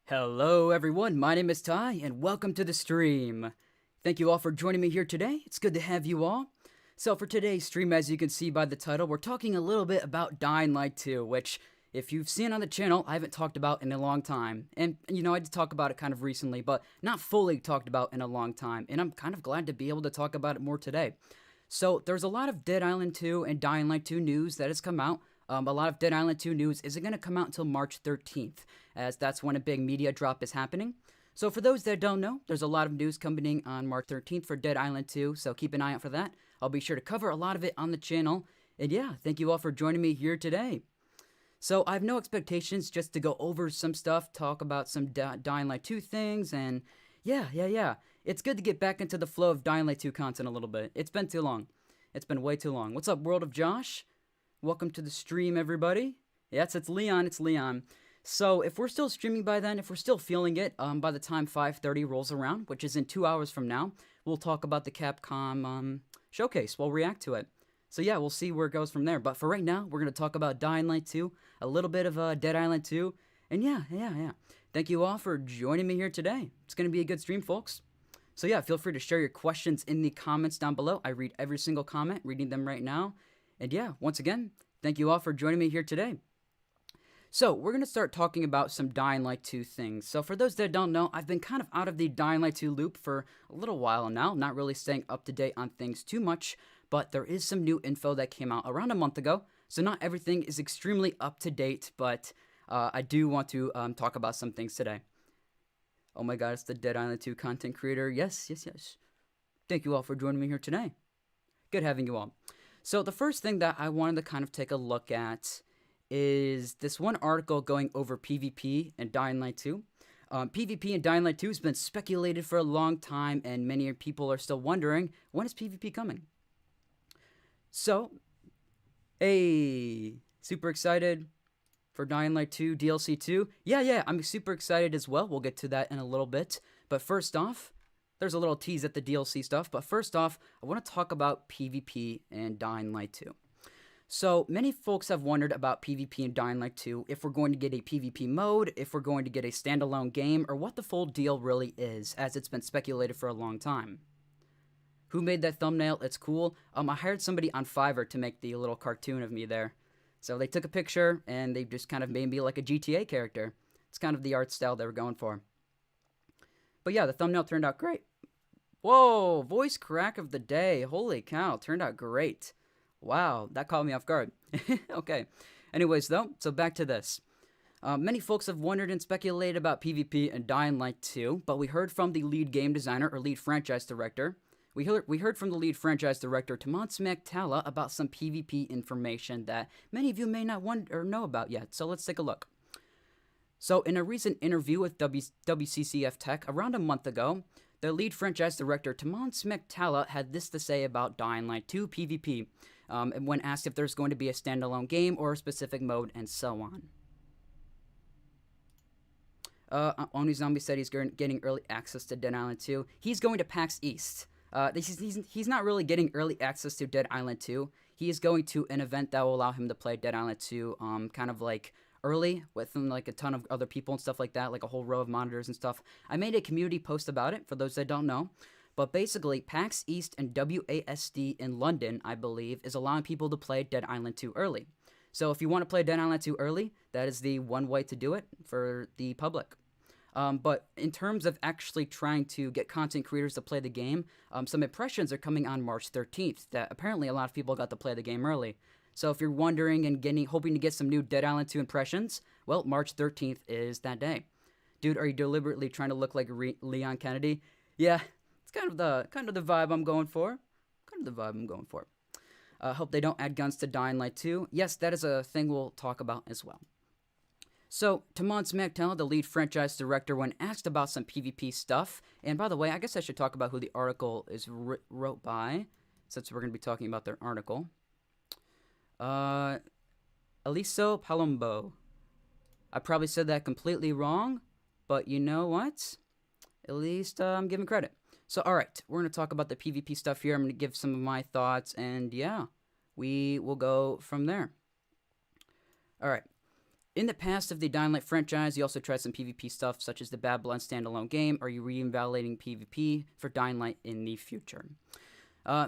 Hello everyone, my name is Ty, and welcome to the stream. Thank you all for joining me here today. It's good to have you all. So for today's stream, as you can see by the title, we're talking a little bit about Dying Light 2, which, if you've seen on the channel, I haven't talked about in a long time. And, I did talk about it kind of recently, but not fully talked about in a long time, and I'm kind of glad to be able to talk about it more today. So there's a lot of Dead Island 2 and Dying Light 2 news that has come out. A lot of Dead Island 2 news isn't going to come out until March 13th, as that's when a big media drop is happening. So for those that don't know, there's a lot of news coming on March 13th for Dead Island 2, so keep an eye out for that. I'll be sure to cover a lot of it on the channel. And yeah, thank you all for joining me here today. So I have no expectations, just to go over some stuff, talk about some Dying Light 2 things, and yeah. It's good to get back into the flow of Dying Light 2 content a little bit. It's been too long. It's been way too long. What's up, World of Josh? Welcome to the stream, everybody. Yes, it's Leon. So if we're still streaming by then, if we're still feeling it, by the time 5:30 rolls around, which is in 2 hours from now, we'll talk about the Capcom showcase. We'll react to it. So yeah, we'll see where it goes from there. But for right now, we're going to talk about Dying Light 2, a little bit of Dead Island 2, and yeah. Thank you all for joining me here today. It's going to be a good stream, folks. So yeah, feel free to share your questions in the comments down below. I read every single comment, reading them right now. And yeah, once again, thank you all for joining me here today. So, we're going to start talking about some Dying Light 2 things. So, for those that don't know, I've been kind of out of the Dying Light 2 loop for a little while now, not really staying up to date on things too much, but there is some new info that came out around a month ago, so not everything is extremely up to date, but I do want to talk about some things today. Oh my god, it's the Dead Island 2 content creator. Yes. Thank you all for joining me here today. Good having you all. So the first thing that I wanted to kind of take a look at is this one article going over PvP and Dying Light 2. PvP and Dying Light 2 has been speculated for a long time, and many people are still wondering, when is PvP coming? So, hey, super excited for Dying Light 2 DLC 2. Yeah, I'm super excited as well. We'll get to that in a little bit. But first off, there's a little tease at the DLC stuff, but first off, I want to talk about PvP and Dying Light 2. So, many folks have wondered about PvP and Dying Light 2, if we're going to get a PvP mode, if we're going to get a standalone game, or what the full deal really is, as it's been speculated for a long time. Who made that thumbnail? It's cool. I hired somebody on Fiverr to make the little cartoon of me there. So they took a picture, and they just kind of made me like a GTA character. It's kind of the art style they were going for. But yeah, the thumbnail turned out great. Whoa, voice crack of the day. Holy cow, turned out great. Wow, that caught me off guard. Okay. Anyways, though, so back to this. Many folks have wondered and speculated about PvP and Dying Light 2, but we heard from the lead game designer or lead franchise director. We heard from the lead franchise director, Tamans Maktala, about some PvP information that many of you may not wonder or know about yet. So let's take a look. So in a recent interview with WCCF Tech around a month ago, the lead franchise director, Tamans Maktala, had this to say about Dying Light 2 PvP, and when asked if there's going to be a standalone game or a specific mode, and so on. Oni Zombie said he's getting early access to Dead Island 2. He's going to PAX East. He's not really getting early access to Dead Island 2. He is going to an event that will allow him to play Dead Island 2, kind of like early, with like a ton of other people and stuff like that, like a whole row of monitors and stuff. I made a community post about it, for those that don't know. But basically, PAX East and WASD in London, I believe, is allowing people to play Dead Island 2 early. So if you want to play Dead Island 2 early, that is the one way to do it for the public. But in terms of actually trying to get content creators to play the game, some impressions are coming on March 13th that apparently a lot of people got to play the game early. So if you're wondering and hoping to get some new Dead Island 2 impressions, well, March 13th is that day. Dude, are you deliberately trying to look like Leon Kennedy? Yeah, it's kind of the vibe I'm going for. Hope they don't add guns to Dying Light 2. Yes, that is a thing we'll talk about as well. So, Tamans Maktala, the lead franchise director, when asked about some PvP stuff, and by the way, I guess I should talk about who the article is wrote by, since we're going to be talking about their article. Aliso Palumbo. I probably said that completely wrong, but you know what? At least I'm giving credit. So, alright, we're going to talk about the PvP stuff here. I'm going to give some of my thoughts, and yeah, we will go from there. Alright. In the past of the Dying Light franchise, you also tried some PvP stuff, such as the Bad Blood standalone game. Are you re-evaluating PvP for Dying Light in the future?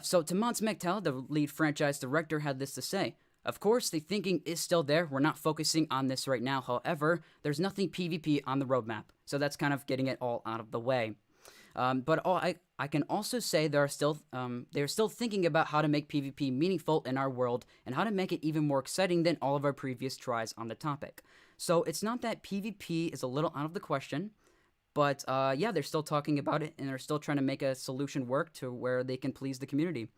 So to Mons Mektel, the lead franchise director, had this to say. Of course, the thinking is still there. We're not focusing on this right now. However, there's nothing PvP on the roadmap. So that's kind of getting it all out of the way. But I can also say they're still thinking about how to make PvP meaningful in our world and how to make it even more exciting than all of our previous tries on the topic. So it's not that PvP is a little out of the question, but yeah, they're still talking about it and they're still trying to make a solution work to where they can please the community.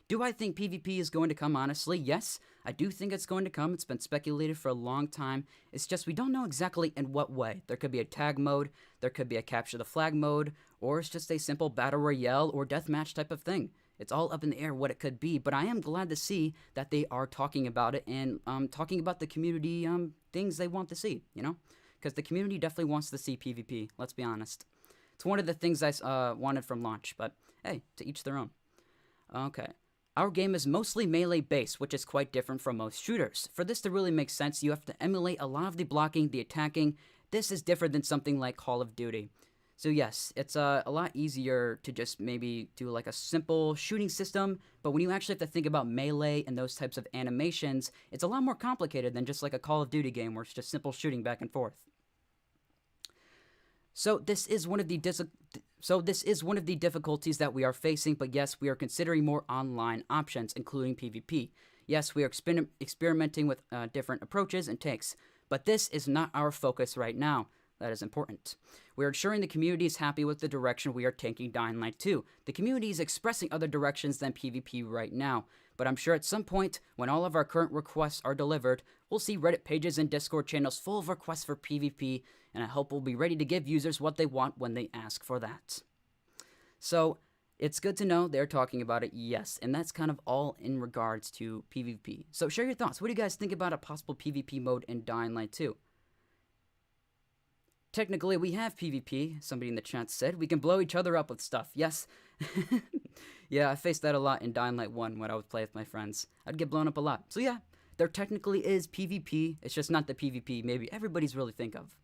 Do I think PvP is going to come? Honestly, yes. I do think it's going to come. It's been speculated for a long time. It's just we don't know exactly in what way. There could be a tag mode, there could be a capture the flag mode, or it's just a simple battle royale or deathmatch type of thing. It's all up in the air what it could be, but I am glad to see that they are talking about it and talking about the community things they want to see, you know? Because the community definitely wants to see PvP, let's be honest. It's one of the things I wanted from launch, but hey, to each their own. Okay. Our game is mostly melee-based, which is quite different from most shooters. For this to really make sense, you have to emulate a lot of the blocking, the attacking. This is different than something like Call of Duty. So yes, it's a lot easier to just maybe do like a simple shooting system, but when you actually have to think about melee and those types of animations, it's a lot more complicated than just like a Call of Duty game where it's just simple shooting back and forth. So this is one of the difficulties that we are facing, but yes, we are considering more online options, including PvP. Yes, we are experimenting with different approaches and takes, but this is not our focus right now. That is important. We are ensuring the community is happy with the direction we are taking Dying Light 2. The community is expressing other directions than PvP right now, but I'm sure at some point, when all of our current requests are delivered, we'll see Reddit pages and Discord channels full of requests for PvP, and I hope we'll be ready to give users what they want when they ask for that. So, it's good to know they're talking about it, yes, and that's kind of all in regards to PvP. So share your thoughts. What do you guys think about a possible PvP mode in Dying Light 2? Technically, we have PvP, somebody in the chat said. We can blow each other up with stuff, yes. Yeah, I faced that a lot in Dying Light 1 when I would play with my friends. I'd get blown up a lot. So yeah, there technically is PvP. It's just not the PvP maybe everybody's really think of.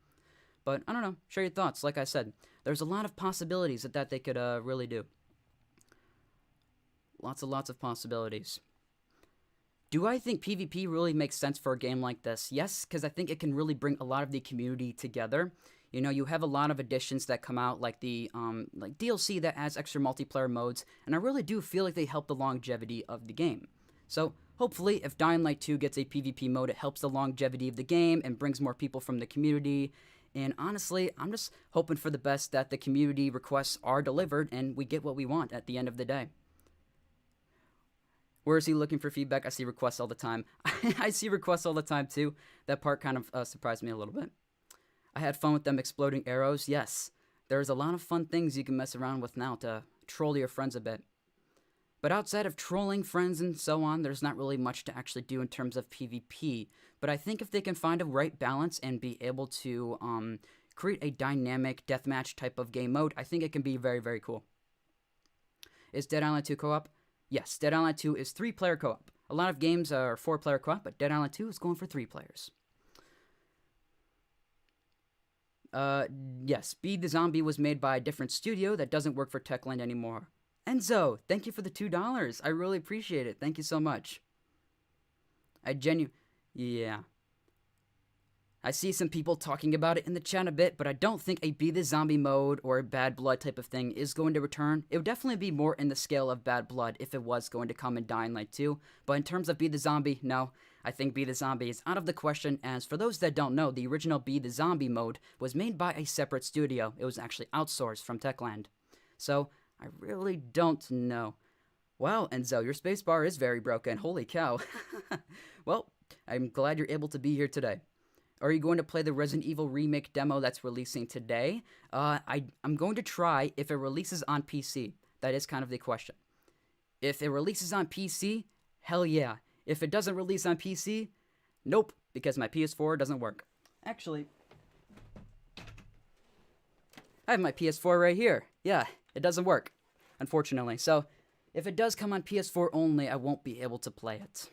But I don't know, share your thoughts. Like I said, there's a lot of possibilities that they could really do. Lots of possibilities. Do I think PvP really makes sense for a game like this? Yes, because I think it can really bring a lot of the community together. You know, you have a lot of additions that come out, like the like DLC that adds extra multiplayer modes, and I really do feel like they help the longevity of the game. So, hopefully, if Dying Light 2 gets a PvP mode, it helps the longevity of the game and brings more people from the community. And honestly, I'm just hoping for the best that the community requests are delivered and we get what we want at the end of the day. Where is he looking for feedback? I see requests all the time. I see requests all the time too. That part kind of surprised me a little bit. I had fun with them exploding arrows. Yes, there's a lot of fun things you can mess around with now to troll your friends a bit. But outside of trolling friends and so on, there's not really much to actually do in terms of PvP. But I think if they can find a right balance and be able to create a dynamic deathmatch type of game mode, I think it can be very, very cool. Is Dead Island 2 co-op? Yes, Dead Island 2 is 3-player co-op. A lot of games are 4-player co-op, but Dead Island 2 is going for 3 players. Yes, Beat the Zombie was made by a different studio that doesn't work for Techland anymore. Enzo, thank you for the $2. I really appreciate it. Thank you so much. Yeah. I see some people talking about it in the chat a bit, but I don't think a Be the Zombie mode or a Bad Blood type of thing is going to return. It would definitely be more in the scale of Bad Blood if it was going to come in Dying Light 2, but in terms of Be the Zombie, no. I think Be the Zombie is out of the question, as for those that don't know, the original Be the Zombie mode was made by a separate studio. It was actually outsourced from Techland. So, I really don't know. Wow, Enzo, your spacebar is very broken. Holy cow. Well, I'm glad you're able to be here today. Are you going to play the Resident Evil Remake demo that's releasing today? I'm going to try if it releases on PC. That is kind of the question. If it releases on PC, hell yeah. If it doesn't release on PC, nope, because my PS4 doesn't work. Actually, I have my PS4 right here. Yeah, it doesn't work, unfortunately. So, if it does come on PS4 only, I won't be able to play it.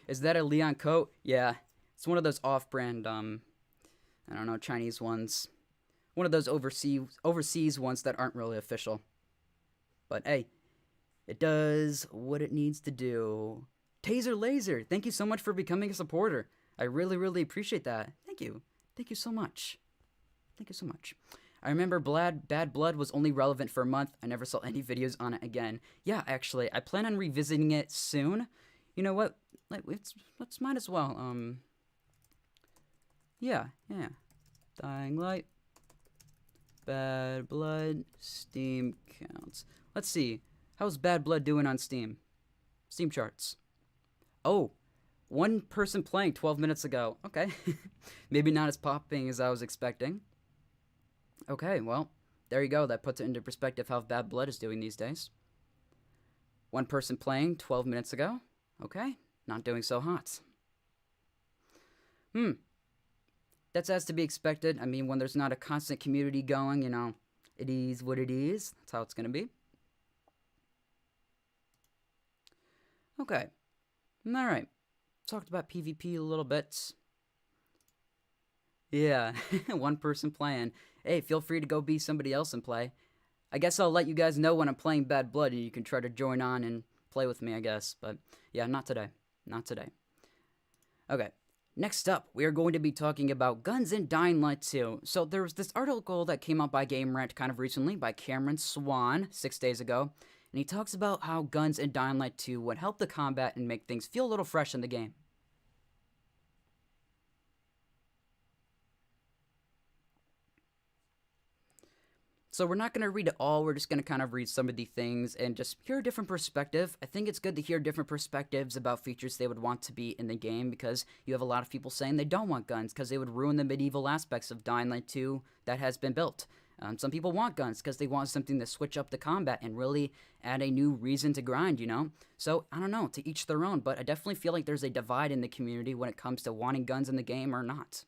Is that a Leon coat? Yeah. It's one of those off-brand, I don't know, Chinese ones. One of those overseas ones that aren't really official. But hey, it does what it needs to do. Taser Laser, thank you so much for becoming a supporter. I really, really appreciate that. Thank you. Thank you so much. Thank you so much. I remember Bad Blood was only relevant for a month. I never saw any videos on it again. Yeah, actually, I plan on revisiting it soon. You know what? Let's might as well. Yeah. Dying Light, Bad Blood, Steam counts. Let's see. How's Bad Blood doing on Steam? Steam charts. Oh, one person playing 12 minutes ago. Okay. Maybe not as popping as I was expecting. Okay, well, there you go. That puts it into perspective how Bad Blood is doing these days. One person playing 12 minutes ago. Okay, not doing so hot. That's as to be expected. I mean, when there's not a constant community going, you know, it is what it is. That's how it's going to be. Okay. Alright. Talked about PvP a little bit. Yeah, one person playing. Hey, feel free to go be somebody else and play. I guess I'll let you guys know when I'm playing Bad Blood and you can try to join on and play with me, I guess. But yeah, not today. Not today. Okay. Next up, we are going to be talking about guns in Dying Light 2. So there was this article that came out by Game Rant kind of recently by Cameron Swan 6 days ago. And he talks about how guns in Dying Light 2 would help the combat and make things feel a little fresh in the game. So we're not going to read it all, we're just going to kind of read some of the things and just hear a different perspective. I think it's good to hear different perspectives about features they would want to be in the game because you have a lot of people saying they don't want guns because they would ruin the medieval aspects of Dying Light 2 that has been built. Some people want guns because they want something to switch up the combat and really add a new reason to grind, you know? So, I don't know, to each their own, but I definitely feel like there's a divide in the community when it comes to wanting guns in the game or not.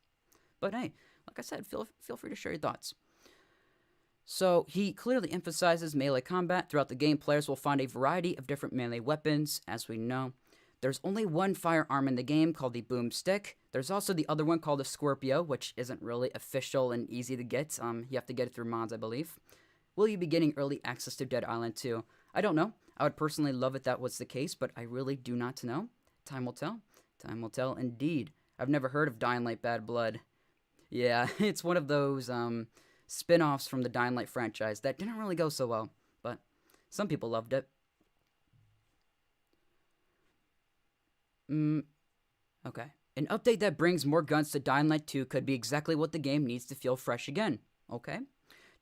But hey, like I said, feel free to share your thoughts. So, he clearly emphasizes melee combat. Throughout the game, players will find a variety of different melee weapons, as we know. There's only one firearm in the game called the boomstick. There's also the other one called the Scorpio, which isn't really official and easy to get. You have to get it through mods, I believe. Will you be getting early access to Dead Island 2? I don't know. I would personally love if that was the case, but I really do not know. Time will tell. Time will tell indeed. I've never heard of Dying Light Bad Blood. Yeah, it's one of those spin-offs from the Dying Light franchise that didn't really go so well, but some people loved it. Okay. An update that brings more guns to Dying Light 2 could be exactly what the game needs to feel fresh again. Okay.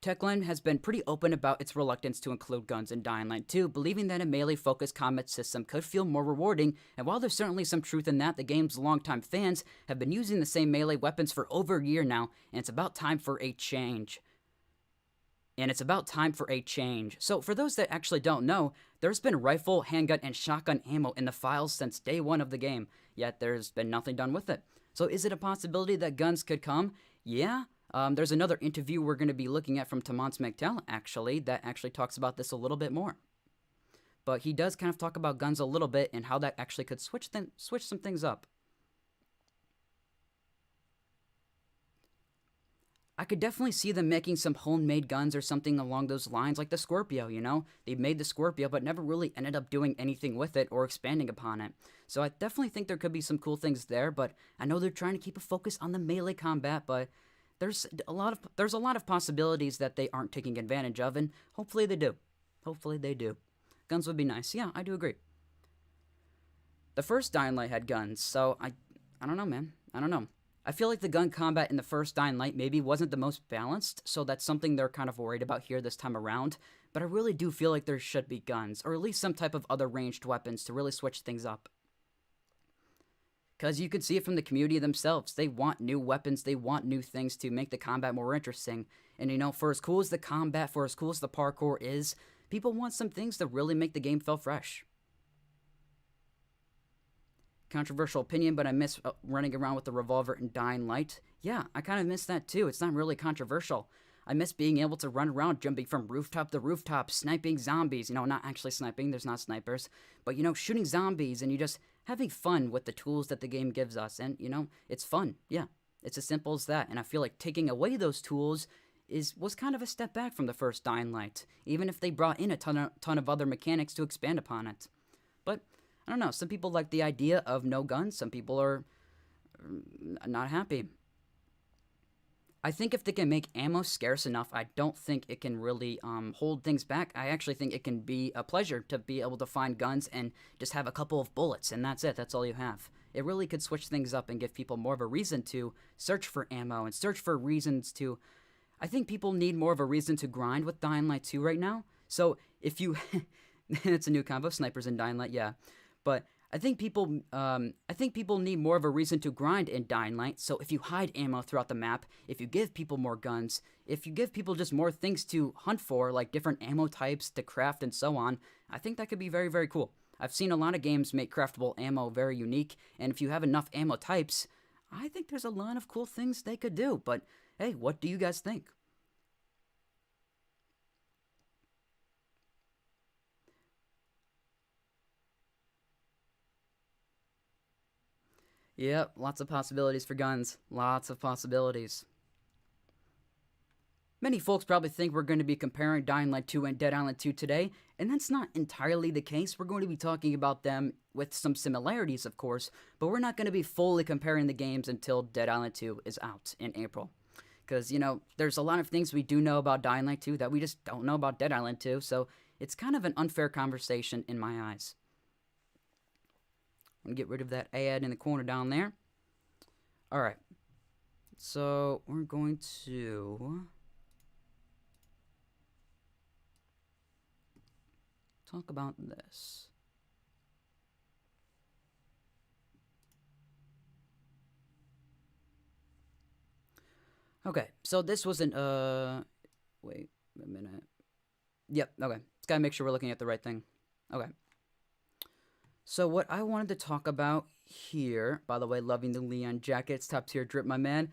Techland has been pretty open about its reluctance to include guns in Dying Light 2, believing that a melee-focused combat system could feel more rewarding, and while there's certainly some truth in that, the game's longtime fans have been using the same melee weapons for over a year now, and it's about time for a change. So, for those that actually don't know, there's been rifle, handgun, and shotgun ammo in the files since day one of the game, yet there's been nothing done with it. So, is it a possibility that guns could come? Yeah. There's another interview we're going to be looking at from Tamans Magtel, actually, that actually talks about this a little bit more. But he does kind of talk about guns a little bit and how that actually could switch some things up. I could definitely see them making some homemade guns or something along those lines, like the Scorpio, you know? They made the Scorpio, but never really ended up doing anything with it or expanding upon it. So I definitely think there could be some cool things there, but I know they're trying to keep a focus on the melee combat, but there's a lot of possibilities that they aren't taking advantage of, and hopefully they do. Hopefully they do. Guns would be nice. Yeah, I do agree. The first Dying Light had guns, so I don't know, man. I don't know. I feel like the gun combat in the first Dying Light maybe wasn't the most balanced, so that's something they're kind of worried about here this time around, but I really do feel like there should be guns, or at least some type of other ranged weapons to really switch things up. Because you can see it from the community themselves. They want new weapons, they want new things to make the combat more interesting. And you know, for as cool as the combat, for as cool as the parkour is, people want some things to really make the game feel fresh. Controversial opinion, but I miss running around with the revolver in Dying Light. Yeah, I kind of miss that too. It's not really controversial. I miss being able to run around, jumping from rooftop to rooftop, sniping zombies. Not actually sniping, there's not snipers, but shooting zombies, and you just having fun with the tools that the game gives us. And, it's fun. Yeah, it's as simple as that. And I feel like taking away those tools was kind of a step back from the first Dying Light, even if they brought in a ton of other mechanics to expand upon it. But I don't know. Some people like the idea of no guns. Some people are not happy. I think if they can make ammo scarce enough, I don't think it can really hold things back. I actually think it can be a pleasure to be able to find guns and just have a couple of bullets, and that's it. That's all you have. It really could switch things up and give people more of a reason to search for ammo and search for reasons to... I think people need more of a reason to grind with Dying Light 2 right now. So if you... it's a new combo, snipers and Dying Light, yeah. But I think people need more of a reason to grind in Dying Light. So if you hide ammo throughout the map, if you give people more guns, if you give people just more things to hunt for, like different ammo types to craft and so on, I think that could be very, very cool. I've seen a lot of games make craftable ammo very unique, and if you have enough ammo types, I think there's a lot of cool things they could do. But hey, what do you guys think? Yep, lots of possibilities for guns. Lots of possibilities. Many folks probably think we're going to be comparing Dying Light 2 and Dead Island 2 today, and that's not entirely the case. We're going to be talking about them with some similarities, of course, but we're not going to be fully comparing the games until Dead Island 2 is out in April. Because, there's a lot of things we do know about Dying Light 2 that we just don't know about Dead Island 2, so it's kind of an unfair conversation in my eyes. I'm going to get rid of that ad in the corner down there. Alright. So, we're going to talk about this. Okay, so this was an, wait a minute. Yep, okay. Just gotta make sure we're looking at the right thing. Okay. So what I wanted to talk about here, by the way, loving the Leon jackets, top tier drip, my man.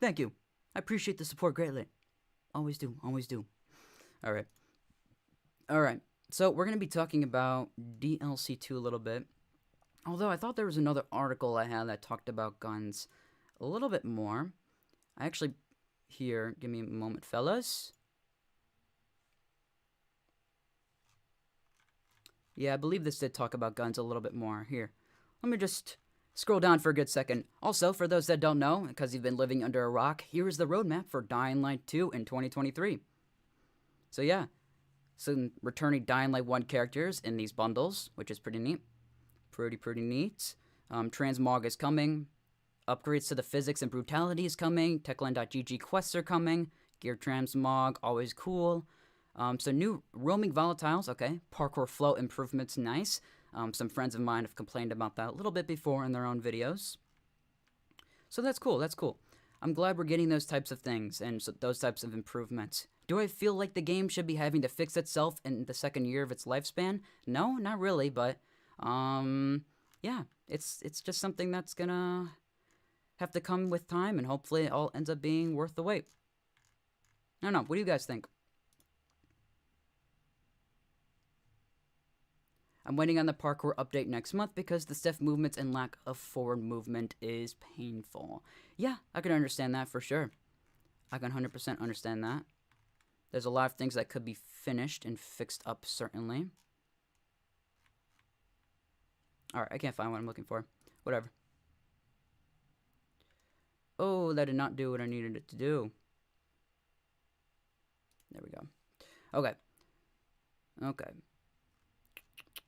Thank you. I appreciate the support greatly. Always do, always do. Alright. Alright, so we're going to be talking about DLC2 a little bit. Although I thought there was another article I had that talked about guns a little bit more. I actually, here, give me a moment, fellas. Yeah, I believe this did talk about guns a little bit more. Here, let me just scroll down for a good second. Also, for those that don't know, because you've been living under a rock, here is the roadmap for Dying Light 2 in 2023. So yeah, some returning Dying Light 1 characters in these bundles, which is pretty neat. Pretty neat. Transmog is coming. Upgrades to the physics and brutality is coming. Techland.gg quests are coming. Gear Transmog, always cool. So new roaming volatiles, okay. Parkour flow improvements, nice. Some friends of mine have complained about that a little bit before in their own videos. So that's cool, that's cool. I'm glad we're getting those types of things and so those types of improvements. Do I feel like the game should be having to fix itself in the second year of its lifespan? No, not really, but, yeah, it's just something that's gonna have to come with time, and hopefully it all ends up being worth the wait. I don't know, what do you guys think? I'm waiting on the parkour update next month because the stiff movements and lack of forward movement is painful. Yeah, I can understand that for sure. I can 100% understand that. There's a lot of things that could be finished and fixed up, certainly. Alright, I can't find what I'm looking for. Whatever. Oh, that did not do what I needed it to do. There we go. Okay. Okay.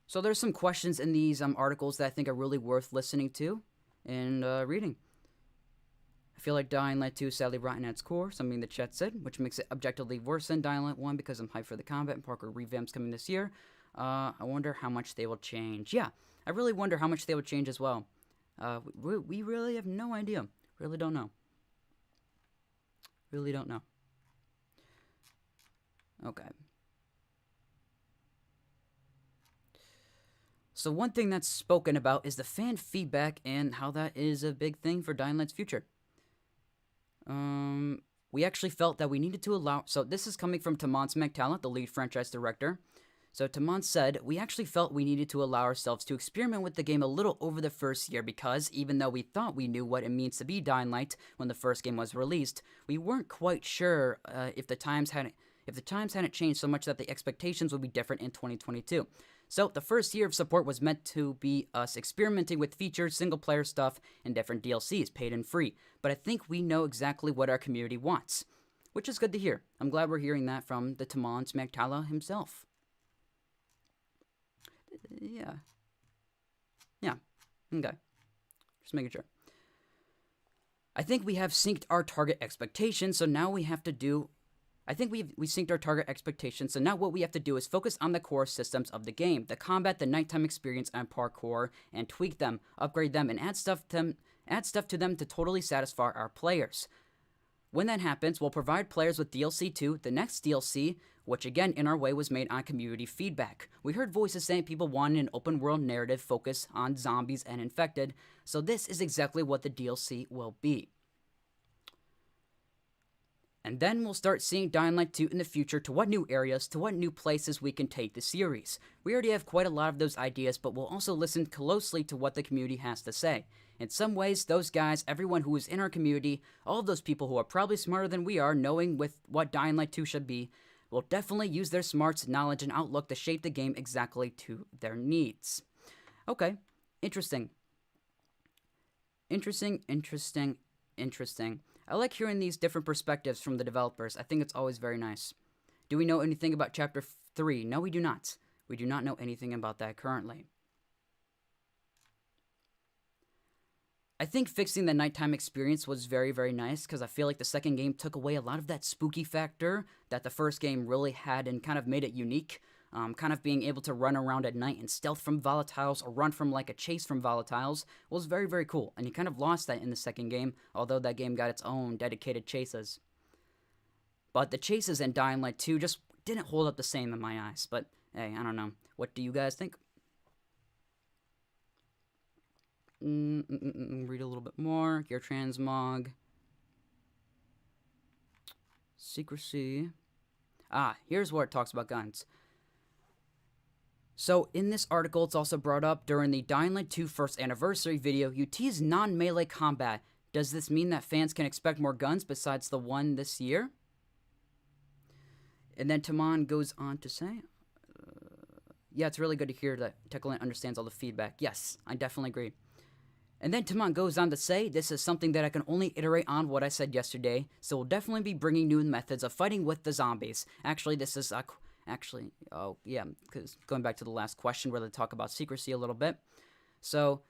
So there's some questions in these articles that I think are really worth listening to and reading. I feel like Dying Light 2 is sadly rotten at its core, something the chat said, which makes it objectively worse than Dying Light 1 because I'm hyped for the combat and parkour revamps coming this year. I wonder how much they will change. Yeah, I really wonder how much they will change as well. We really have no idea. Really don't know. Really don't know. Okay. So one thing that's spoken about is the fan feedback and how that is a big thing for Dying Light's future. we actually felt that we needed to allow. So this is coming from Tamon McTalla, the lead franchise director. So Tamon said, we actually felt we needed to allow ourselves to experiment with the game a little over the first year because even though we thought we knew what it means to be Dying Light when the first game was released, we weren't quite sure if the times hadn't changed so much that the expectations would be different in 2022. So the first year of support was meant to be us experimenting with features, single-player stuff, and different DLCs, paid and free. But I think we know exactly what our community wants, which is good to hear. I'm glad we're hearing that from the Tamon McTalla himself. Yeah. Okay. Just making sure. I think we have synced our target expectations, so now we have to do... I think we synced our target expectations, so now what we have to do is focus on the core systems of the game, the combat, the nighttime experience, and parkour, and tweak them, upgrade them, and add stuff to them to totally satisfy our players. When that happens, we'll provide players with DLC 2, the next DLC, which again, in our way, was made on community feedback. We heard voices saying people wanted an open-world narrative focus on zombies and infected, so this is exactly what the DLC will be. And then we'll start seeing Dying Light 2 in the future, to what new areas, to what new places we can take the series. We already have quite a lot of those ideas, but we'll also listen closely to what the community has to say. In some ways, those guys, everyone who is in our community, all of those people who are probably smarter than we are, knowing with what Dying Light 2 should be, will definitely use their smarts, knowledge, and outlook to shape the game exactly to their needs. Okay, interesting. Interesting. I like hearing these different perspectives from the developers. I think it's always very nice. Do we know anything about Chapter 3? No, we do not. We do not know anything about that currently. I think fixing the nighttime experience was very, very nice because I feel like the second game took away a lot of that spooky factor that the first game really had and kind of made it unique. Kind of being able to run around at night and stealth from volatiles or run from like a chase from volatiles was very, very cool. And you kind of lost that in the second game, although that game got its own dedicated chases. But the chases in Dying Light 2 just didn't hold up the same in my eyes. But hey, I don't know. What do you guys think? Read a little bit more. Gear transmog. Secrecy. Here's where it talks about guns. So, in this article, it's also brought up during the Dying Light 2 first anniversary video, you teased non-melee combat. Does this mean that fans can expect more guns besides the one this year? And then Tamon goes on to say, yeah, it's really good to hear that Techland understands all the feedback. Yes, I definitely agree. And then Tamon goes on to say, this is something that I can only iterate on what I said yesterday, so we'll definitely be bringing new methods of fighting with the zombies. Actually, this is... because going back to the last question where they talk about secrecy a little bit. So,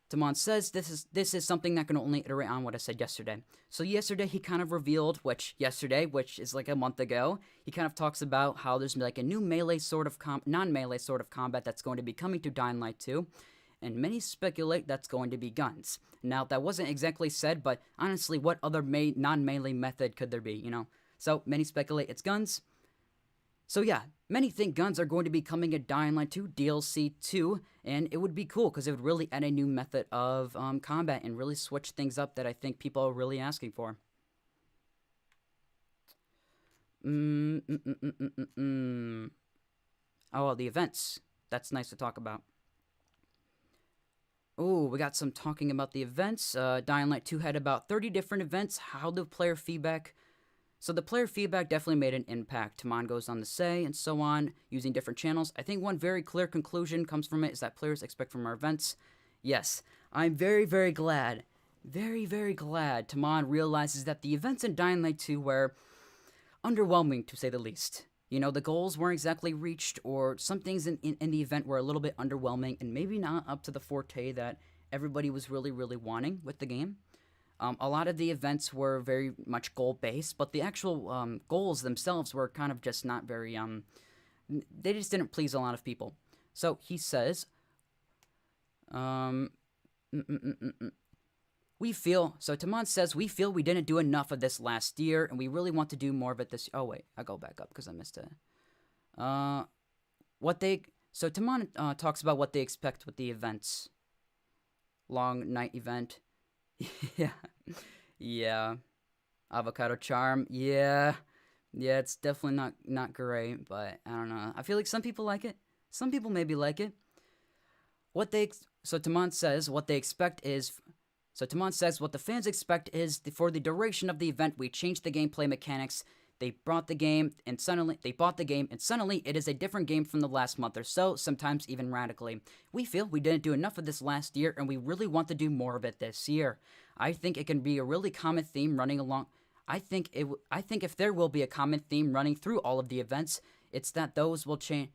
Tamon says this is something that can only iterate on what I said yesterday. So yesterday he kind of revealed, which is like a month ago, he kind of talks about how there's like a new melee sort of non-melee sort of combat that's going to be coming to Dying Light 2. And many speculate that's going to be guns. Now, that wasn't exactly said, but honestly, what other non-melee method could there be, you know? So, many speculate it's guns. So yeah, many think guns are going to be coming at Dying Light 2 DLC 2, and it would be cool because it would really add a new method of combat and really switch things up that I think people are really asking for. Oh, the events. That's nice to talk about. Oh, we got some talking about the events. Dying Light 2 had about 30 different events. How the player feedback... So the player feedback definitely made an impact, Tamon goes on to say, and so on, using different channels. I think one very clear conclusion comes from it is that players expect from our events. Yes, I'm very, very glad, Tamon realizes that the events in Dying Light 2 were underwhelming, to say the least. You know, the goals weren't exactly reached, or some things in the event were a little bit underwhelming, and maybe not up to the forte that everybody was really, really wanting with the game. A lot of the events were very much goal-based, but the actual goals themselves were kind of just not very, they just didn't please a lot of people. So he says, we feel, so Tamon says, we feel we didn't do enough of this last year, and we really want to do more of it this, oh wait, I'll go back up because I missed it. So Tamon talks about what they expect with the events. Long night event. Yeah. Avocado charm. Yeah. Yeah, it's definitely not great, but I don't know. I feel like some people like it. Some people maybe like it. What they so Tamon says what they expect is so Tamon says what the fans expect is for the duration of the event we change the gameplay mechanics. They bought the game and suddenly it is a different game from the last month or so, sometimes even radically. We feel we didn't do enough of this last year and we really want to do more of it this year. I think it can be a really common theme running along I think if there will be a common theme running through all of the events, it's that those will change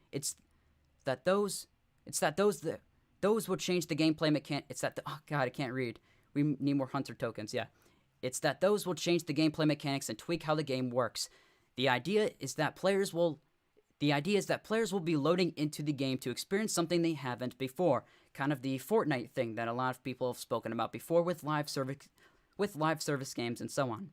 that those it's that those will change the gameplay mechanic. Oh god, I can't read. We need more hunter tokens. Yeah, it's that those will change the gameplay mechanics and tweak how the game works. The idea is that players will be loading into the game to experience something they haven't before, kind of the Fortnite thing that a lot of people have spoken about before with live service games and so on.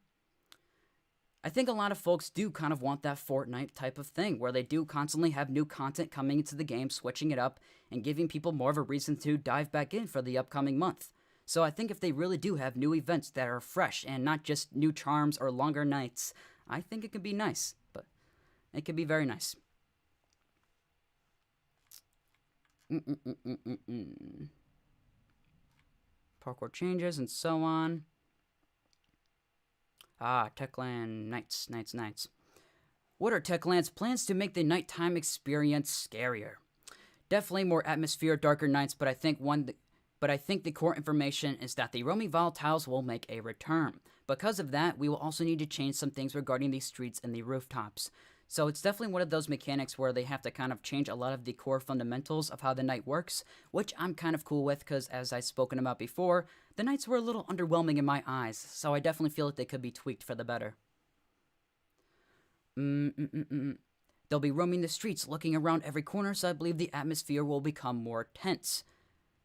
I think a lot of folks do kind of want that Fortnite type of thing, where they do constantly have new content coming into the game, switching it up, and giving people more of a reason to dive back in for the upcoming month. So I think if they really do have new events that are fresh and not just new charms or longer nights, I think it could be nice. But it could be very nice. Parkour changes and so on. Techland nights. What are Techland's plans to make the nighttime experience scarier? Definitely more atmosphere, darker nights, but I think the core information is that the roaming volatiles will make a return. Because of that, we will also need to change some things regarding the streets and the rooftops. So it's definitely one of those mechanics where they have to kind of change a lot of the core fundamentals of how the night works, which I'm kind of cool with because, as I've spoken about before, the nights were a little underwhelming in my eyes, so I definitely feel like they could be tweaked for the better. They'll be roaming the streets, looking around every corner, so I believe the atmosphere will become more tense.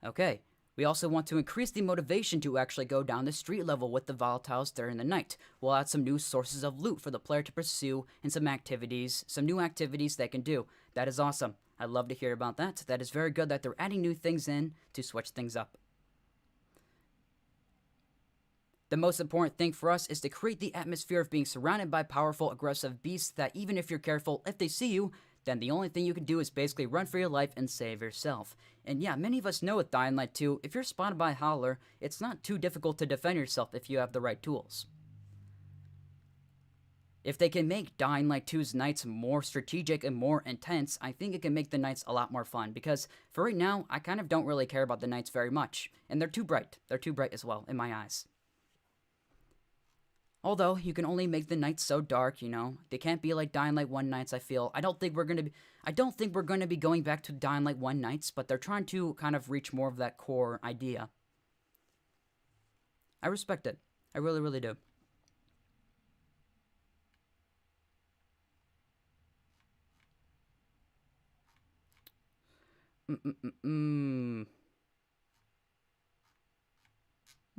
Okay. We also want to increase the motivation to actually go down the street level with the volatiles during the night. We'll add some new sources of loot for the player to pursue and some new activities they can do. That is awesome. I'd love to hear about that. That is very good that they're adding new things in to switch things up. The most important thing for us is to create the atmosphere of being surrounded by powerful, aggressive beasts that even if you're careful, if they see you, then the only thing you can do is basically run for your life and save yourself. And yeah, many of us know with Dying Light 2, if you're spotted by a Howler, it's not too difficult to defend yourself if you have the right tools. If they can make Dying Light 2's nights more strategic and more intense, I think it can make the nights a lot more fun, because for right now, I kind of don't really care about the nights very much, and they're too bright. They're too bright as well, in my eyes. Although, you can only make the nights so dark, you know. They can't be like Dying Light 1 nights, I feel. I don't think we're going to be going back to Dying Light 1 nights, but they're trying to kind of reach more of that core idea. I respect it. I really, really do.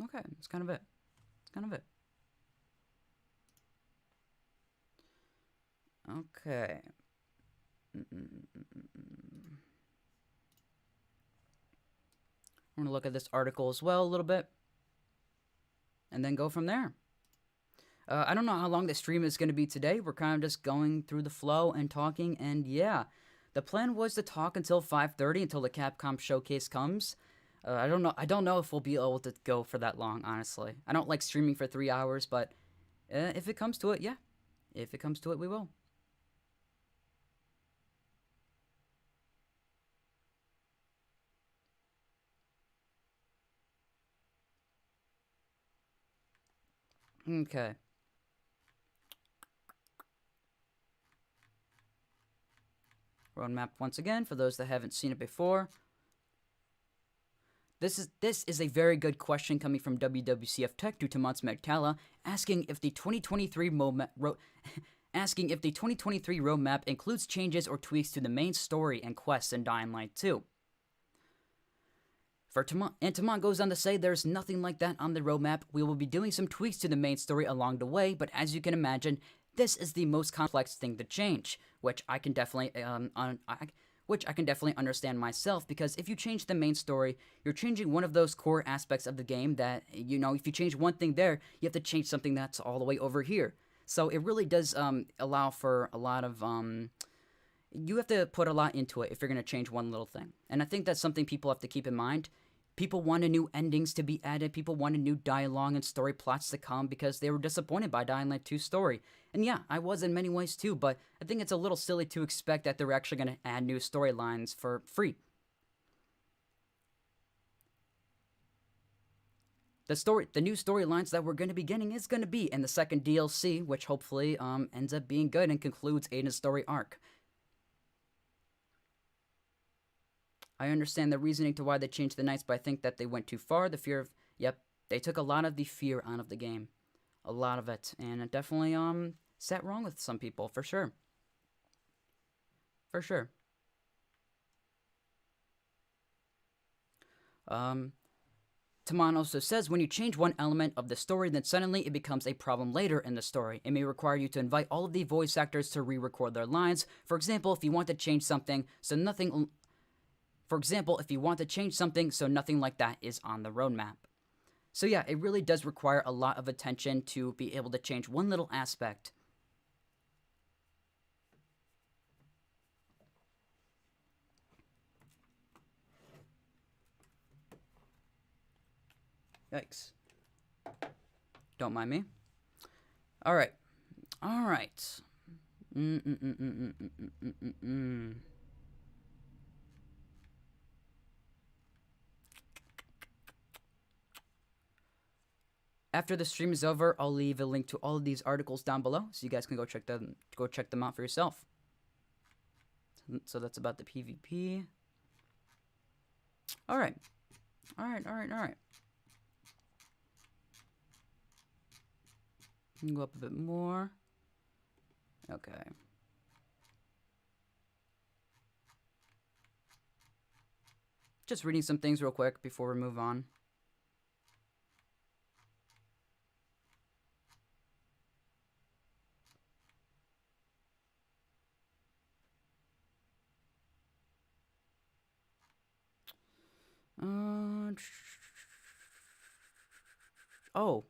Okay, that's kind of it. Okay. I'm going to look at this article as well a little bit. And then go from there. I don't know how long the stream is going to be today. We're kind of just going through the flow and talking. And yeah, the plan was to talk until 5:30 until the Capcom showcase comes. I don't know if we'll be able to go for that long, honestly. I don't like streaming for 3 hours, but if it comes to it, yeah. If it comes to it, we will. Okay. Roadmap once again for those that haven't seen it before. This is a very good question coming from WWCF Tech due to Mons Magtala asking if the 2023 roadmap includes changes or tweaks to the main story and quests in Dying Light 2. Tamon goes on to say there's nothing like that on the roadmap. We will be doing some tweaks to the main story along the way, but as you can imagine, this is the most complex thing to change, which I can definitely which I can definitely understand myself, because if you change the main story, you're changing one of those core aspects of the game that, if you change one thing there, you have to change something that's all the way over here. So it really does allow for a lot of you have to put a lot into it if you're going to change one little thing. And I think that's something people have to keep in mind. People wanted new endings to be added. People wanted new dialogue and story plots to come because they were disappointed by Dying Light 2's story. And yeah, I was in many ways too, but I think it's a little silly to expect that they're actually going to add new storylines for free. The new storylines that we're going to be getting is going to be in the second DLC, which hopefully ends up being good and concludes Aiden's story arc. I understand the reasoning to why they changed the knights, but I think that they went too far. The fear of, yep, they took a lot of the fear out of the game. A lot of it. And it definitely sat wrong with some people, for sure. For sure. Taman also says, when you change one element of the story, then suddenly it becomes a problem later in the story. It may require you to invite all of the voice actors to re-record their lines. For example, if you want to change something so nothing... For example, if you want to change something so nothing like that is on the roadmap. So yeah, it really does require a lot of attention to be able to change one little aspect. Yikes. Don't mind me. Alright. Alright. After the stream is over, I'll leave a link to all of these articles down below, so you guys can go check them out for yourself. So that's about the PvP. Alright. Alright. Go up a bit more. Okay. Just reading some things real quick before we move on. Oh,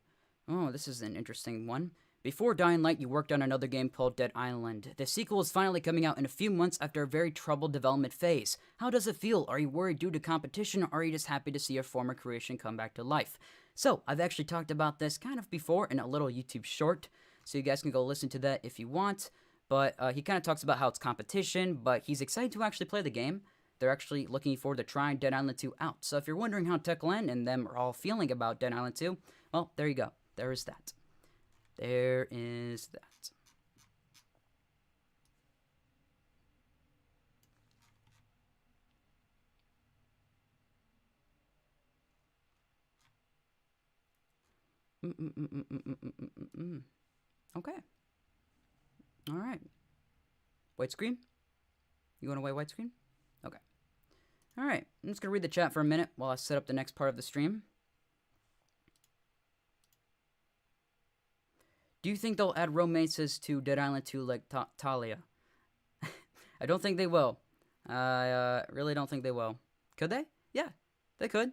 this is an interesting one. Before Dying Light, you worked on another game called Dead Island. The sequel is finally coming out in a few months after a very troubled development phase. How does it feel? Are you worried due to competition, or are you just happy to see your former creation come back to life? So, I've actually talked about this kind of before in a little YouTube short, so you guys can go listen to that if you want. But he kind of talks about how it's competition, but he's excited to actually play the game. They're actually looking forward to trying Dead Island 2 out. So if you're wondering how Techland and them are all feeling about Dead Island 2, well, there you go. There is that. There is that. Okay. All right. White screen? You want a white screen? Okay. All right. I'm just going to read the chat for a minute while I set up the next part of the stream. Do you think they'll add romances to Dead Island 2 like Talia? I don't think they will. I really don't think they will. Could they? Yeah, they could.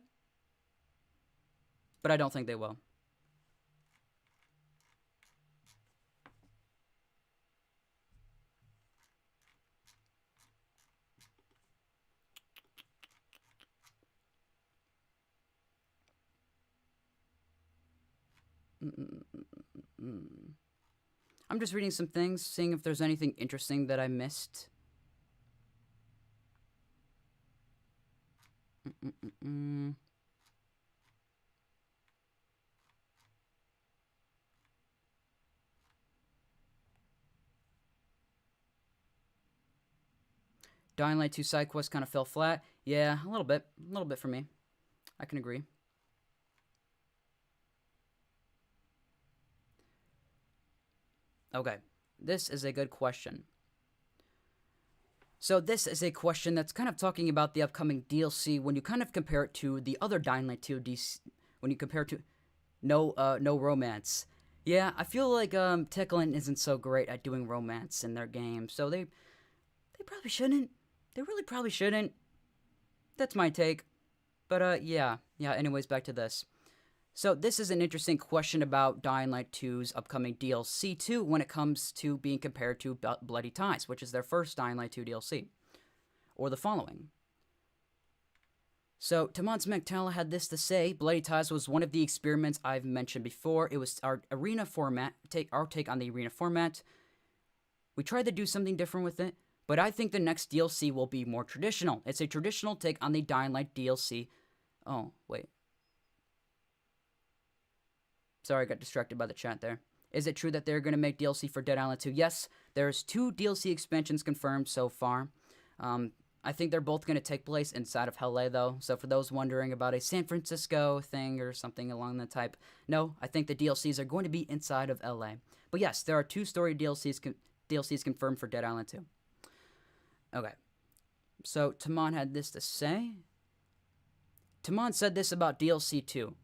But I don't think they will. I'm just reading some things, seeing if there's anything interesting that I missed. Dying Light 2 side quest kind of fell flat. Yeah, a little bit for me. I can agree. Okay, this is a good question. So this is a question that's kind of talking about the upcoming DLC when you kind of compare it to the other Dying Light 2 DLC. When you compare it to no romance. Yeah, I feel like Techland isn't so great at doing romance in their games, so they probably shouldn't. They really probably shouldn't. That's my take. But yeah. Anyways, back to this. So this is an interesting question about Dying Light 2's upcoming DLC 2 when it comes to being compared to Bloody Ties, which is their first Dying Light 2 DLC, or the following. So Taman's McTalla had this to say: Bloody Ties was one of the experiments I've mentioned before. It was our arena format, our take on the arena format. We tried to do something different with it, but I think the next DLC will be more traditional. It's a traditional take on the Dying Light DLC. Oh, wait. Sorry, I got distracted by the chat there. Is it true that they're going to make DLC for Dead Island 2? Yes, there's 2 DLC expansions confirmed so far. I think they're both going to take place inside of LA, though. So for those wondering about a San Francisco thing or something along that type, no, I think the DLCs are going to be inside of LA. But yes, there are 2 story DLCs confirmed for Dead Island 2. Okay. So Taman had this to say. Taman said this about DLC 2.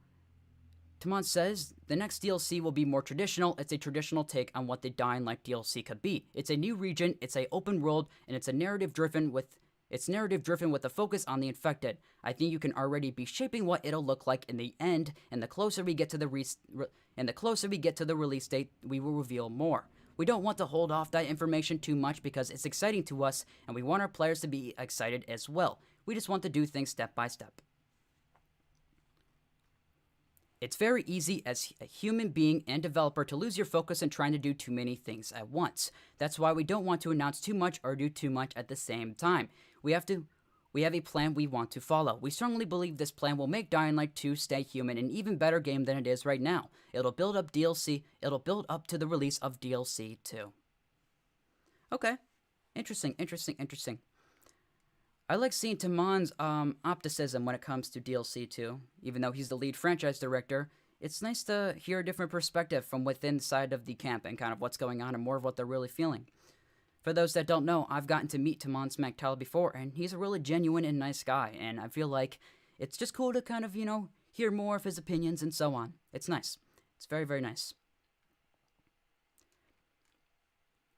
Taman says, the next DLC will be more traditional. It's a traditional take on what the Dying Light DLC could be. It's a new region, it's a open world, and it's narrative driven with a focus on the infected. I think you can already be shaping what it'll look like in the end, and the closer we get to the release date, we will reveal more. We don't want to hold off that information too much because it's exciting to us, and we want our players to be excited as well. We just want to do things step by step. It's very easy as a human being and developer to lose your focus in trying to do too many things at once. That's why we don't want to announce too much or do too much at the same time. We have a plan we want to follow. We strongly believe this plan will make Dying Light 2 stay human an even better game than it is right now. It'll build up to the release of DLC 2. Okay. Interesting. I like seeing Taman's optimism when it comes to DLC 2. Even though he's the lead franchise director, it's nice to hear a different perspective from within side of the camp and kind of what's going on and more of what they're really feeling. For those that don't know, I've gotten to meet Taman McTalla before, and he's a really genuine and nice guy, and I feel like it's just cool to kind of, hear more of his opinions and so on. It's nice. It's very, very nice.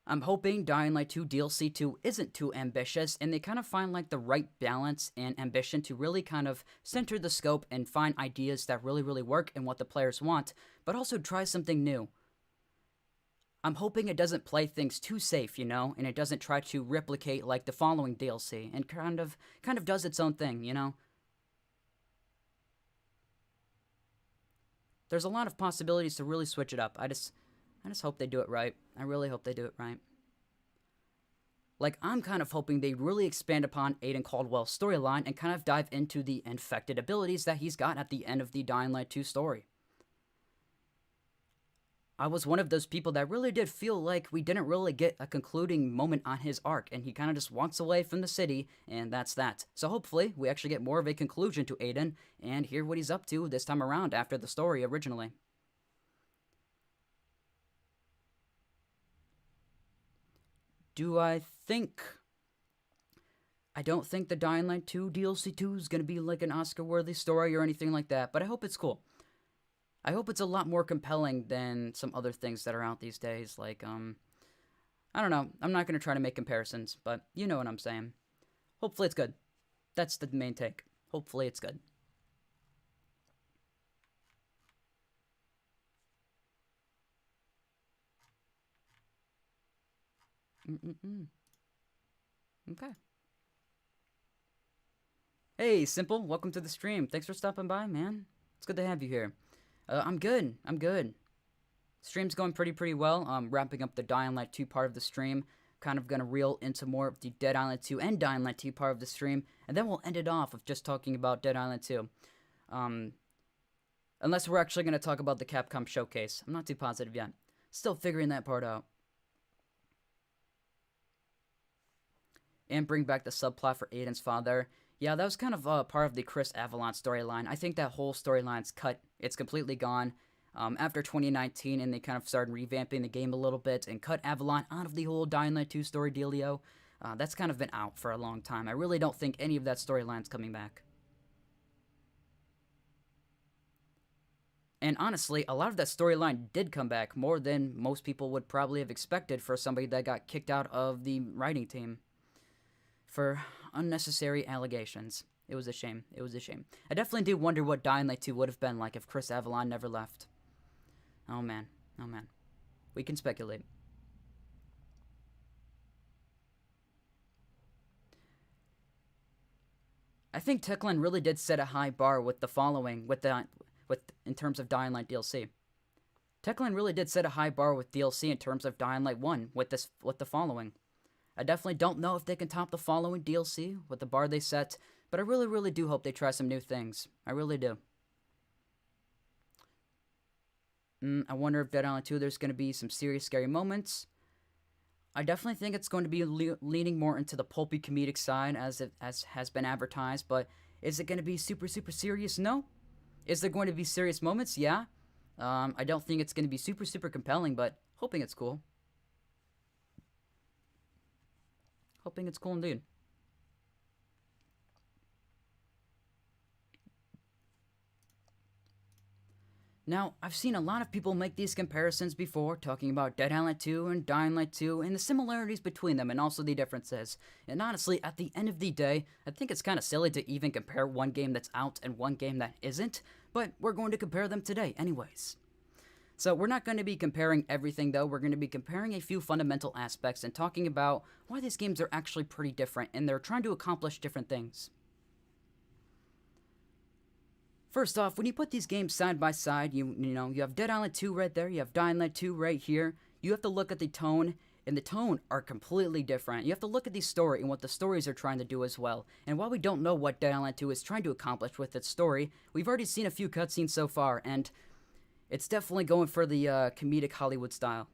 I'm hoping Dying Light 2 DLC 2 isn't too ambitious, and they kind of find like the right balance and ambition to really kind of center the scope and find ideas that really, really work and what the players want, but also try something new. I'm hoping it doesn't play things too safe, and it doesn't try to replicate like the following DLC, and kind of does its own thing, There's a lot of possibilities to really switch it up. I just hope they do it right. I really hope they do it right. Like, I'm kind of hoping they really expand upon Aiden Caldwell's storyline and kind of dive into the infected abilities that he's got at the end of the Dying Light 2 story. I was one of those people that really did feel like we didn't really get a concluding moment on his arc, and he kind of just walks away from the city, and that's that. So hopefully, we actually get more of a conclusion to Aiden, and hear what he's up to this time around after the story originally. I don't think the Dying Light 2 DLC 2 is going to be like an Oscar-worthy story or anything like that, but I hope it's cool. I hope it's a lot more compelling than some other things that are out these days, like, I don't know, I'm not going to try to make comparisons, but you know what I'm saying. Hopefully it's good. That's the main take. Hopefully it's good. Okay. Hey, Simple, welcome to the stream. Thanks for stopping by, man. It's good to have you here. I'm good. Stream's going pretty well. Wrapping up the Dying Light 2 part of the stream. Kind of gonna reel into more of the Dead Island 2 and Dying Light 2 part of the stream. And then we'll end it off with just talking about Dead Island 2. Unless we're actually gonna talk about the Capcom showcase. I'm not too positive yet. Still figuring that part out. And bring back the subplot for Aiden's father. Yeah, that was kind of part of the Chris Avalon storyline. I think that whole storyline's cut. It's completely gone. After 2019, and they kind of started revamping the game a little bit and cut Avalon out of the whole Dying Light 2 story dealio. That's kind of been out for a long time. I really don't think any of that storyline's coming back. And honestly, a lot of that storyline did come back more than most people would probably have expected for somebody that got kicked out of the writing team. For unnecessary allegations. It was a shame. It was a shame. I definitely do wonder what Dying Light 2 would have been like if Chris Avellone never left. Oh man. Oh man. We can speculate. I think Techland really did set a high bar with the following, in terms of Dying Light DLC. Techland really did set a high bar with DLC in terms of Dying Light 1 with the following. I definitely don't know if they can top the following DLC with the bar they set, but I really, really do hope they try some new things. I really do. I wonder if Dead Island 2 there's going to be some serious scary moments. I definitely think it's going to be leaning more into the pulpy comedic side as has been advertised, but is it going to be super, super serious? No. Is there going to be serious moments? Yeah. I don't think it's going to be super, super compelling, but hoping it's cool. Hoping it's cool indeed. Now, I've seen a lot of people make these comparisons before, talking about Dead Island 2 and Dying Light 2 and the similarities between them and also the differences. And honestly, at the end of the day, I think it's kind of silly to even compare one game that's out and one game that isn't, but we're going to compare them today anyways. So we're not going to be comparing everything though, we're going to be comparing a few fundamental aspects and talking about why these games are actually pretty different and they're trying to accomplish different things. First off, when you put these games side by side, you have Dead Island 2 right there, you have Dying Light 2 right here. You have to look at the tone, and the tone are completely different. You have to look at the story and what the stories are trying to do as well. And while we don't know what Dead Island 2 is trying to accomplish with its story, we've already seen a few cutscenes so far, and it's definitely going for the comedic Hollywood style.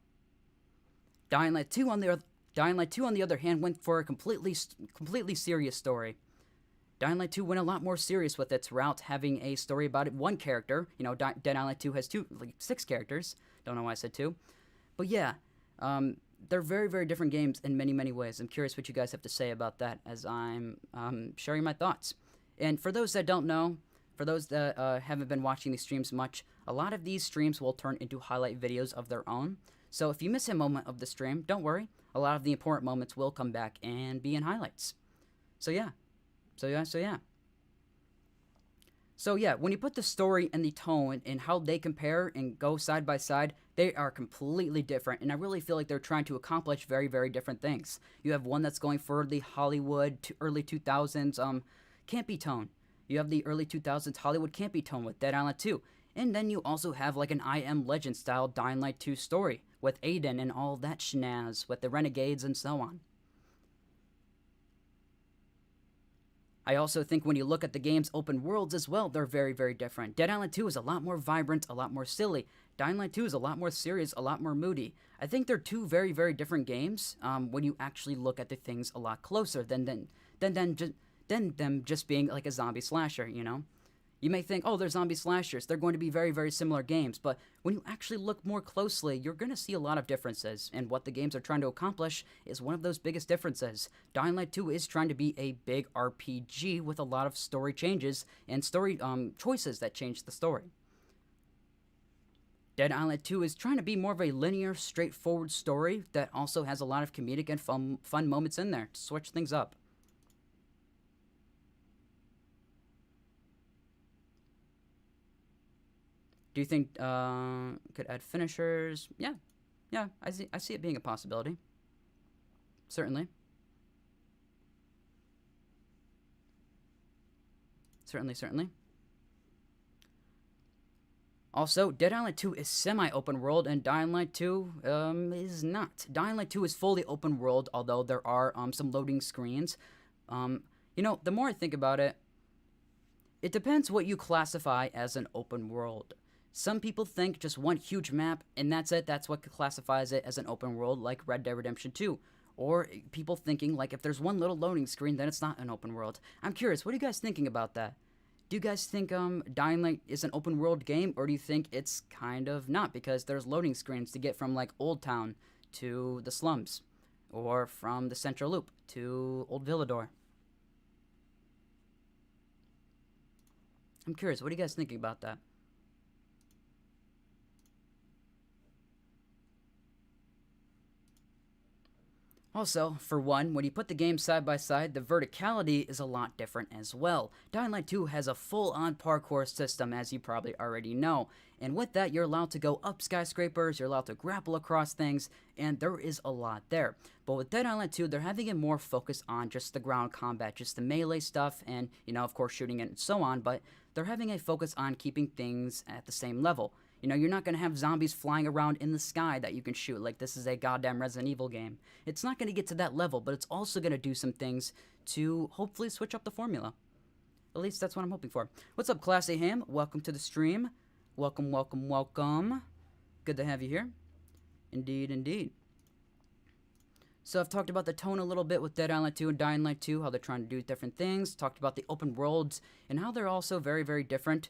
Dying Light 2 on the other hand went for a completely serious story. Dying Light 2 went a lot more serious with its route, having a story about it, one character. Dead Island 2 has 6 characters. Don't know why I said 2. But yeah, they're very, very different games in many, many ways. I'm curious what you guys have to say about that as I'm sharing my thoughts. And for those that don't know, for those that haven't been watching these streams much, a lot of these streams will turn into highlight videos of their own. So if you miss a moment of the stream, don't worry. A lot of the important moments will come back and be in highlights. So yeah. So yeah, when you put the story and the tone and how they compare and go side by side, they are completely different. And I really feel like they're trying to accomplish very, very different things. You have one that's going for the Hollywood to early 2000s campy tone. You have the early 2000s Hollywood campy tone with Dead Island 2. And then you also have like an I Am Legend style Dying Light 2 story with Aiden and all that shenaz with the Renegades and so on. I also think when you look at the game's open worlds as well, they're very, very different. Dead Island 2 is a lot more vibrant, a lot more silly. Dying Light 2 is a lot more serious, a lot more moody. I think they're two very, very different games when you actually look at the things a lot closer than them just being like a zombie slasher, you know? You may think, oh, they're zombie slashers. They're going to be very, very similar games. But when you actually look more closely, you're going to see a lot of differences. And what the games are trying to accomplish is one of those biggest differences. Dying Light 2 is trying to be a big RPG with a lot of story changes and story choices that change the story. Dead Island 2 is trying to be more of a linear, straightforward story that also has a lot of comedic and fun moments in there to switch things up. Do you think could add finishers? Yeah, I see it being a possibility. Certainly. Also, Dead Island 2 is semi-open world, and Dying Light 2 is not. Dying Light 2 is fully open world, although there are some loading screens. The more I think about it, it depends what you classify as an open world. Some people think just one huge map, and that's it. That's what classifies it as an open world, like Red Dead Redemption 2. Or people thinking, like, if there's one little loading screen, then it's not an open world. I'm curious, what are you guys thinking about that? Do you guys think Dying Light is an open world game, or do you think it's kind of not, because there's loading screens to get from, like, Old Town to the slums, or from the Central Loop to Old Villador? I'm curious, what are you guys thinking about that? Also, for one, when you put the games side by side, the verticality is a lot different as well. Dying Light 2 has a full-on parkour system, as you probably already know. And with that, you're allowed to go up skyscrapers, you're allowed to grapple across things, and there is a lot there. But with Dead Island 2, they're having it more focused on just the ground combat, just the melee stuff, and, of course, shooting and so on, but they're having a focus on keeping things at the same level. You're not going to have zombies flying around in the sky that you can shoot like this is a goddamn Resident Evil game. It's not going to get to that level, but it's also going to do some things to hopefully switch up the formula. At least that's what I'm hoping for. What's up, Classy Ham? Welcome to the stream. Welcome, welcome, welcome. Good to have you here. Indeed, indeed. So I've talked about the tone a little bit with Dead Island 2 and Dying Light 2, how they're trying to do different things. Talked about the open worlds and how they're also very, very different.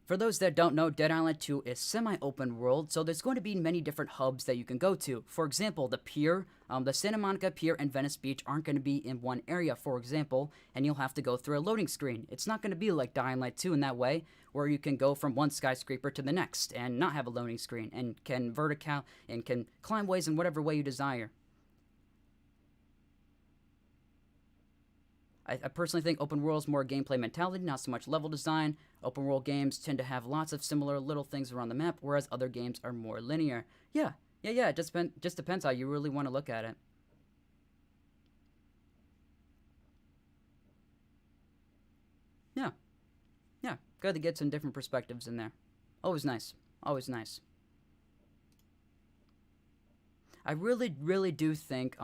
For those that don't know, Dead Island 2 is semi-open world, so there's going to be many different hubs that you can go to. For example, the pier, the Santa Monica Pier and Venice Beach aren't going to be in one area, for example, and you'll have to go through a loading screen. It's not going to be like Dying Light 2 in that way, where you can go from one skyscraper to the next and not have a loading screen, and can climb ways in whatever way you desire. I personally think open world is more gameplay mentality, not so much level design. Open world games tend to have lots of similar little things around the map, whereas other games are more linear. Yeah, it just depends how you really want to look at it. Yeah, good to get some different perspectives in there. Always nice, always nice. I really, really do think,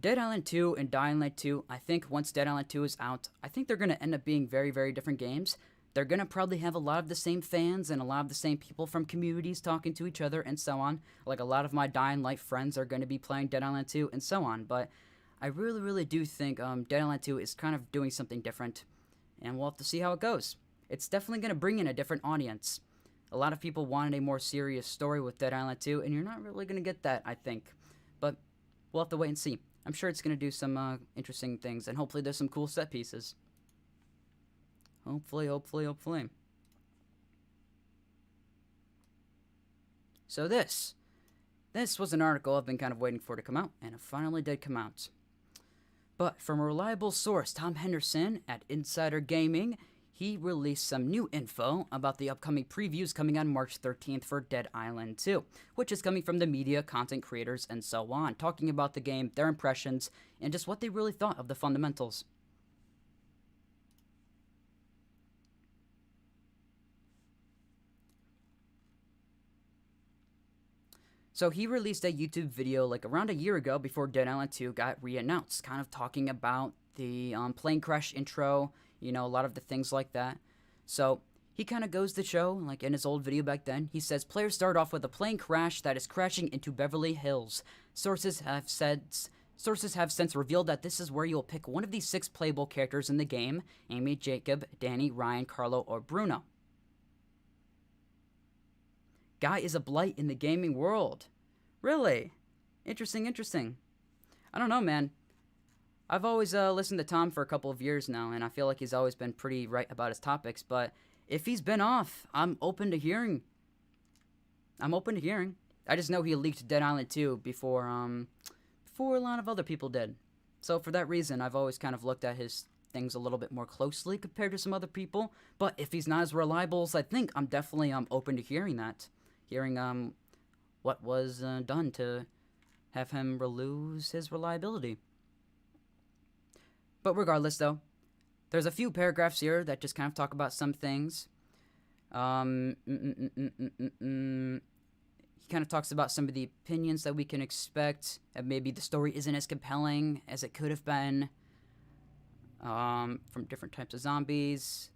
Dead Island 2 and Dying Light 2, I think once Dead Island 2 is out, I think they're going to end up being very, very different games. They're going to probably have a lot of the same fans and a lot of the same people from communities talking to each other and so on. Like a lot of my Dying Light friends are going to be playing Dead Island 2 and so on. But I really, really do think Dead Island 2 is kind of doing something different. And we'll have to see how it goes. It's definitely going to bring in a different audience. A lot of people wanted a more serious story with Dead Island 2, and you're not really going to get that, I think. But we'll have to wait and see. I'm sure it's going to do some interesting things, and hopefully there's some cool set pieces. Hopefully, hopefully, hopefully. So this was an article I've been kind of waiting for to come out, and it finally did come out. But from a reliable source, Tom Henderson at Insider Gaming, he released some new info about the upcoming previews coming on March 13th for Dead Island 2, which is coming from the media, content creators, and so on, talking about the game, their impressions, and just what they really thought of the fundamentals. So he released a YouTube video like around a year ago before Dead Island 2 got re-announced, kind of talking about the plane crash intro, a lot of the things like that. So he kind of goes to show, like in his old video back then, he says, players start off with a plane crash that is crashing into Beverly Hills. Sources have since revealed that this is where you'll pick one of these 6 playable characters in the game: Amy, Jacob, Danny, Ryan, Carlo, or Bruno. Guy is a blight in the gaming world. Really? Interesting. I don't know, man. I've always listened to Tom for a couple of years now, and I feel like he's always been pretty right about his topics, but if he's been off, I'm open to hearing. I just know he leaked Dead Island 2 before a lot of other people did. So for that reason, I've always kind of looked at his things a little bit more closely compared to some other people, but if he's not as reliable as I think, I'm definitely open to hearing that. Hearing what was done to have him lose his reliability. But regardless, though, there's a few paragraphs here that just kind of talk about some things. He kind of talks about some of the opinions that we can expect, and maybe the story isn't as compelling as it could have been, from different types of zombies.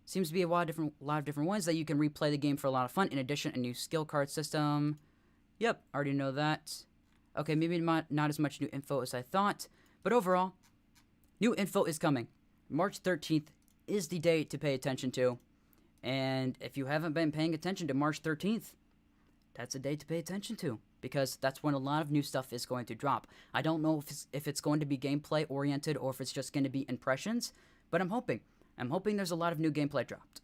Seems to be a lot of different ones that you can replay the game for a lot of fun. In addition, a new skill card system. Yep, already know that. Okay, maybe not as much new info as I thought, but overall, new info is coming. March 13th is the date to pay attention to, and if you haven't been paying attention to March 13th, that's a date to pay attention to, because that's when a lot of new stuff is going to drop. I don't know if it's going to be gameplay oriented or if it's just going to be impressions, but I'm hoping there's a lot of new gameplay dropped.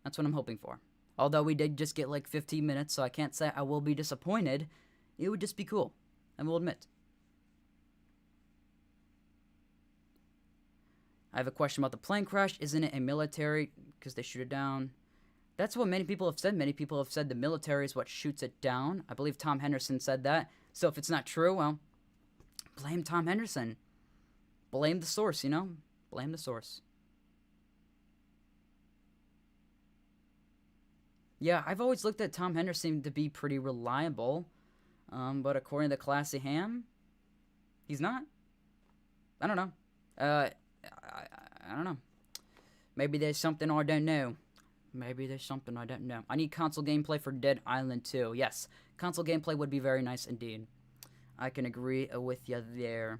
That's what I'm hoping for. Although we did just get like 15 minutes, so I can't say I will be disappointed. It would just be cool. I will admit. I have a question about the plane crash. Isn't it a military? Because they shoot it down. That's what many people have said. Many people have said the military is what shoots it down. I believe Tom Henderson said that. So if it's not true, well, blame Tom Henderson. Blame the source, you know? Blame the source. Yeah, I've always looked at Tom Henderson to be pretty reliable. But according to Classy Ham, he's not. I don't know. I don't know. Maybe there's something I don't know. Maybe there's something I don't know. I need console gameplay for Dead Island 2. Yes, console gameplay would be very nice indeed. I can agree with you there.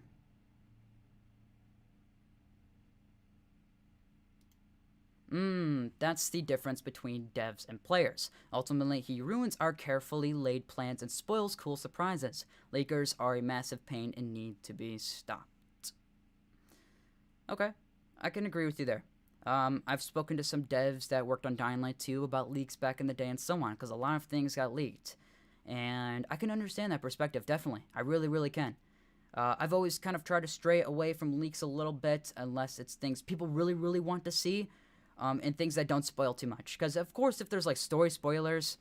That's the difference between devs and players. Ultimately, he ruins our carefully laid plans and spoils cool surprises. Leakers are a massive pain and need to be stopped. Okay, I can agree with you there. I've spoken to some devs that worked on Dying Light 2 about leaks back in the day and so on, because a lot of things got leaked. And I can understand that perspective, definitely. I really, really can. I've always kind of tried to stray away from leaks a little bit, unless it's things people really, really want to see, and things that don't spoil too much. Because, of course, if there's, like, story spoilers,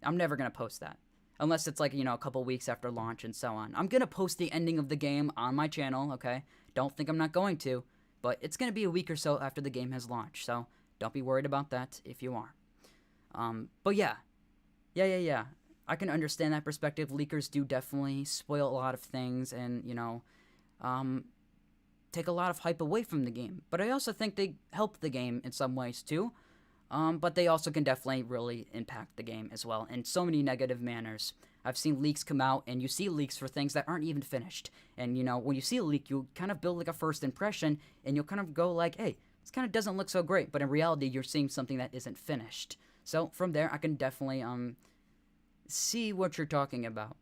I'm never going to post that. Unless it's, like, you know, a couple weeks after launch and so on. I'm going to post the ending of the game on my channel, okay? Don't think I'm not going to. But it's going to be a week or so after the game has launched, so don't be worried about that if you are. But yeah. I can understand that perspective. Leakers do definitely spoil a lot of things and, you know, take a lot of hype away from the game. But I also think they help the game in some ways too. But they also can definitely really impact the game as well in so many negative manners. I've seen leaks come out, and you see leaks for things that aren't even finished. And, you know, when you see a leak, you kind of build, like, a first impression, and you'll kind of go, like, hey, this kind of doesn't look so great. But in reality, you're seeing something that isn't finished. So, from there, I can definitely, see what you're talking about.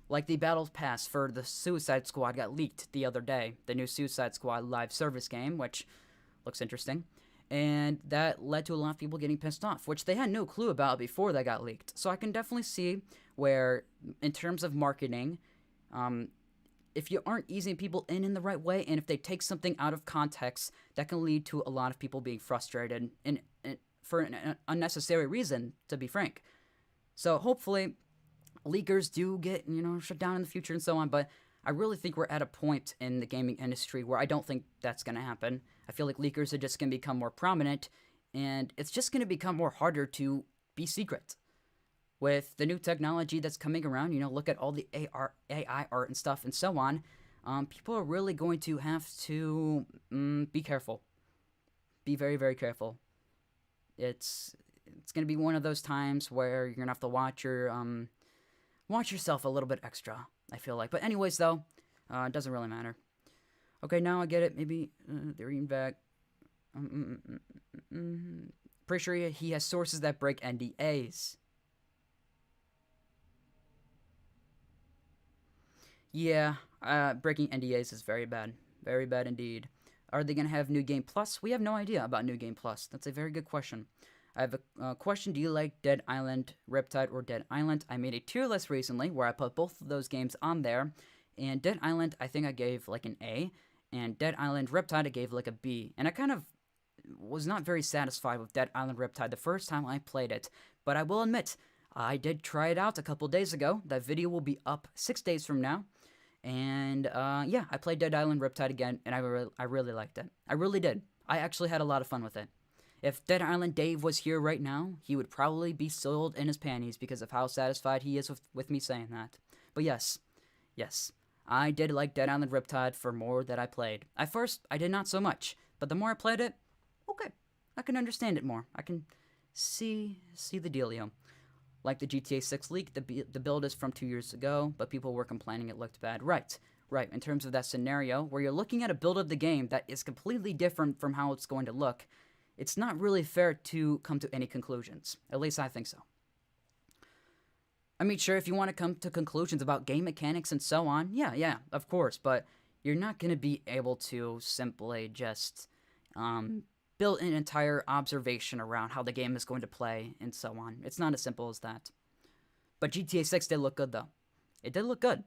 Like, the Battle Pass for the Suicide Squad got leaked the other day. The new Suicide Squad live service game, which looks interesting. And that led to a lot of people getting pissed off, which they had no clue about before that got leaked. So I can definitely see where, in terms of marketing, if you aren't easing people in the right way, and if they take something out of context, that can lead to a lot of people being frustrated and for an unnecessary reason, to be frank. So hopefully, leakers do get, you know, shut down in the future and so on, but I really think we're at a point in the gaming industry where I don't think that's going to happen. I feel like leakers are just going to become more prominent, and it's just going to become more harder to be secret. With the new technology that's coming around, you know, look at all the AI art and stuff and so on, people are really going to have to be careful. Be very, very careful. It's going to be one of those times where you're going to have to watch yourself a little bit extra, I feel like. But anyways, though, it doesn't really matter. Okay, now I get it. Maybe they're reading back. Pretty sure he has sources that break NDAs. Yeah, breaking NDAs is very bad. Very bad indeed. Are they going to have New Game Plus? We have no idea about New Game Plus. That's a very good question. I have a question. Do you like Dead Island, Riptide, or Dead Island? I made a tier list recently where I put both of those games on there. And Dead Island, I think I gave like an A. And Dead Island, Riptide, I gave like a B. And I kind of was not very satisfied with Dead Island, Riptide the first time I played it. But I will admit, I did try it out a couple days ago. That video will be up 6 days from now. And yeah, I played Dead Island, Riptide again, and I really liked it. I really did. I actually had a lot of fun with it. If Dead Island Dave was here right now, he would probably be soiled in his panties because of how satisfied he is with me saying that. But yes, I did like Dead Island Riptide for more that I played. At first, I did not so much, but the more I played it, okay, I can understand it more. I can see the dealio. Like the GTA 6 leak, the build is from 2 years ago, but people were complaining it looked bad. Right. In terms of that scenario, where you're looking at a build of the game that is completely different from how it's going to look, it's not really fair to come to any conclusions. At least I think so. I mean, sure, if you want to come to conclusions about game mechanics and so on, yeah, of course, but you're not going to be able to simply just build an entire observation around how the game is going to play and so on. It's not as simple as that. But GTA 6 did look good, though. It did look good.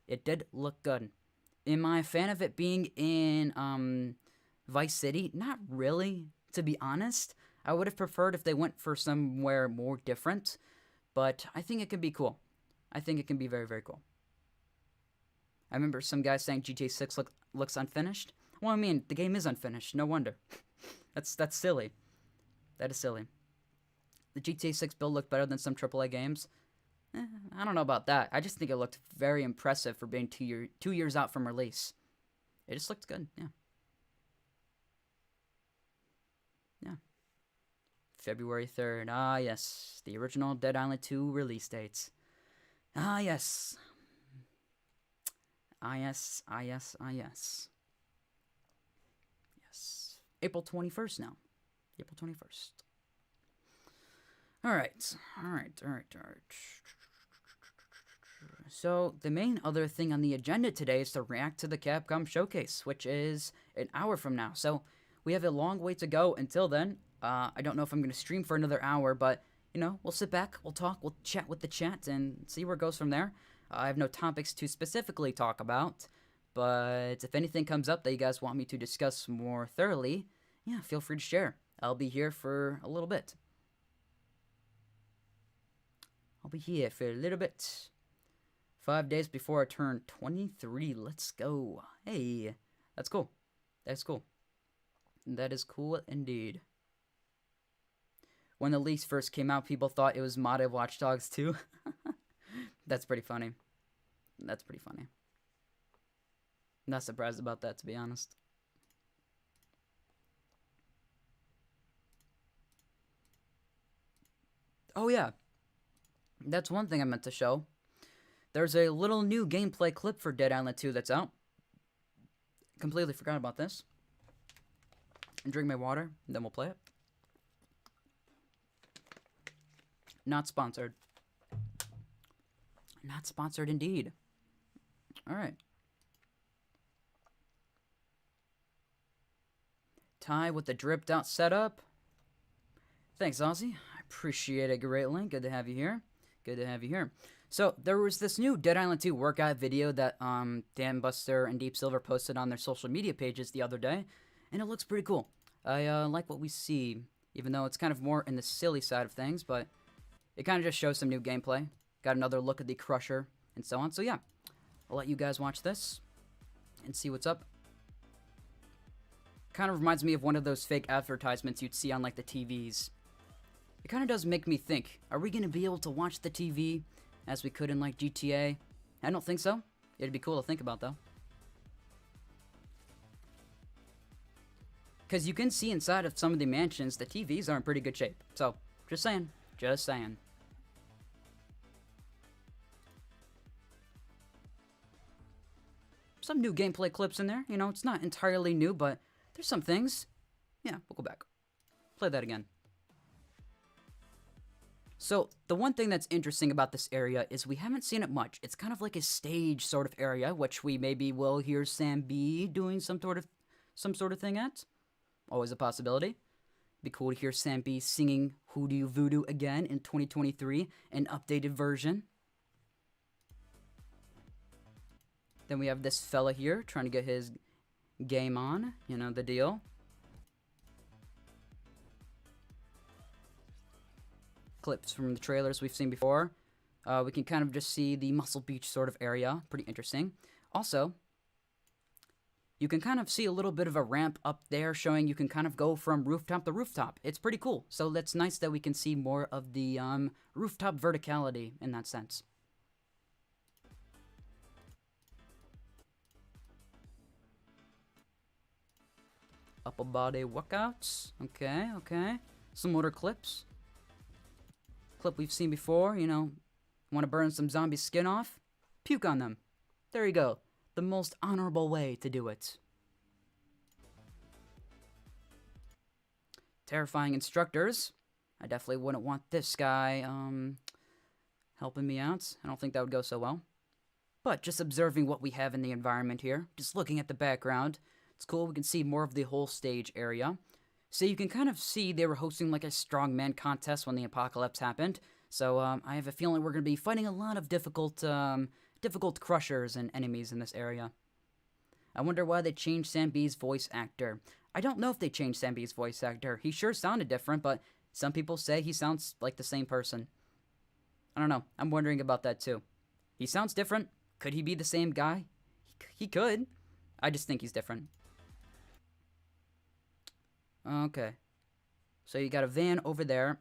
It did look good. Am I a fan of it being in Vice City? Not really, to be honest. I would have preferred if they went for somewhere more different, but I think it can be cool. I think it can be very, very cool. I remember some guys saying GTA 6 looks unfinished. Well, I mean, the game is unfinished. No wonder. That's silly. That is silly. The GTA 6 build looked better than some AAA games. I don't know about that. I just think it looked very impressive for being 2 years out from release. It just looked good, yeah. Yeah. February 3rd. Ah, yes. The original Dead Island 2 release dates. Ah, yes. Ah, yes. Ah, yes. Ah, yes. Yes. April 21st now. April 21st. Alright. So, the main other thing on the agenda today is to react to the Capcom Showcase, which is an hour from now. So, we have a long way to go until then. I don't know if I'm going to stream for another hour, but, you know, we'll sit back, we'll talk, we'll chat with the chat, and see where it goes from there. I have no topics to specifically talk about, but if anything comes up that you guys want me to discuss more thoroughly, yeah, feel free to share. I'll be here for a little bit. I'll be here for a little bit. 5 days before I turn 23. Let's go. Hey, that's cool. That's cool. That is cool indeed. When the leaks first came out, people thought it was modded Watch Dogs 2. That's pretty funny. That's pretty funny. Not surprised about that, to be honest. Oh, yeah. That's one thing I meant to show. There's a little new gameplay clip for Dead Island 2 that's out. Completely forgot about this. And drink my water, and then we'll play it. Not sponsored. Not sponsored indeed. Alright. Ty with the dripped out setup. Thanks, Ozzy. I appreciate it greatly. Good to have you here. Good to have you here. So, there was this new Dead Island 2 workout video that Dan Buster and Deep Silver posted on their social media pages the other day, and it looks pretty cool. I like what we see, even though it's kind of more in the silly side of things, but it kind of just shows some new gameplay. Got another look at the Crusher, and so on. So yeah, I'll let you guys watch this and see what's up. Kind of reminds me of one of those fake advertisements you'd see on like the TVs. It kind of does make me think, are we going to be able to watch the TV as we could in like GTA? I don't think so. It'd be cool to think about though. Because you can see inside of some of the mansions, the TVs are in pretty good shape. So, just saying. Just saying. Some new gameplay clips in there. You know, it's not entirely new, but there's some things. Yeah, we'll go back. Play that again. So, the one thing that's interesting about this area is we haven't seen it much. It's kind of like a stage sort of area, which we maybe will hear Sam B doing some sort of thing at. Always a possibility. Be cool to hear Sam B singing Hoodoo Voodoo again in 2023, an updated version. Then we have this fella here trying to get his game on. You know the deal. Clips from the trailers we've seen before. We can kind of just see the Muscle Beach sort of area. Pretty interesting. Also, you can kind of see a little bit of a ramp up there showing you can kind of go from rooftop to rooftop. It's pretty cool. So that's nice that we can see more of the rooftop verticality in that sense. Upper body workouts. Okay, okay. Some motor clips. Clip we've seen before, you know. Want to burn some zombie skin off? Puke on them. There you go. The most honorable way to do it. Terrifying instructors. I definitely wouldn't want this guy helping me out. I don't think that would go so well. But just observing what we have in the environment here, just looking at the background, it's cool. We can see more of the whole stage area. So you can kind of see they were hosting like a strongman contest when the apocalypse happened. So I have a feeling we're going to be fighting a lot of difficult difficult crushers and enemies in this area. I wonder why they changed Sam B's voice actor. I don't know if they changed Sam B's voice actor. He sure sounded different, but some people say he sounds like the same person. I don't know. I'm wondering about that too. He sounds different. Could he be the same guy? He could. I just think he's different. Okay. So you got a van over there.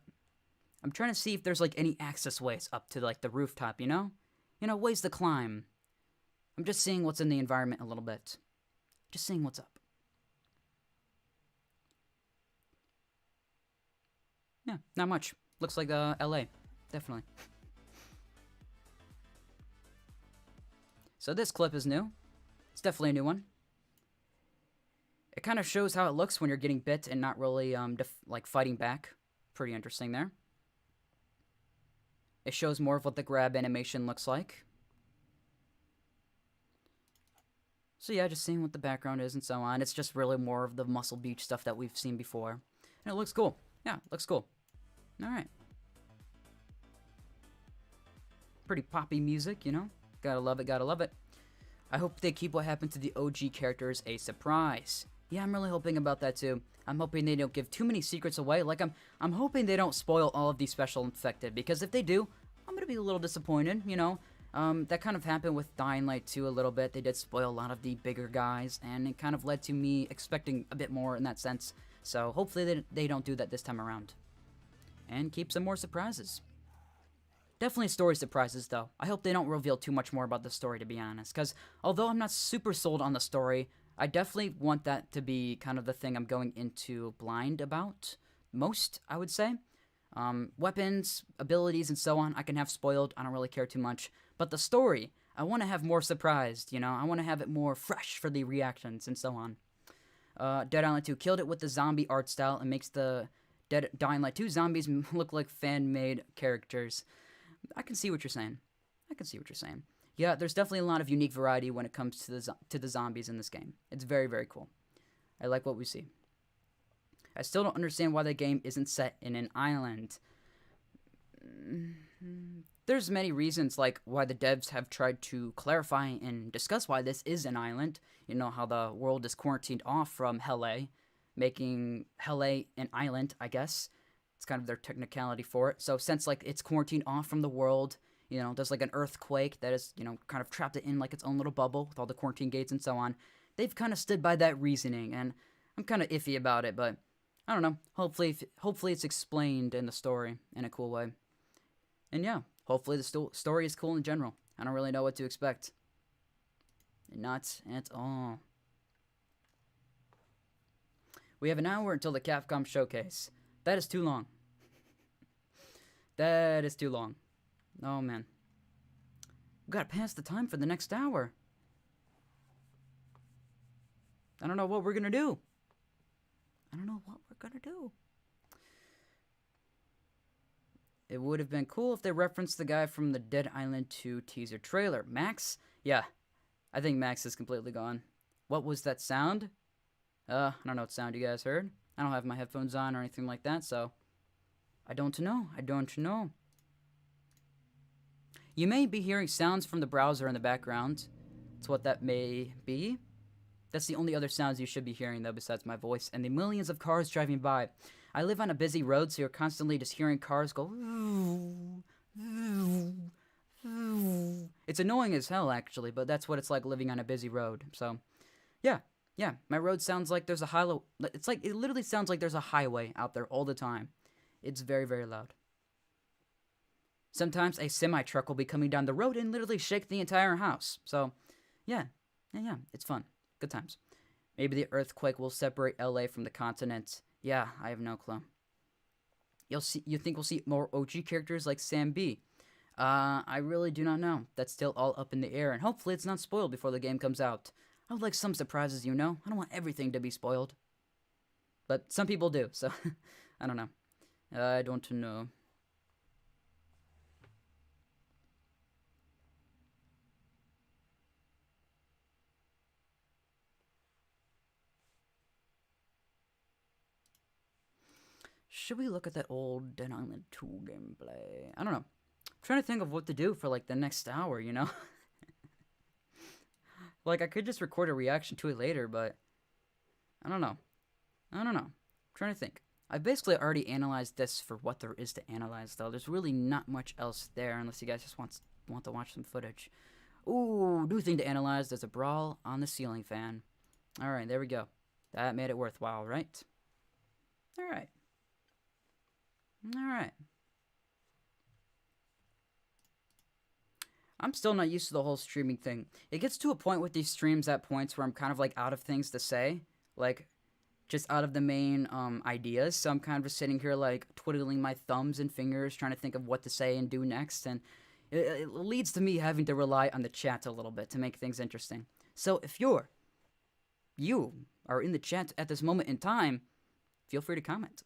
I'm trying to see if there's like any access ways up to like the rooftop, you know? You know, ways to climb. I'm just seeing what's in the environment a little bit. Just seeing what's up. Yeah, not much. Looks like LA. Definitely. So this clip is new. It's definitely a new one. It kind of shows how it looks when you're getting bit and not really like fighting back. Pretty interesting there. It shows more of what the grab animation looks like. So yeah, just seeing what the background is and so on. It's just really more of the Muscle Beach stuff that we've seen before. And it looks cool. Yeah, looks cool. Alright. Pretty poppy music, you know? Gotta love it, gotta love it. I hope they keep what happened to the OG characters a surprise. Yeah, I'm really hoping about that too. I'm hoping they don't give too many secrets away. Like, I'm hoping they don't spoil all of the special infected, because if they do, I'm gonna be a little disappointed, you know? That kind of happened with Dying Light 2 a little bit. They did spoil a lot of the bigger guys, and it kind of led to me expecting a bit more in that sense. So hopefully they don't do that this time around. And keep some more surprises. Definitely story surprises, though. I hope they don't reveal too much more about the story, to be honest. Because although I'm not super sold on the story, I definitely want that to be kind of the thing I'm going into blind about. Most, I would say. Weapons, abilities, and so on, I can have spoiled. I don't really care too much. But the story, I want to have more surprised, you know? I want to have it more fresh for the reactions and so on. Dead Island 2 killed it with the zombie art style and makes the Dying Light 2 zombies look like fan-made characters. I can see what you're saying. I can see what you're saying. Yeah, there's definitely a lot of unique variety when it comes to the zombies in this game. It's very, very cool. I like what we see. I still don't understand why the game isn't set in an island. There's many reasons, like why the devs have tried to clarify and discuss why this is an island. You know, how the world is quarantined off from Helle, making Helle an island, I guess. It's kind of their technicality for it. So since, like, it's quarantined off from the world, you know, there's, like, an earthquake that is, you know, kind of trapped it in, like, its own little bubble with all the quarantine gates and so on. They've kind of stood by that reasoning, and I'm kind of iffy about it, but I don't know. Hopefully it's explained in the story in a cool way. And yeah, hopefully the story is cool in general. I don't really know what to expect. Not at all. We have an hour until the Capcom showcase. That is too long. That is too long. Oh, man. We gotta pass the time for the next hour. I don't know what we're gonna do. I don't know what we're gonna do. It would have been cool if they referenced the guy from the Dead Island 2 teaser trailer. Max? Yeah. I think Max is completely gone. What was that sound? I don't know what sound you guys heard. I don't have my headphones on or anything like that, so I don't know. I don't know. You may be hearing sounds from the browser in the background. That's what that may be. That's the only other sounds you should be hearing, though, besides my voice and the millions of cars driving by. I live on a busy road, so you're constantly just hearing cars go. It's annoying as hell, actually, but that's what it's like living on a busy road. So, yeah. Yeah, my road sounds like there's a highway. It's like, it literally sounds like there's a highway out there all the time. It's very, very loud. Sometimes a semi-truck will be coming down the road and literally shake the entire house. So, yeah, it's fun. Good times. Maybe the earthquake will separate LA from the continent. Yeah, I have no clue. You think we'll see more OG characters like Sam B? I really do not know. That's still all up in the air, and hopefully it's not spoiled before the game comes out. I would like some surprises, you know? I don't want everything to be spoiled. But some people do, so I don't know. I don't know. Should we look at that old Dead Island 2 gameplay? I don't know. I'm trying to think of what to do for, like, the next hour, you know? Like, I could just record a reaction to it later, but I don't know. I don't know. I'm trying to think. I basically already analyzed this for what there is to analyze, though. There's really not much else there unless you guys just want to watch some footage. Ooh, new thing to analyze. There's a brawl on the ceiling fan. Alright, there we go. That made it worthwhile, right? Alright. Alright. I'm still not used to the whole streaming thing. It gets to a point with these streams at points where I'm kind of like out of things to say. Like, just out of the main ideas. So I'm kind of just sitting here like twiddling my thumbs and fingers trying to think of what to say and do next. And it leads to me having to rely on the chat a little bit to make things interesting. So if you are in the chat at this moment in time, feel free to comment.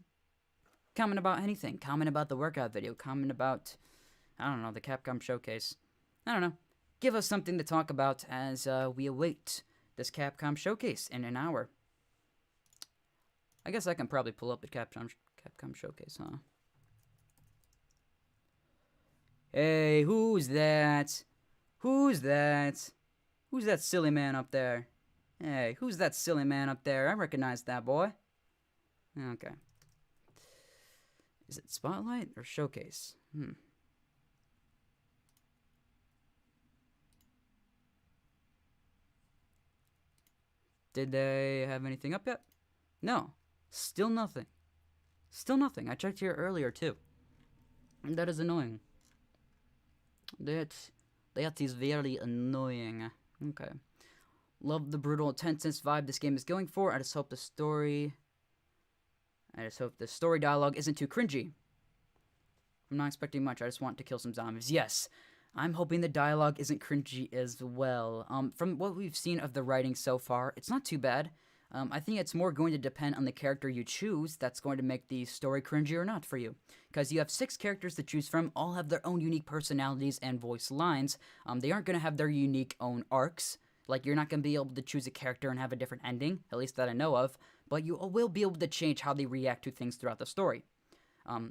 Comment about anything. Comment about the workout video. Comment about, I don't know, the Capcom showcase. I don't know. Give us something to talk about as we await this Capcom showcase in an hour. I guess I can probably pull up the Capcom showcase, huh? Hey, who's that? Who's that? Who's that silly man up there? Hey, who's that silly man up there? I recognize that boy. Okay. Is it Spotlight or Showcase? Did they have anything up yet? No. Still nothing. Still nothing. I checked here earlier, too. And that is annoying. That is very annoying. Okay. Love the brutal, intense vibe this game is going for. I just hope the story dialogue isn't too cringy. I'm not expecting much. I just want to kill some zombies. Yes. I'm hoping the dialogue isn't cringy as well. From what we've seen of the writing so far, it's not too bad. I think it's more going to depend on the character you choose that's going to make the story cringy or not for you. Because you have 6 characters to choose from, all have their own unique personalities and voice lines. They aren't going to have their unique own arcs. Like, you're not going to be able to choose a character and have a different ending, at least that I know of. But you will be able to change how they react to things throughout the story.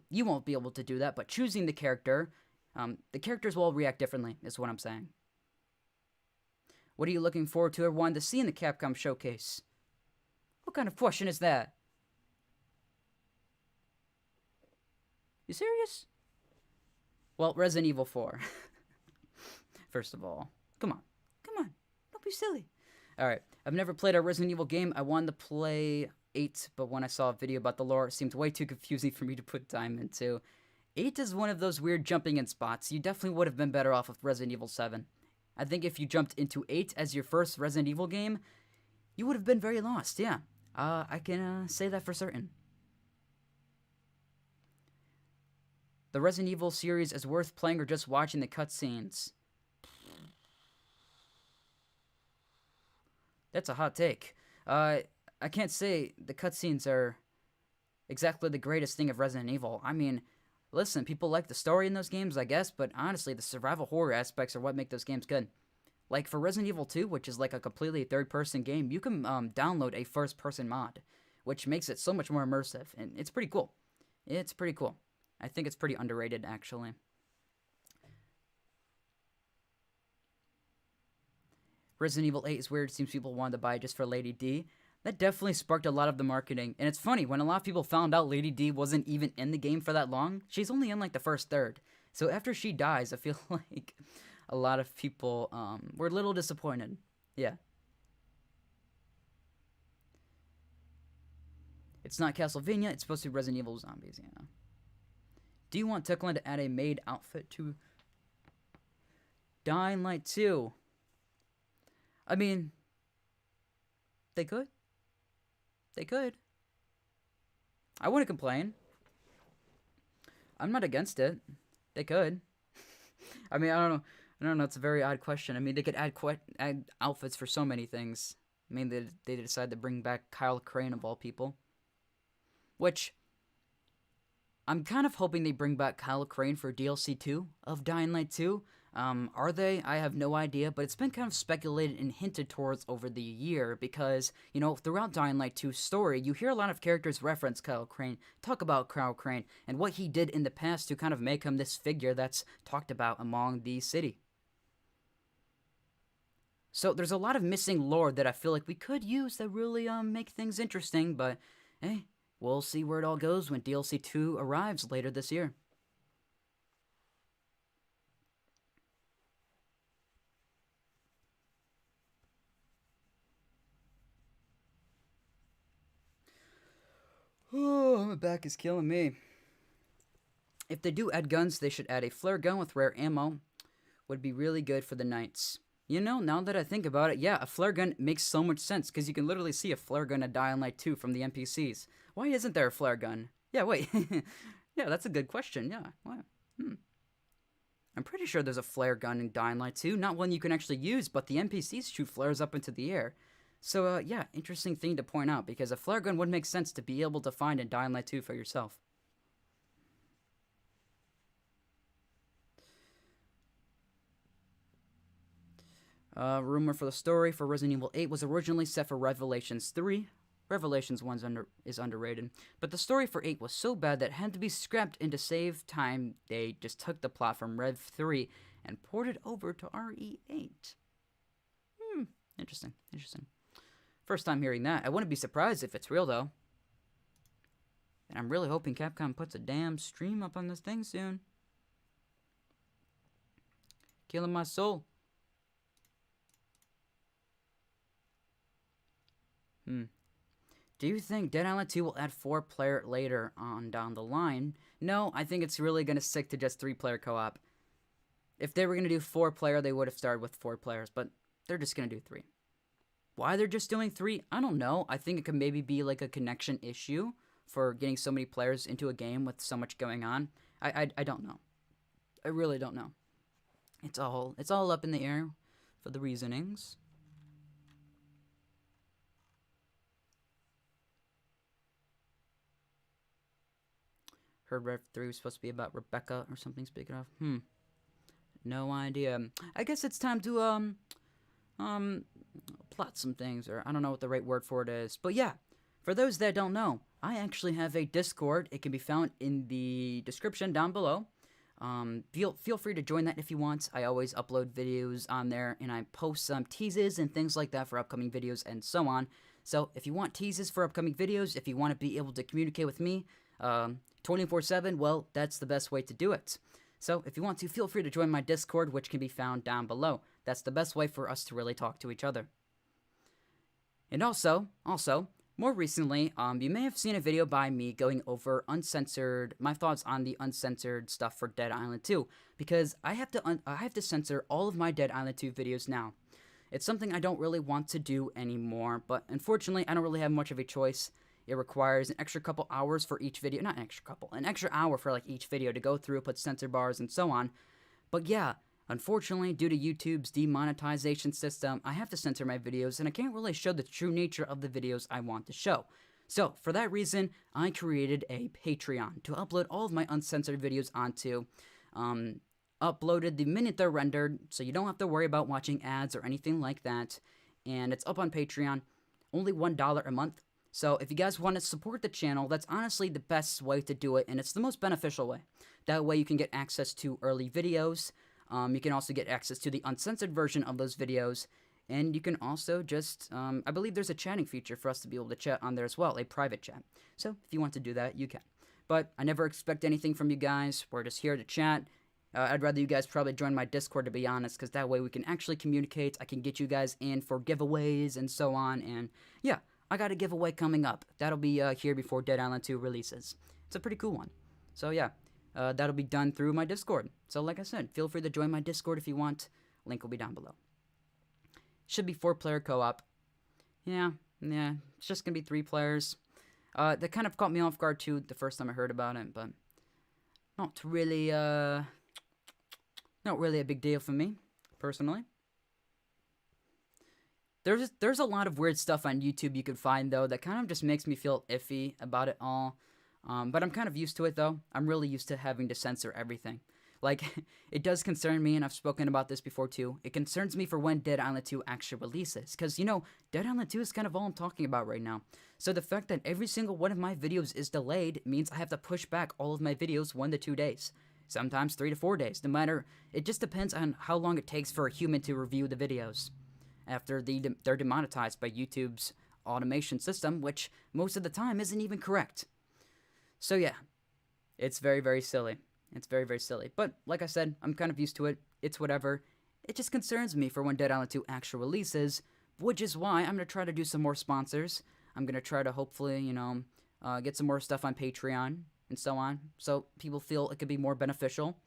You won't be able to do that, but choosing the characters will react differently, is what I'm saying. What are you looking forward to or wanting to see in the Capcom showcase? What kind of question is that? You serious? Well, Resident Evil 4. First of all. Come on. Come on. Don't be silly. Alright. I've never played a Resident Evil game. I wanted to play 8, but when I saw a video about the lore, it seemed way too confusing for me to put time into. 8 is one of those weird jumping in spots. You definitely would have been better off with Resident Evil 7. I think if you jumped into 8 as your first Resident Evil game, you would have been very lost, yeah. I can say that for certain. The Resident Evil series is worth playing or just watching the cutscenes. That's a hot take. I can't say the cutscenes are exactly the greatest thing of Resident Evil. I mean, listen, people like the story in those games, I guess, but honestly, the survival horror aspects are what make those games good. Like, for Resident Evil 2, which is like a completely third-person game, you can download a first-person mod, which makes it so much more immersive, and it's pretty cool. It's pretty cool. I think it's pretty underrated, actually. Resident Evil 8 is weird. It seems people wanted to buy it just for Lady D. That definitely sparked a lot of the marketing. And it's funny, when a lot of people found out Lady D wasn't even in the game for that long, she's only in like the first third. So after she dies, I feel like a lot of people were a little disappointed. Yeah. It's not Castlevania, it's supposed to be Resident Evil Zombies, yeah. Do you want Techland to add a maid outfit to Dying Light 2? I mean, they could. They could. I wouldn't complain. I'm not against it. They could. I mean, I don't know. It's a very odd question. I mean, they could add outfits for so many things. I mean, they decided to bring back Kyle Crane of all people. Which, I'm kind of hoping they bring back Kyle Crane for DLC 2 of Dying Light 2. Are they? I have no idea, but it's been kind of speculated and hinted towards over the year because, you know, throughout Dying Light 2's story, you hear a lot of characters reference Kyle Crane, talk about Kyle Crane, and what he did in the past to kind of make him this figure that's talked about among the city. So there's a lot of missing lore that I feel like we could use that really make things interesting, but hey, we'll see where it all goes when DLC 2 arrives later this year. Oh, my back is killing me. If they do add guns, they should add a flare gun with rare ammo. Would be really good for the knights. You know, now that I think about it, yeah, a flare gun makes so much sense because you can literally see a flare gun at Dying Light 2 from the NPCs. Why isn't there a flare gun? Yeah, wait. Yeah, that's a good question. Yeah, why? I'm pretty sure there's a flare gun in Dying Light 2. Not one you can actually use, but the NPCs shoot flares up into the air. So, yeah, interesting thing to point out because a flare gun would make sense to be able to find in Dying Light 2 for yourself. Rumor for the story for Resident Evil 8 was originally set for Revelations 3. Revelations 1 is underrated. But the story for 8 was so bad that it had to be scrapped, and to save time, they just took the plot from Rev 3 and ported it over to RE8. Interesting. First time hearing that. I wouldn't be surprised if it's real, though. And I'm really hoping Capcom puts a damn stream up on this thing soon. Killing my soul. Do you think Dead Island 2 will add 4-player later on down the line? No, I think it's really going to stick to just 3-player co-op. If they were going to do 4-player, they would have started with 4 players, but they're just going to do 3. Why they're just doing 3? I don't know. I think it could maybe be like a connection issue for getting so many players into a game with so much going on. I don't know. I really don't know. It's all up in the air for the reasonings. Heard Rev 3 was supposed to be about Rebecca or something, speaking of. No idea. I guess it's time to, plot some things, or I don't know what the right word for it is. But yeah, for those that don't know, I actually have a Discord. It can be found in the description down below. Feel free to join that if you want. I always upload videos on there, and I post some teases and things like that for upcoming videos and so on. So if you want teases for upcoming videos, if you want to be able to communicate with me, 24/7, well, that's the best way to do it. So if you want to, feel free to join my Discord, which can be found down below. That's the best way for us to really talk to each other. And also, more recently, you may have seen a video by me going over my thoughts on the uncensored stuff for Dead Island 2, because I have to censor all of my Dead Island 2 videos now. It's something I don't really want to do anymore, but unfortunately, I don't really have much of a choice. It requires an extra couple hours for each video. Not an extra couple, an extra hour for like each video to go through, put censor bars and so on. But yeah, unfortunately, due to YouTube's demonetization system, I have to censor my videos, and I can't really show the true nature of the videos I want to show. So, for that reason, I created a Patreon to upload all of my uncensored videos onto. Uploaded the minute they're rendered, so you don't have to worry about watching ads or anything like that. And it's up on Patreon, only $1 a month. So if you guys want to support the channel, that's honestly the best way to do it, and it's the most beneficial way. That way you can get access to early videos, you can also get access to the uncensored version of those videos, and you can also just, I believe there's a chatting feature for us to be able to chat on there as well, a private chat. So if you want to do that, you can. But I never expect anything from you guys. We're just here to chat. I'd rather you guys probably join my Discord, to be honest, because that way we can actually communicate. I can get you guys in for giveaways and so on, and yeah. I got a giveaway coming up. That'll be here before Dead Island 2 releases. It's a pretty cool one. So yeah, that'll be done through my Discord. So like I said, feel free to join my Discord if you want. Link will be down below. Should be 4-player co-op. Yeah, it's just gonna be 3 players. That kind of caught me off guard too the first time I heard about it, but not really a big deal for me, personally. There's a lot of weird stuff on YouTube you could find, though, that kind of just makes me feel iffy about it all. But I'm kind of used to it, though. I'm really used to having to censor everything. Like, it does concern me, and I've spoken about this before, too. It concerns me for when Dead Island 2 actually releases. Because, you know, Dead Island 2 is kind of all I'm talking about right now. So the fact that every single one of my videos is delayed means I have to push back all of my videos 1 to 2 days. Sometimes 3 to 4 days. No matter, it just depends on how long it takes for a human to review the videos. after they're demonetized by YouTube's automation system, which most of the time isn't even correct. So yeah, it's very, very silly. It's very, very silly. But like I said, I'm kind of used to it. It's whatever. It just concerns me for when Dead Island 2 actually releases, which is why I'm going to try to do some more sponsors. I'm going to try to hopefully, get some more stuff on Patreon and so on, so people feel it could be more beneficial.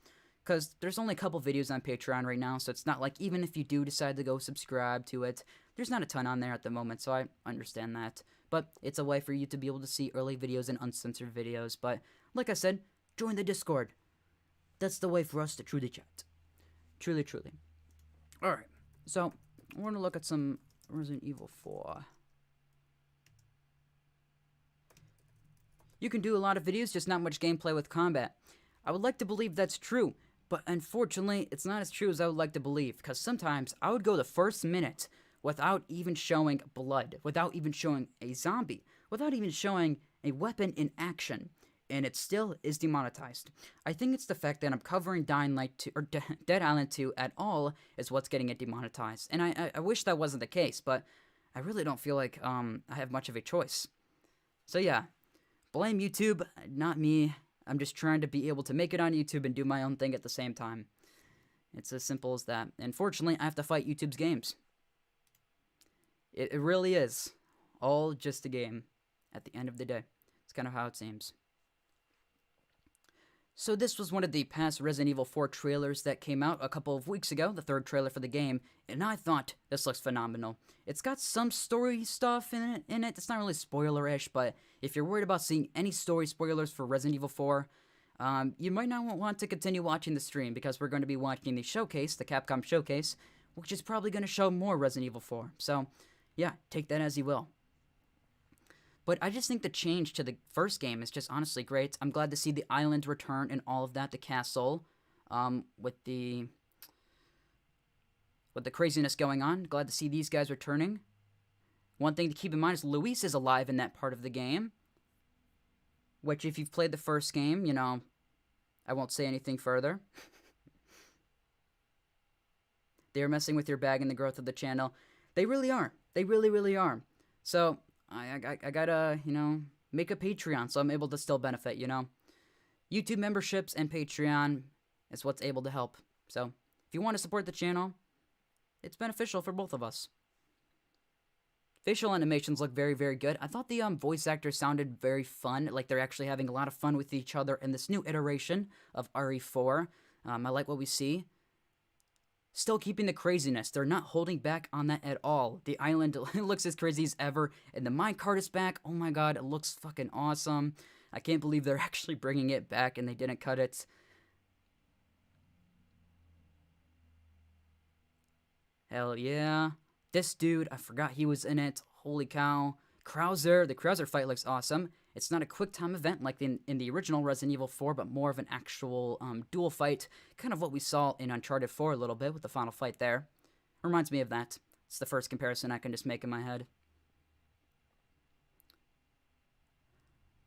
Because there's only a couple videos on Patreon right now, so it's not like even if you do decide to go subscribe to it, there's not a ton on there at the moment, so I understand that. But it's a way for you to be able to see early videos and uncensored videos. But like I said, join the Discord. That's the way for us to truly chat. Truly, truly. Alright, so we're going to look at some Resident Evil 4. You can do a lot of videos, just not much gameplay with combat. I would like to believe that's true, but unfortunately, it's not as true as I would like to believe, because sometimes I would go the first minute without even showing blood, without even showing a zombie, without even showing a weapon in action, and it still is demonetized. I think it's the fact that I'm covering Dying Light 2, or Dead Island 2 at all is what's getting it demonetized, and I wish that wasn't the case, but I really don't feel like I have much of a choice. So yeah, blame YouTube, not me. I'm just trying to be able to make it on YouTube and do my own thing at the same time. It's as simple as that. Unfortunately, I have to fight YouTube's games. It really is. All just a game at the end of the day. It's kind of how it seems. So this was one of the past Resident Evil 4 trailers that came out a couple of weeks ago, the third trailer for the game, and I thought this looks phenomenal. It's got some story stuff in it. It's not really spoiler-ish, but if you're worried about seeing any story spoilers for Resident Evil 4, you might not want to continue watching the stream, because we're going to be watching the showcase, the Capcom showcase, which is probably going to show more Resident Evil 4. So, yeah, take that as you will. But I just think the change to the first game is just honestly great. I'm glad to see the island return and all of that, the castle, with the craziness going on. Glad to see these guys returning. One thing to keep in mind is Luis is alive in that part of the game, which if you've played the first game, I won't say anything further. They're messing with your bag and the growth of the channel. They really are. They really, really are. So I gotta, make a Patreon so I'm able to still benefit, YouTube memberships and Patreon is what's able to help. So if you want to support the channel, it's beneficial for both of us. Facial animations look very, very good. I thought the voice actors sounded very fun, like they're actually having a lot of fun with each other in this new iteration of RE4. I like what we see. Still keeping the craziness. They're not holding back on that at all. The island looks as crazy as ever, and the minecart is back. Oh my god, it looks fucking awesome. I can't believe they're actually bringing it back and they didn't cut it. Hell yeah. This dude, I forgot he was in it. Holy cow. Krauser, the Krauser fight looks awesome. It's not a quick time event like in the original Resident Evil 4, but more of an actual duel fight. Kind of what we saw in Uncharted 4 a little bit with the final fight there. Reminds me of that. It's the first comparison I can just make in my head.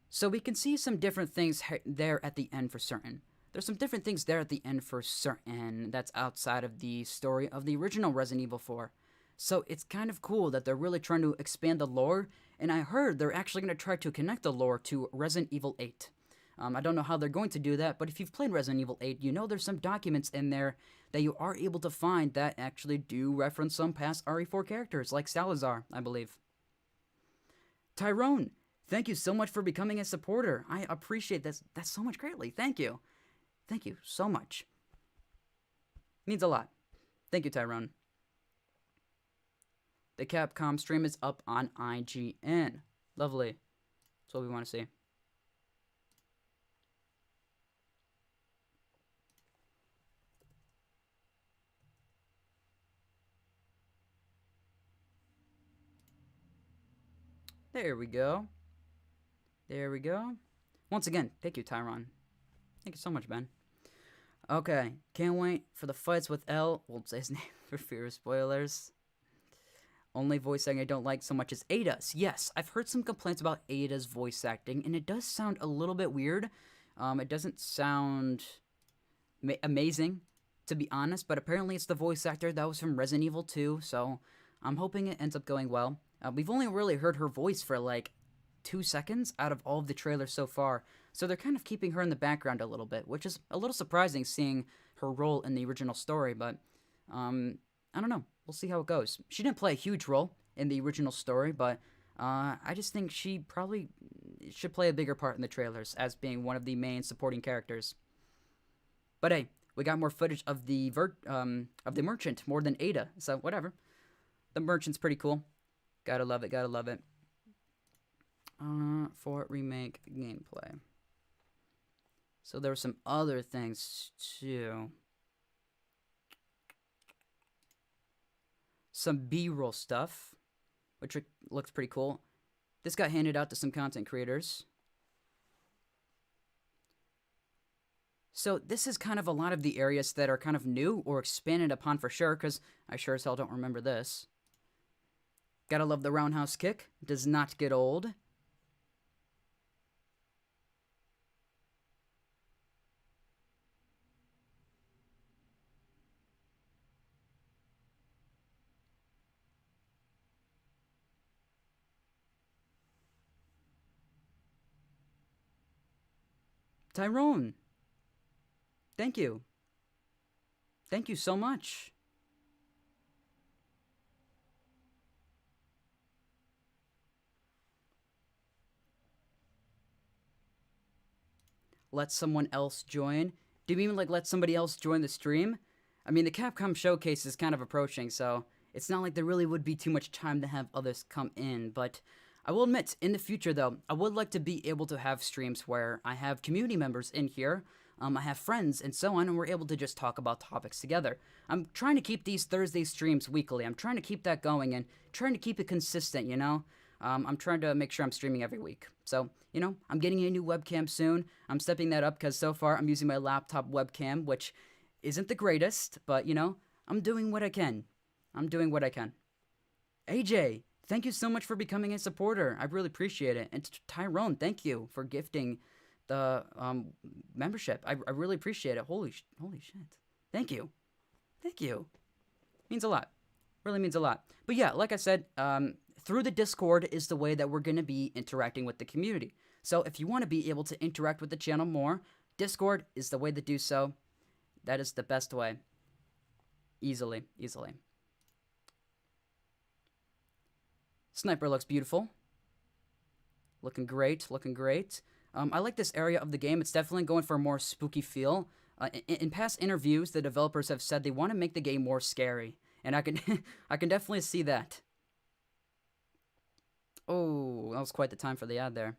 So we can see some different things there at the end for certain. There's some different things there at the end for certain that's outside of the story of the original Resident Evil 4. So it's kind of cool that they're really trying to expand the lore, and I heard they're actually going to try to connect the lore to Resident Evil 8. I don't know how they're going to do that, but if you've played Resident Evil 8, you know there's some documents in there that you are able to find that actually do reference some past RE4 characters, like Salazar, I believe. Tyrone, thank you so much for becoming a supporter. I appreciate that so much greatly. Thank you. Thank you so much. Means a lot. Thank you, Tyrone. The Capcom stream is up on IGN. Lovely. That's what we want to see. There we go. There we go. Once again, thank you, Tyron. Thank you so much, Ben. Okay, can't wait for the fights with L. Won't say his name for fear of spoilers. Only voice acting I don't like so much is Ada's. Yes, I've heard some complaints about Ada's voice acting, and it does sound a little bit weird. It doesn't sound amazing, to be honest, but apparently it's the voice actor that was from Resident Evil 2, so I'm hoping it ends up going well. We've only really heard her voice for like 2 seconds out of all of the trailers so far, so they're kind of keeping her in the background a little bit, which is a little surprising seeing her role in the original story, but I don't know. We'll see how it goes. She didn't play a huge role in the original story, but I just think she probably should play a bigger part in the trailers as being one of the main supporting characters. But hey, we got more footage of the merchant more than Ada, so whatever. The merchant's pretty cool. Gotta love it, gotta love it. For remake gameplay. So there were some other things too. Some B-roll stuff, which looks pretty cool. This got handed out to some content creators. So this is kind of a lot of the areas that are kind of new or expanded upon for sure, because I sure as hell don't remember this. Gotta love the roundhouse kick. Does not get old. Tyrone, thank you. Thank you so much. Let someone else join. Do you mean like let somebody else join the stream? I mean, the Capcom showcase is kind of approaching, so it's not like there really would be too much time to have others come in, but I will admit, in the future though, I would like to be able to have streams where I have community members in here, I have friends and so on, and we're able to just talk about topics together. I'm trying to keep these Thursday streams weekly. I'm trying to keep that going and trying to keep it consistent, you know? I'm trying to make sure I'm streaming every week. So, you know, I'm getting a new webcam soon. I'm stepping that up because so far I'm using my laptop webcam, which isn't the greatest, but, you know, I'm doing what I can. I'm doing what I can. AJ, thank you so much for becoming a supporter. I really appreciate it. And Tyrone, thank you for gifting the membership. I really appreciate it. Holy shit. Thank you. Thank you. Means a lot. Really means a lot. But yeah, like I said, through the Discord is the way that we're going to be interacting with the community. So if you want to be able to interact with the channel more, Discord is the way to do so. That is the best way. Easily. Sniper looks beautiful. Looking great. I like this area of the game. It's definitely going for a more spooky feel. In past interviews, the developers have said they want to make the game more scary. And I can I can definitely see that. Oh, that was quite the time for the ad there.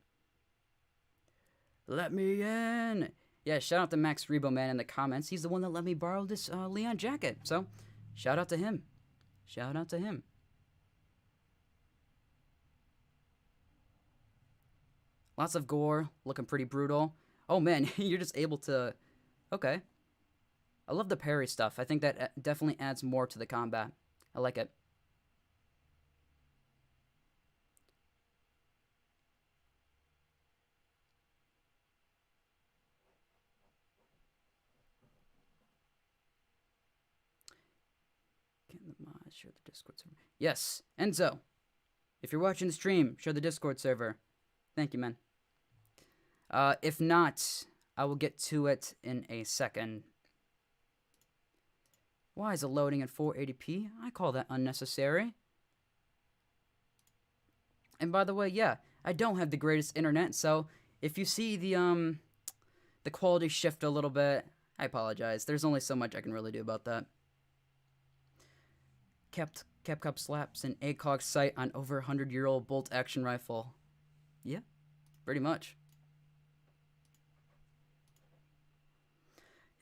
Let me in. Yeah, shout out to Max Rebo Man in the comments. He's the one that let me borrow this Leon jacket. So, shout out to him. Lots of gore, looking pretty brutal. Oh man, you're just able to... Okay. I love the parry stuff. I think that definitely adds more to the combat. I like it. Can the mods share the Discord server? Yes, Enzo. If you're watching the stream, share the Discord server. Thank you, man. If not, I will get to it in a second. Why is it loading at 480p? I call that unnecessary. And by the way, yeah, I don't have the greatest internet, so if you see the quality shift a little bit, I apologize. There's only so much I can really do about that. Capcom slaps an ACOG sight on over 100-year-old bolt action rifle. Yeah, pretty much.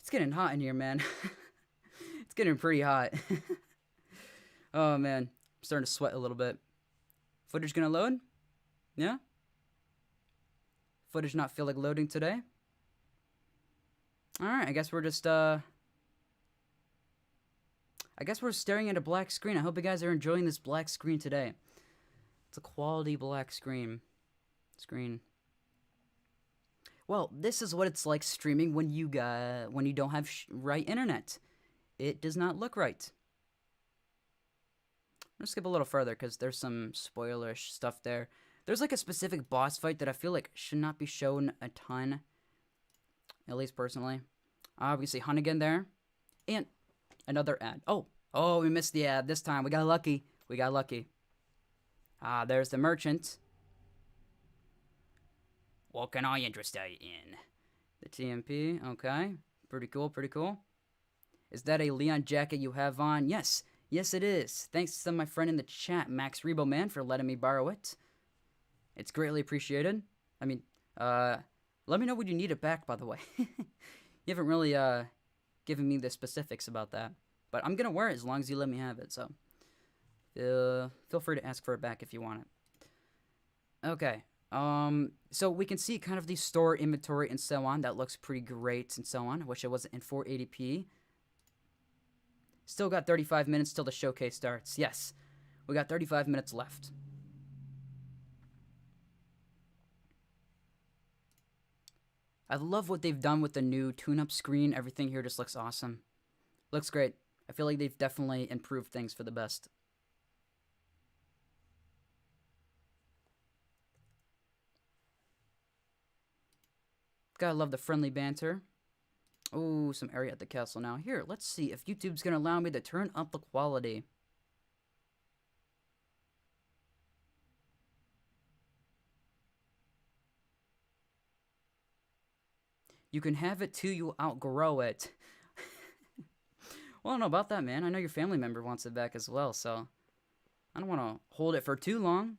It's getting hot in here, man. It's getting pretty hot. Oh, man. I'm starting to sweat a little bit. Footage gonna load? Yeah? Footage not feel like loading today? Alright, I guess we're just, I guess we're staring at a black screen. I hope you guys are enjoying this black screen today. It's a quality black screen. Well, this is what it's like streaming when you don't have right internet. It does not look right. I'm Let's skip a little further because there's some spoilerish stuff there. There's like a specific boss fight that I feel like should not be shown a ton, at least personally. We see Hunnigan there, and another ad. Oh, we missed the ad this time. We got lucky. We got lucky. There's the merchant. What can I interest you in? The TMP. Okay, pretty cool. Pretty cool. Is that a Leon jacket you have on? Yes. Yes, it is. Thanks to my friend in the chat, Max Rebo Man, for letting me borrow it. It's greatly appreciated. I mean, let me know when you need it back, by the way. You haven't really, given me the specifics about that. But I'm gonna wear it as long as you let me have it, so. Feel free to ask for it back if you want it. Okay. So we can see kind of the store inventory and so on. That looks pretty great and so on. I wish it wasn't in 480p. Still got 35 minutes till the showcase starts. Yes, we got 35 minutes left. I love what they've done with the new tune-up screen. Everything here just looks awesome. Looks great. I feel like they've definitely improved things for the best. Gotta love the friendly banter. Oh, some area at the castle now. Here, let's see if YouTube's gonna allow me to turn up the quality. You can have it till you outgrow it. Well, I don't know about that, man. I know your family member wants it back as well, so I don't want to hold it for too long.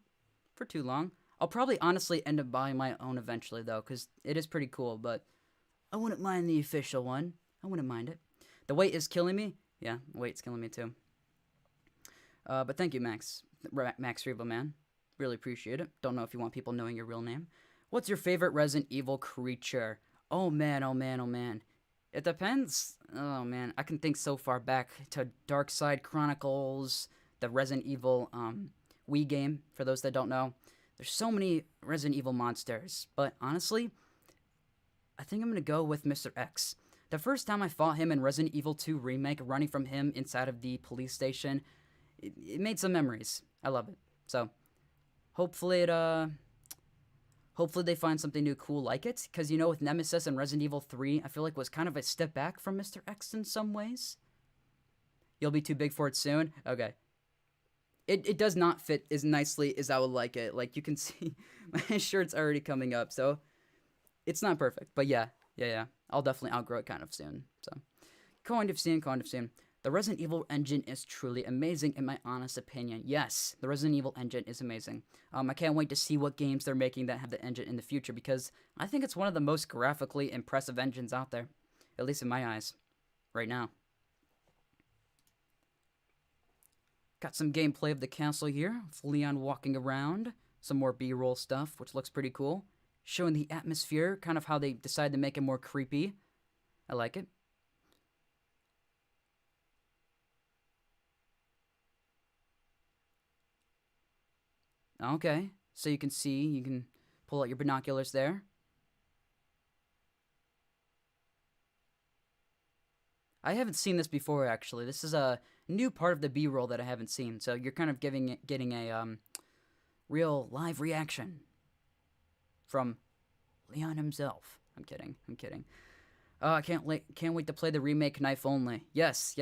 I'll probably honestly end up buying my own eventually, though, because it is pretty cool, but I wouldn't mind the official one. I wouldn't mind it. The weight is killing me. Yeah, the weight's killing me, too. But thank you, Max Rebo, man. Really appreciate it. Don't know if you want people knowing your real name. What's your favorite Resident Evil creature? Oh, man, oh, man, oh, man. It depends. Oh, man. I can think so far back to Dark Side Chronicles, the Resident Evil Wii game, for those that don't know. There's so many Resident Evil monsters. But honestly, I think I'm going to go with Mr. X. The first time I fought him in Resident Evil 2 Remake, running from him inside of the police station, it made some memories. I love it. So, hopefully they find something new cool like it. Because, you know, with Nemesis and Resident Evil 3, I feel like was kind of a step back from Mr. X in some ways. You'll be too big for it soon? Okay. It does not fit as nicely as I would like it. Like, you can see my shirt's already coming up, so it's not perfect. But yeah. I'll definitely outgrow it kind of soon. So, kind of soon. The Resident Evil engine is truly amazing, in my honest opinion. Yes, the Resident Evil engine is amazing. I can't wait to see what games they're making that have the engine in the future, because I think it's one of the most graphically impressive engines out there. At least in my eyes. Right now. Got some gameplay of the castle here, with Leon walking around. Some more B-roll stuff, which looks pretty cool. Showing the atmosphere, kind of how they decided to make it more creepy. I like it. Okay, so you can see, you can pull out your binoculars there. I haven't seen this before, actually. This is a new part of the B-roll that I haven't seen, so you're kind of getting a real live reaction from Leon himself. I'm kidding. I can't wait to play the remake knife only. Yes.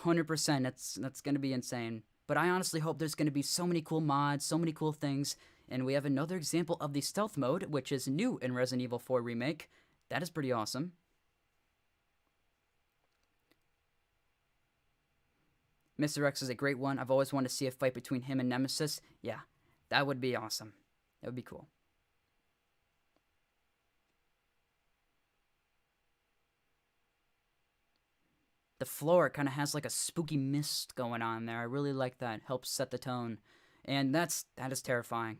100%. That's gonna be insane. But I honestly hope there's gonna be so many cool mods, so many cool things, and we have another example of the stealth mode, which is new in Resident Evil 4 Remake. That is pretty awesome. Mr. X is a great one. I've always wanted to see a fight between him and Nemesis. Yeah, that would be awesome. That would be cool. The floor kind of has like a spooky mist going on there. I really like that. Helps set the tone. And that is terrifying.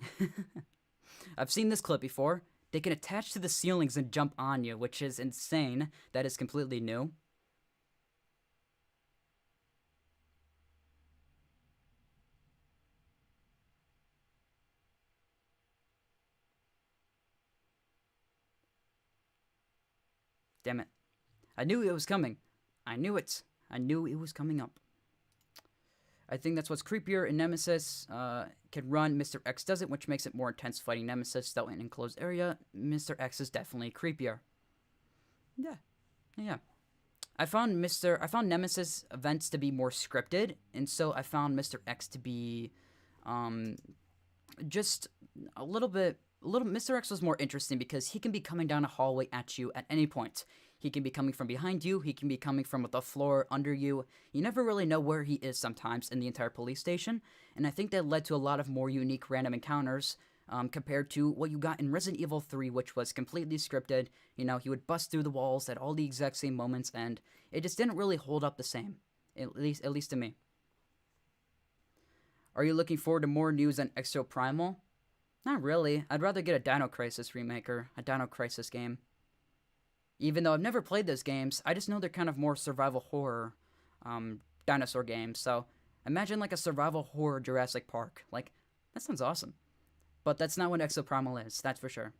I've seen this clip before. They can attach to the ceilings and jump on you, which is insane. That is completely new. Damn it. I knew it was coming. I knew it was coming up. I think that's what's creepier. In Nemesis, can run. Mr. X doesn't, which makes it more intense fighting Nemesis, though in an enclosed area. Mr. X is definitely creepier. Yeah, yeah. I found Nemesis events to be more scripted, and so I found Mr. X to be, um, just a little bit. Mr. X was more interesting because he can be coming down a hallway at you at any point. He can be coming from behind you. He can be coming from the floor under you. You never really know where he is sometimes in the entire police station, and I think that led to a lot of more unique random encounters. Compared to what you got in Resident Evil 3, which was completely scripted. You know, he would bust through the walls at all the exact same moments, and it just didn't really hold up the same, at least to me. Are you looking forward to more news on Exo Primal? Not really. I'd rather get a Dino Crisis remake or a Dino Crisis game. Even though I've never played those games, I just know they're kind of more survival horror dinosaur games. So imagine like a survival horror Jurassic Park. Like, that sounds awesome. But that's not what Exoprimal is, that's for sure.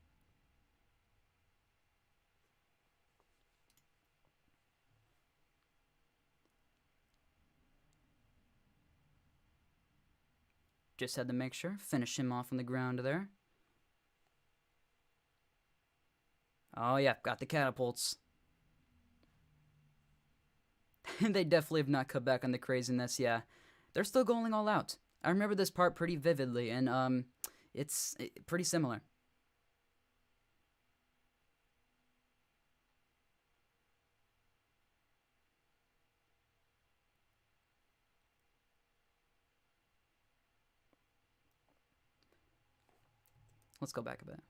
Just had to make sure. Finish him off on the ground there. Oh yeah, got the catapults. They definitely have not cut back on the craziness, yeah. They're still going all out. I remember this part pretty vividly, and it's pretty similar. Let's go back a bit.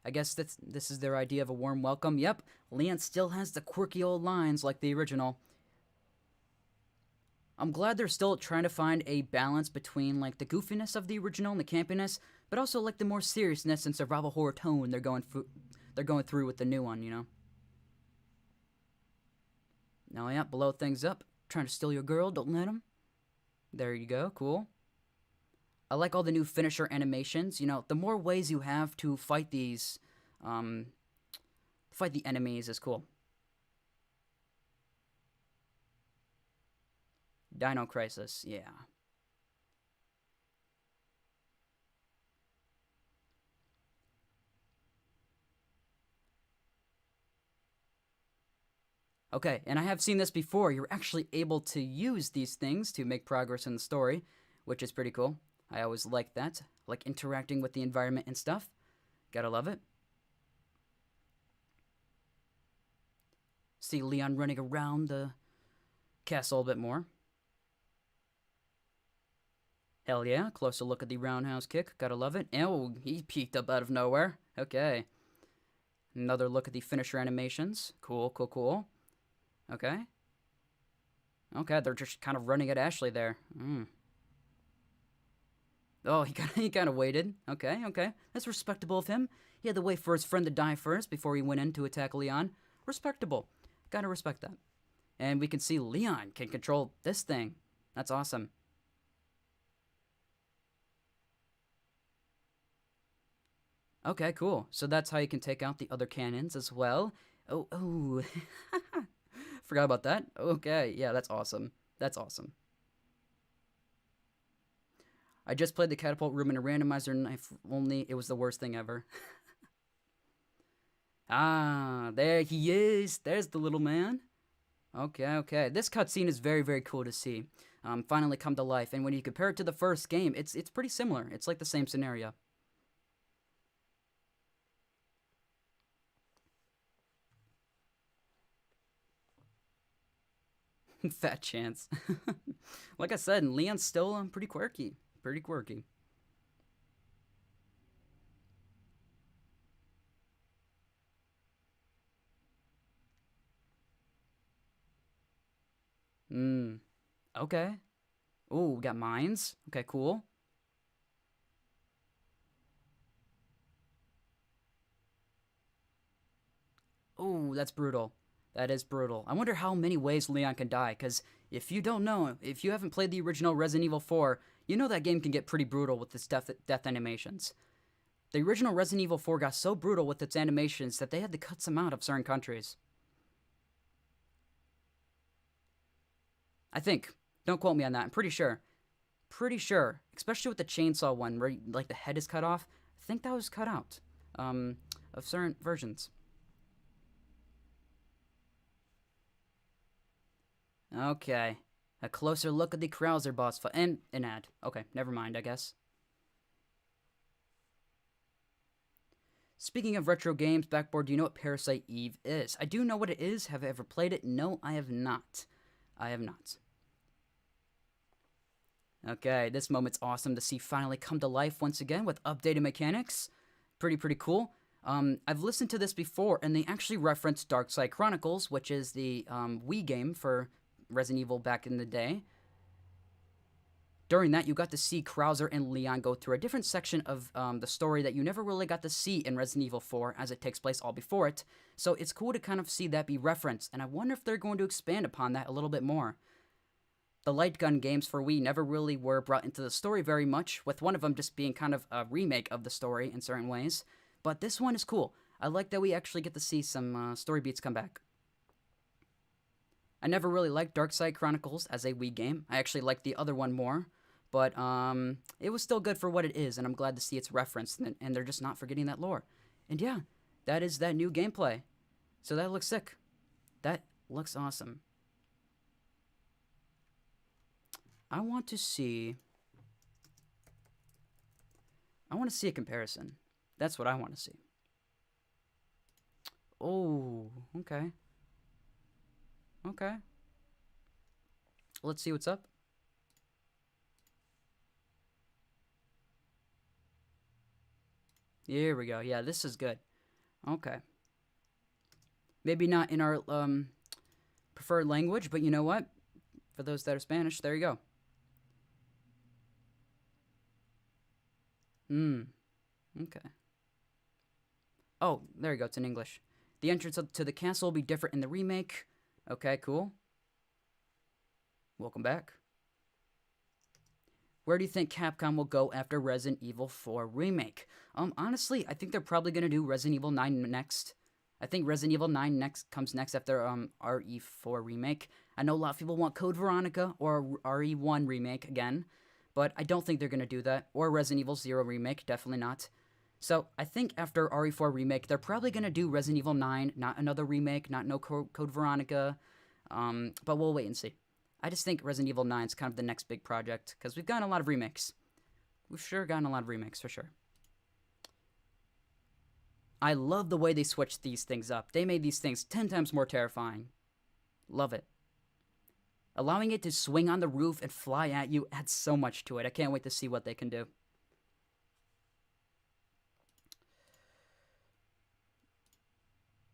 I guess this is their idea of a warm welcome. Yep, Leon still has the quirky old lines like the original. I'm glad they're still trying to find a balance between like the goofiness of the original and the campiness, but also like the more seriousness and survival horror tone they're going through with the new one, you know. Now, yeah, blow things up. Trying to steal your girl, don't let him. There you go, cool. I like all the new finisher animations. You know, the more ways you have to fight these, fight the enemies is cool. Dino Crisis, yeah. Okay, and I have seen this before. You're actually able to use these things to make progress in the story, which is pretty cool. I always like that, like interacting with the environment and stuff. Gotta love it. See Leon running around the castle a bit more. Hell yeah, closer look at the roundhouse kick. Gotta love it. Oh, he peeked up out of nowhere. Okay. Another look at the finisher animations. Cool, cool, cool. Okay. Okay, they're just kind of running at Ashley there. Oh, he kind of waited. Okay, okay. That's respectable of him. He had to wait for his friend to die first before he went in to attack Leon. Respectable. Gotta respect that. And we can see Leon can control this thing. That's awesome. Okay, cool. So that's how you can take out the other cannons as well. Oh. Forgot about that. Okay, yeah, that's awesome. That's awesome. I just played the catapult room in a randomizer knife only. It was the worst thing ever. Ah, there he is. There's the little man. Okay, okay. This cutscene is very, very cool to see. Finally come to life. And when you compare it to the first game, it's pretty similar. It's like the same scenario. Fat chance. Like I said, Leon's still pretty quirky. Pretty quirky. Okay. Ooh, got mines. Okay, cool. Ooh, that's brutal. That is brutal. I wonder how many ways Leon can die, because if you don't know, if you haven't played the original Resident Evil 4, you know that game can get pretty brutal with its death animations. The original Resident Evil 4 got so brutal with its animations that they had to cut some out of certain countries. I think. Don't quote me on that. I'm pretty sure. Pretty sure. Especially with the chainsaw one where like the head is cut off. I think that was cut out. Of certain versions. Okay. A closer look at the Krauser boss fight. And an ad. Okay, never mind, I guess. Speaking of retro games, Backboard, do you know what Parasite Eve is? I do know what it is. Have I ever played it? No, I have not. I have not. Okay, this moment's awesome to see finally come to life once again with updated mechanics. Pretty cool. I've listened to this before, and they actually referenced Darkside Chronicles, which is the Wii game for Resident Evil back in the day. During that, you got to see Krauser and Leon go through a different section of the story that you never really got to see in Resident Evil 4, as it takes place all before it. So it's cool to kind of see that be referenced, and I wonder if they're going to expand upon that a little bit more. The light gun games for Wii never really were brought into the story very much, with one of them just being kind of a remake of the story in certain ways. But this one is cool. I like that we actually get to see some story beats come back. I never really liked Darkside Chronicles as a Wii game. I actually liked the other one more. But it was still good for what it is, and I'm glad to see it's referenced, and they're just not forgetting that lore. And yeah, that is that new gameplay. So that looks sick. That looks awesome. I want to see a comparison. That's what I want to see. Oh, okay. Okay. Let's see what's up. Here we go. Yeah, this is good. Okay. Maybe not in our preferred language, but you know what? For those that are Spanish, there you go. Okay. Oh, there you go. It's in English. The entrance to the castle will be different in the remake. Okay, cool. Welcome back. Where do you think Capcom will go after Resident Evil 4 Remake? Honestly, I think they're probably going to do Resident Evil 9 next. I think Resident Evil 9 comes next after RE4 Remake. I know a lot of people want Code Veronica or RE1 Remake again, but I don't think they're going to do that. Or Resident Evil 0 Remake, definitely not. So I think after RE4 Remake, they're probably going to do Resident Evil 9, not another remake, not no Code Veronica, but we'll wait and see. I just think Resident Evil 9 is kind of the next big project, because we've gotten a lot of remakes. We've sure gotten a lot of remakes, for sure. I love the way they switched these things up. They made these things 10 times more terrifying. Love it. Allowing it to swing on the roof and fly at you adds so much to it. I can't wait to see what they can do.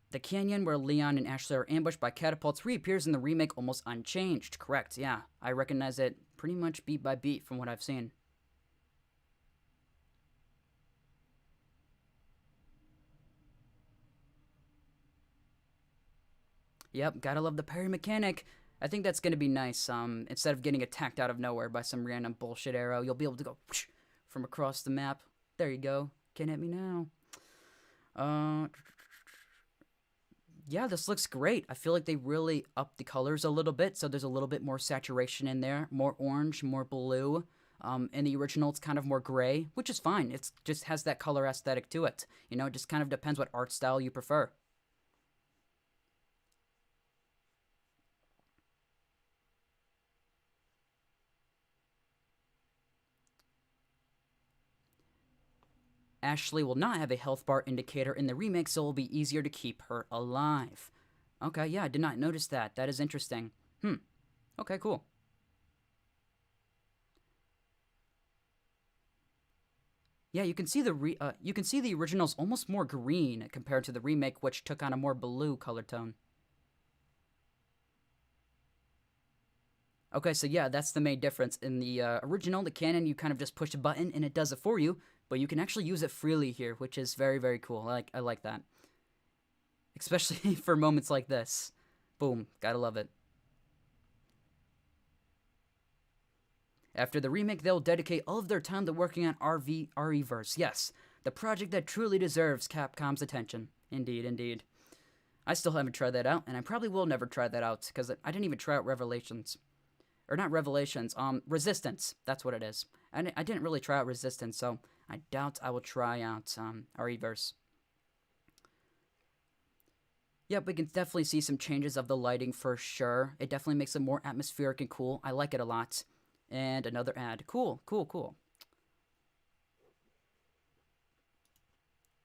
The canyon where Leon and Ashley are ambushed by catapults reappears in the remake almost unchanged. Correct, yeah. I recognize it pretty much beat by beat from what I've seen. Yep, gotta love the parry mechanic. I think that's gonna be nice. Instead of getting attacked out of nowhere by some random bullshit arrow, you'll be able to go from across the map. There you go. Can't hit me now. Yeah, this looks great. I feel like they really upped the colors a little bit, so there's a little bit more saturation in there. More orange, more blue. In the original, it's kind of more gray, which is fine. It just has that color aesthetic to it. You know, it just kind of depends what art style you prefer. Ashley will not have a health bar indicator in the remake, so it will be easier to keep her alive. Okay, yeah, I did not notice that. That is interesting. Okay, cool. Yeah, you can see the original's almost more green compared to the remake, which took on a more blue color tone. Okay, so yeah, that's the main difference. In the original, the cannon, you kind of just push a button and it does it for you, but you can actually use it freely here, which is very cool. I like that. Especially for moments like this. Boom, gotta love it. After the remake, they'll dedicate all of their time to working on RE-verse. Yes, the project that truly deserves Capcom's attention. Indeed. I still haven't tried that out, and I probably will never try that out, because I didn't even try out Revelations. or not Revelations, Resistance. That's what it is. I didn't really try out Resistance, so I doubt I will try out RE-verse. Yep, we can definitely see some changes of the lighting for sure. It definitely makes it more atmospheric and cool. I like it a lot. And another ad. Cool, cool, cool.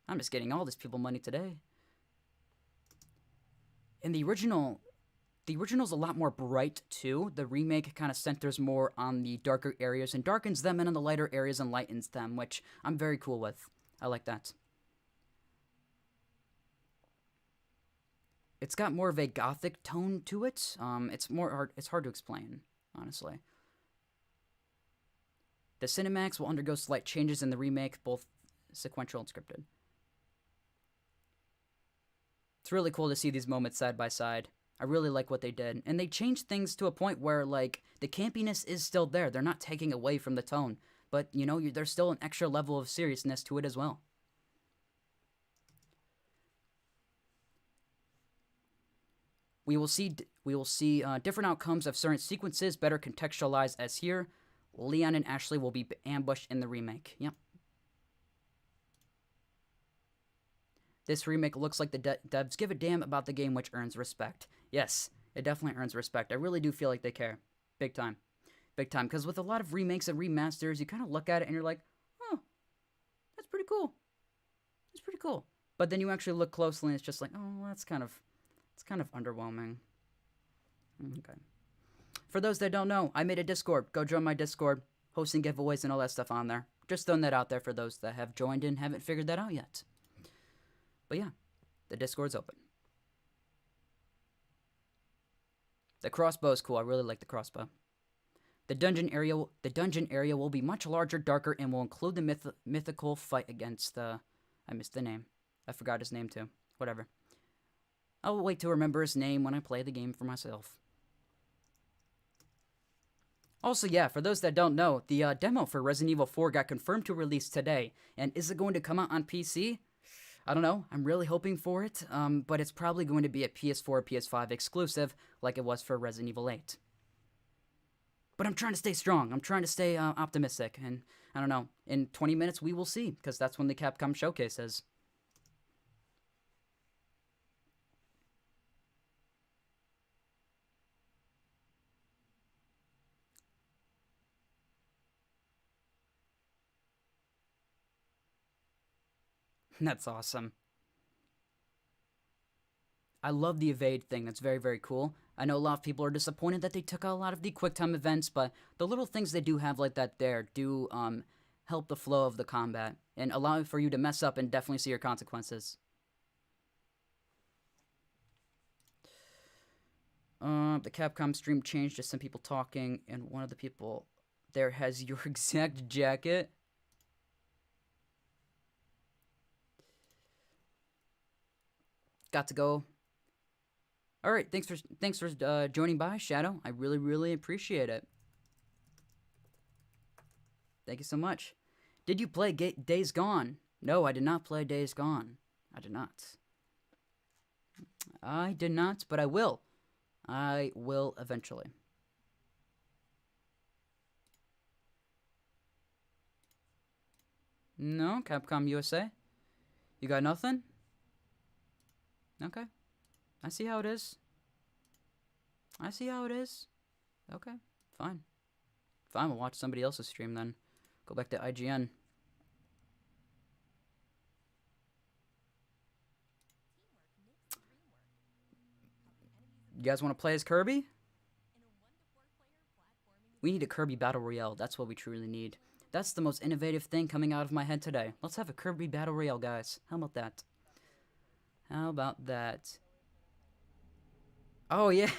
I'm just getting all these people money today. And the original's a lot more bright too. The remake kind of centers more on the darker areas and darkens them, and on the lighter areas and lightens them, which I'm very cool with. I like that. It's got more of a gothic tone to it. It's hard to explain, honestly. The cinematics will undergo slight changes in the remake, both sequential and scripted. It's really cool to see these moments side by side. I really like what they did. And they changed things to a point where, like, the campiness is still there. They're not taking away from the tone. But, you know, there's still an extra level of seriousness to it as well. We will see different outcomes of certain sequences better contextualized as here. Leon and Ashley will be ambushed in the remake. Yep. This remake looks like the devs give a damn about the game, which earns respect. Yes, it definitely earns respect. I really do feel like they care. Big time. Big time. Because with a lot of remakes and remasters, you kind of look at it and you're like, oh, that's pretty cool. It's pretty cool. But then you actually look closely and it's just like, oh, it's kind of underwhelming. Okay. For those that don't know, I made a Discord. Go join my Discord. Hosting giveaways and all that stuff on there. Just throwing that out there for those that have joined and haven't figured that out yet. But yeah, the Discord's open. The crossbow is cool. I really like the crossbow. The dungeon area will be much larger, darker, and will include the mythical fight against I missed the name. I forgot his name too. Whatever. I'll wait to remember his name when I play the game for myself. Also, yeah, for those that don't know, the demo for Resident Evil 4 got confirmed to release today. And is it going to come out on PC? I don't know. I'm really hoping for it, but it's probably going to be a PS4, PS5 exclusive, like it was for Resident Evil 8. But I'm trying to stay strong. I'm trying to stay optimistic, and I don't know. In 20 minutes, we will see, because that's when the Capcom showcase is. That's awesome. I love the evade thing. That's very, very cool. I know a lot of people are disappointed that they took out a lot of the QuickTime events, but the little things they do have like that there do help the flow of the combat and allow for you to mess up and definitely see your consequences. The Capcom stream changed to some people talking, and one of the people there has your exact jacket. Got to go. All right, thanks for joining by, Shadow. I really, really appreciate it. Thank you so much. Did you play Days Gone? No, I did not play Days Gone. I did not. I did not, but I will. I will eventually. No, Capcom USA? You got nothing? Okay. I see how it is. I see how it is. Okay, fine. Fine, we'll watch somebody else's stream then. Go back to IGN. You guys want to play as Kirby? We need a Kirby Battle Royale. That's what we truly need. That's the most innovative thing coming out of my head today. Let's have a Kirby Battle Royale, guys. How about that? How about that? Oh, yeah.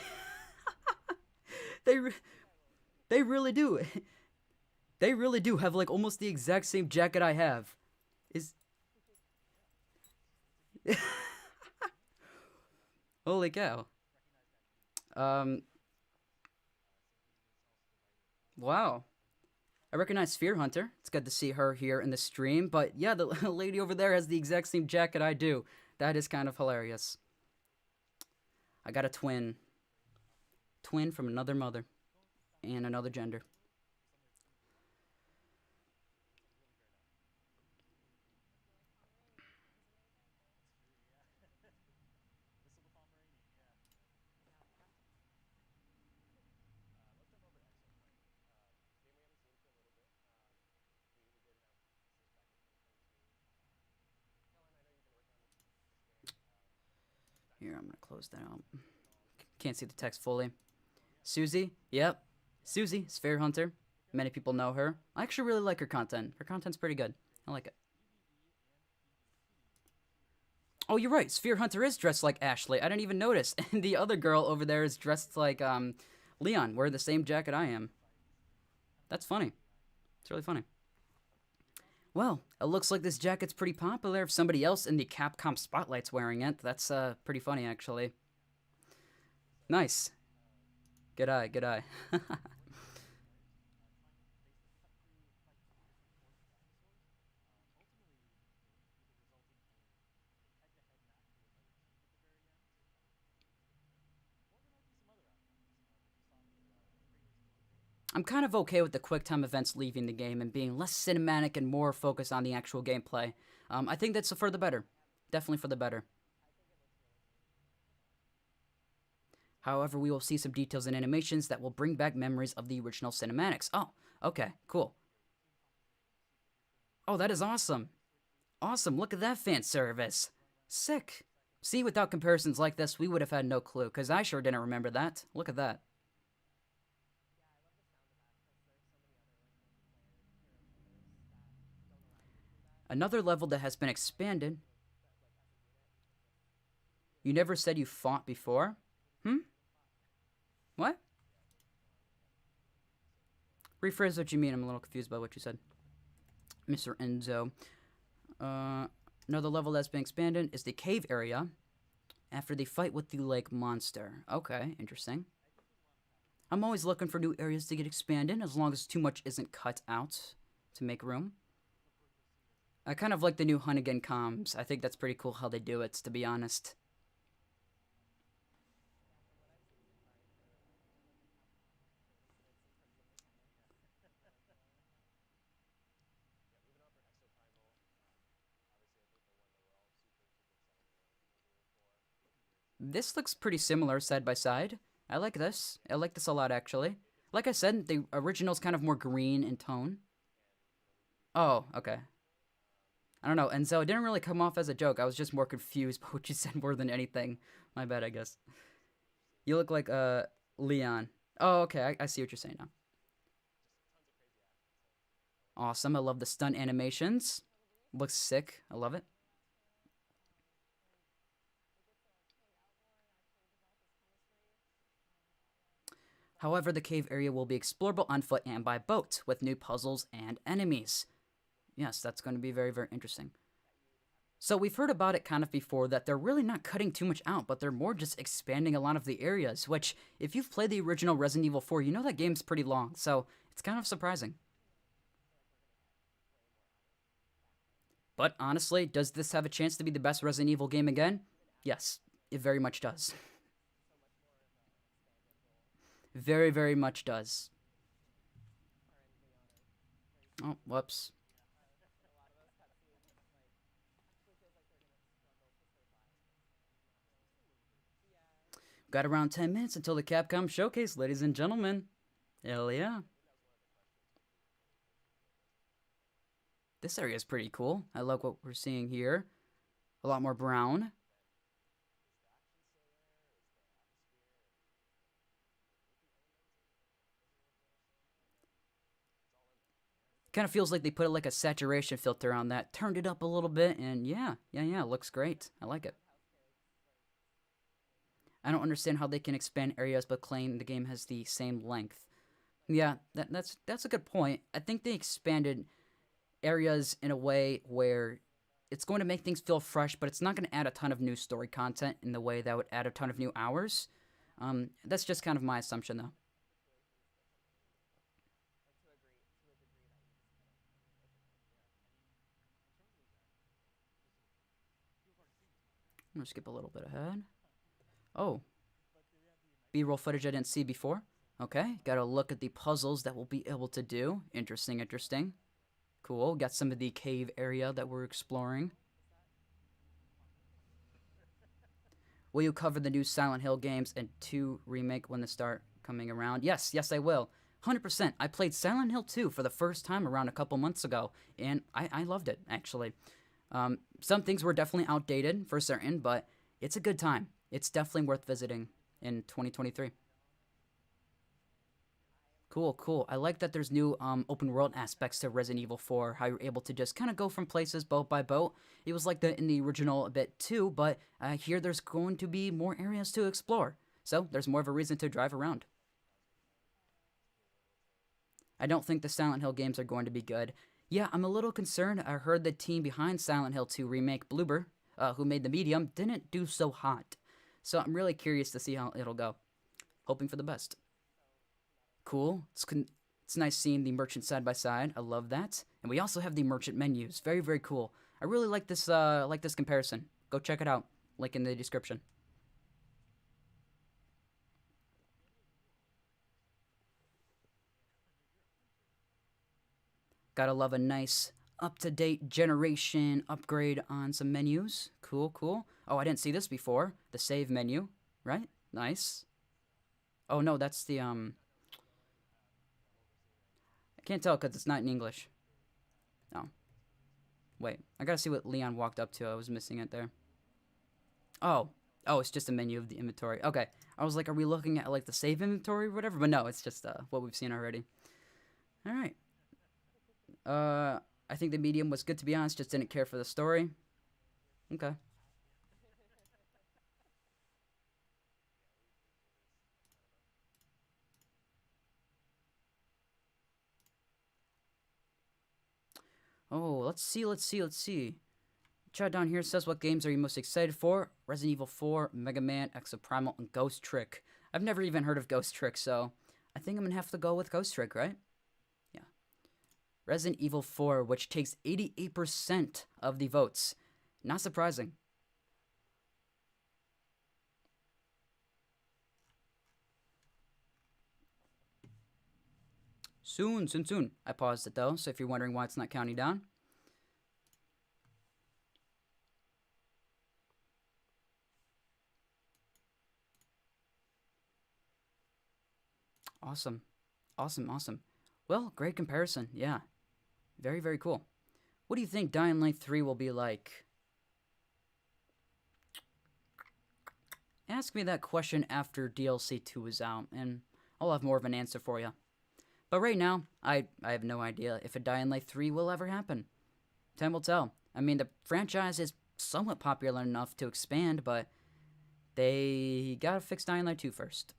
They really do. They really do have, like, almost the exact same jacket I have. Holy cow. Wow. I recognize Fear Hunter. It's good to see her here in the stream. But yeah, the lady over there has the exact same jacket I do. That is kind of hilarious. I got a twin. Twin from another mother. and another gender. Here, I'm gonna close that out. Can't see the text fully. Susie, yep. Susie, Sphere Hunter. Many people know her. I actually really like her content. Her content's pretty good. I like it. Oh, you're right. Sphere Hunter is dressed like Ashley. I didn't even notice. And the other girl over there is dressed like Leon, wearing the same jacket I am. That's funny. It's really funny. Well, it looks like this jacket's pretty popular. If somebody else in the Capcom spotlight's wearing it, that's pretty funny actually. Nice. Good eye, good eye. I'm kind of okay with the quick time events leaving the game and being less cinematic and more focused on the actual gameplay. I think that's for the better. Definitely for the better. However, we will see some details and animations that will bring back memories of the original cinematics. Oh, okay, cool. Oh, that is awesome. Awesome, look at that fan service. Sick. See, without comparisons like this, we would have had no clue, because I sure didn't remember that. Look at that. Another level that has been expanded. You never said you fought before? Hmm? What? Rephrase what you mean. I'm a little confused by what you said. Mr. Enzo. Another level that's been expanded is the cave area after the fight with the lake monster. Okay, interesting. I'm always looking for new areas to get expanded as long as too much isn't cut out to make room. I kind of like the new Hunt Again comms. I think that's pretty cool how they do it, to be honest. This looks pretty similar side by side. I like this. I like this a lot, actually. Like I said, the original's kind of more green in tone. Oh, okay. I don't know, Enzo, it didn't really come off as a joke. I was just more confused by what you said more than anything. My bad, I guess. You look like, Leon. Oh, okay, I see what you're saying now. Awesome, I love the stunt animations. Looks sick, I love it. However, the cave area will be explorable on foot and by boat, with new puzzles and enemies. Yes, that's going to be very, very interesting. So we've heard about it kind of before that they're really not cutting too much out, but they're more just expanding a lot of the areas, which, if you've played the original Resident Evil 4, you know that game's pretty long, so it's kind of surprising. But honestly, does this have a chance to be the best Resident Evil game again? Yes, it very much does. Very, very much does. Oh, whoops. Got around 10 minutes until the Capcom showcase, ladies and gentlemen. Hell yeah. This area is pretty cool. I like what we're seeing here. A lot more brown. Kind of feels like they put like a saturation filter on that, turned it up a little bit, and yeah, looks great. I like it. I don't understand how they can expand areas but claim the game has the same length. Yeah, that's a good point. I think they expanded areas in a way where it's going to make things feel fresh, but it's not going to add a ton of new story content in the way that would add a ton of new hours. That's just kind of my assumption, though. I'm gonna skip a little bit ahead. Oh, B-roll footage I didn't see before. Okay, gotta look at the puzzles that we'll be able to do. Interesting, interesting. Cool, got some of the cave area that we're exploring. Will you cover the new Silent Hill games and 2 remake when they start coming around? Yes, yes, I will. 100%. I played Silent Hill 2 for the first time around a couple months ago, and I loved it, actually. Some things were definitely outdated for certain, but it's a good time. It's definitely worth visiting in 2023. Cool, cool. I like that there's new open world aspects to Resident Evil 4. How you're able to just kind of go from places boat by boat. It was like that in the original a bit too, but here there's going to be more areas to explore. So there's more of a reason to drive around. I don't think the Silent Hill games are going to be good. Yeah, I'm a little concerned. I heard the team behind Silent Hill 2 remake, Bloober, who made the medium, didn't do so hot. So I'm really curious to see how it'll go. Hoping for the best. Cool. It's nice seeing the merchant side by side. I love that. And we also have the merchant menus. Very, very cool. I really like this comparison. Go check it out. Link in the description. Gotta love a nice up-to-date generation upgrade on some menus. Cool, cool. Oh, I didn't see this before. The save menu, right? Nice. Oh no, that's the I can't tell because it's not in English. Oh, wait. I gotta see what Leon walked up to. I was missing it there. Oh. Oh, it's just a menu of the inventory. Okay. I was like, are we looking at like the save inventory or whatever? But no, it's just what we've seen already. All right. I think the medium was good to be honest. Just didn't care for the story. Okay. Oh, let's see, let's see, let's see. Chat down here says, what games are you most excited for? Resident Evil 4, Mega Man, Exoprimal, and Ghost Trick. I've never even heard of Ghost Trick, so I think I'm gonna have to go with Ghost Trick, right? Yeah. Resident Evil 4, which takes 88% of the votes. Not surprising. Soon, soon, soon. I paused it though, so if you're wondering why it's not counting down. Awesome. Awesome, awesome. Well, great comparison. Yeah. Very, very cool. What do you think Dying Light 3 will be like? Ask me that question after DLC 2 is out, and I'll have more of an answer for you. But right now, I have no idea if a Dying Light 3 will ever happen. Time will tell. I mean, the franchise is somewhat popular enough to expand, but they gotta fix Dying Light 2 first.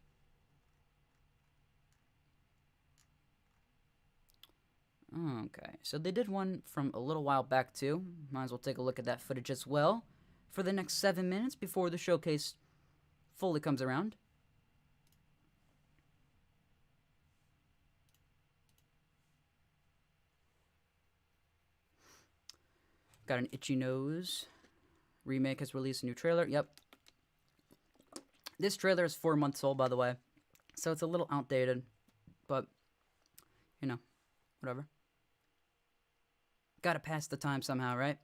Okay, so they did one from a little while back too. Might as well take a look at that footage as well for the next 7 minutes before the showcase fully comes around. Got an itchy nose. Remake has released a new trailer. Yep. This trailer is 4 months old, by the way, so it's a little outdated, but you know, whatever. Gotta pass the time somehow, right?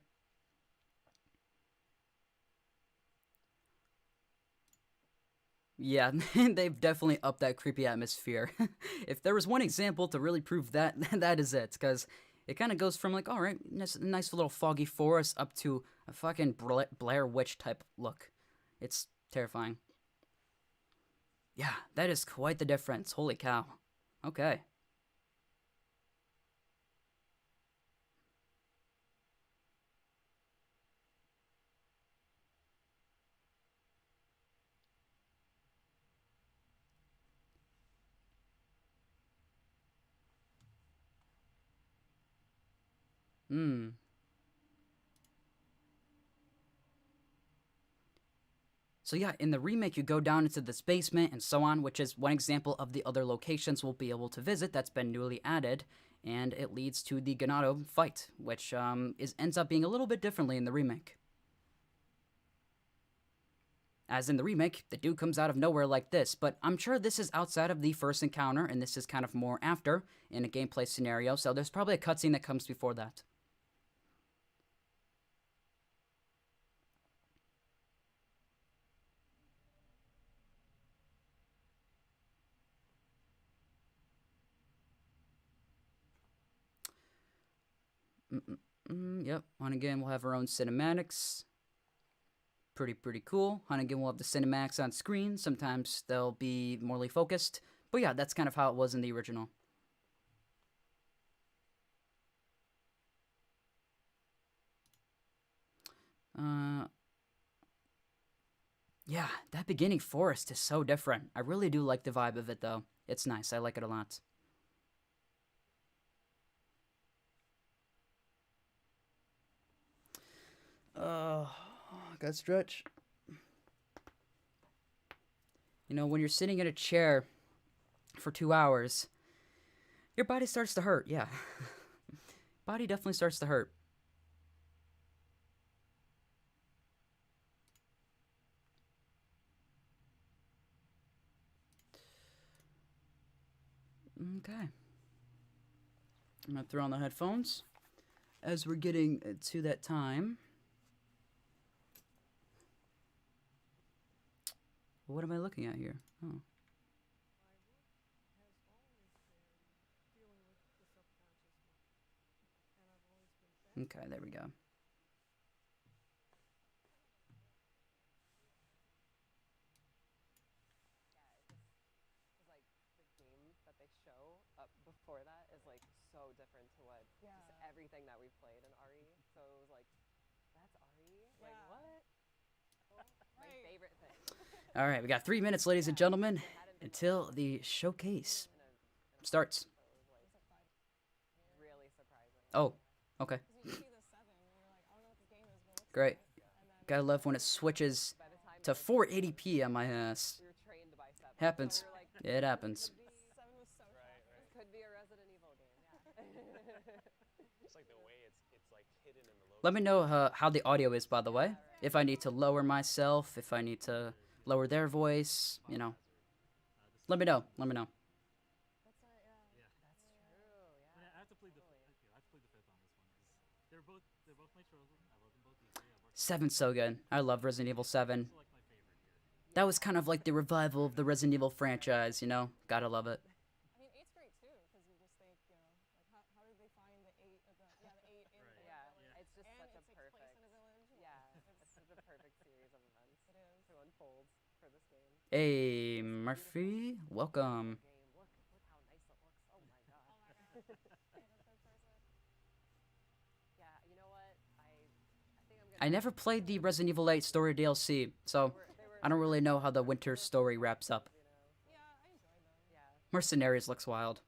Yeah, they've definitely upped that creepy atmosphere. If there was one example to really prove that, that is it. Because it kind of goes from like, all right, nice little foggy forest up to a fucking Blair Witch type look. It's terrifying. Yeah, that is quite the difference. Holy cow. Okay. Hmm. So yeah, in the remake, you go down into this basement and so on, which is one example of the other locations we'll be able to visit that's been newly added, and it leads to the Ganado fight, which ends up being a little bit differently in the remake. As in the remake, the dude comes out of nowhere like this, but I'm sure this is outside of the first encounter, and this is kind of more after in a gameplay scenario, so there's probably a cutscene that comes before that. Yep, on again, we'll have our own cinematics. Pretty cool. And again, we'll have the cinematics on screen. Sometimes they'll be morely focused. But yeah, that's kind of how it was in the original. Yeah, that beginning forest is so different. I really do like the vibe of it, though. It's nice. I like it a lot. Gotta stretch. You know, when you're sitting in a chair for 2 hours, your body starts to hurt. Yeah. Body definitely starts to hurt. Okay. I'm gonna throw on the headphones as we're getting to that time. What am I looking at here? Oh. Okay, there we go. Before that is like so different to what just everything that we've played in RE. So it was like, that's RE? Like what? My favorite thing. All right, we got 3 minutes, ladies and gentlemen, until the showcase starts. Really surprising. Oh, okay. Great. Gotta love when it switches to 480p on my ass. Happens. It happens. Let me know how the audio is, by the way. If I need to lower myself, if I need to lower their voice, you know. Let me know. Let me know. That's true. Yeah. I have to plead the fifth. I have to plead the fifth on this one. They're both my children. I love them both equally. 7's so good. I love Resident Evil 7. Also like my favorite here. That was kind of like the revival of the Resident Evil franchise, you know? Gotta love it. I mean, 8's great too, because you just think, you know, like how did they find the 8 of the, the 8 in the village? It's just And such a it takes perfect. place in a village. It's such a perfect series of events. It is. To unfold for this game. Hey, Murphy. Welcome. Look how nice it looks. Oh my god. Oh my god. Yeah, you know what? I think I'm gonna. I never played the Resident Evil 8 story DLC, so I don't really know how the winter story wraps up. Yeah, I enjoyed them. Yeah, Mercenaries looks wild.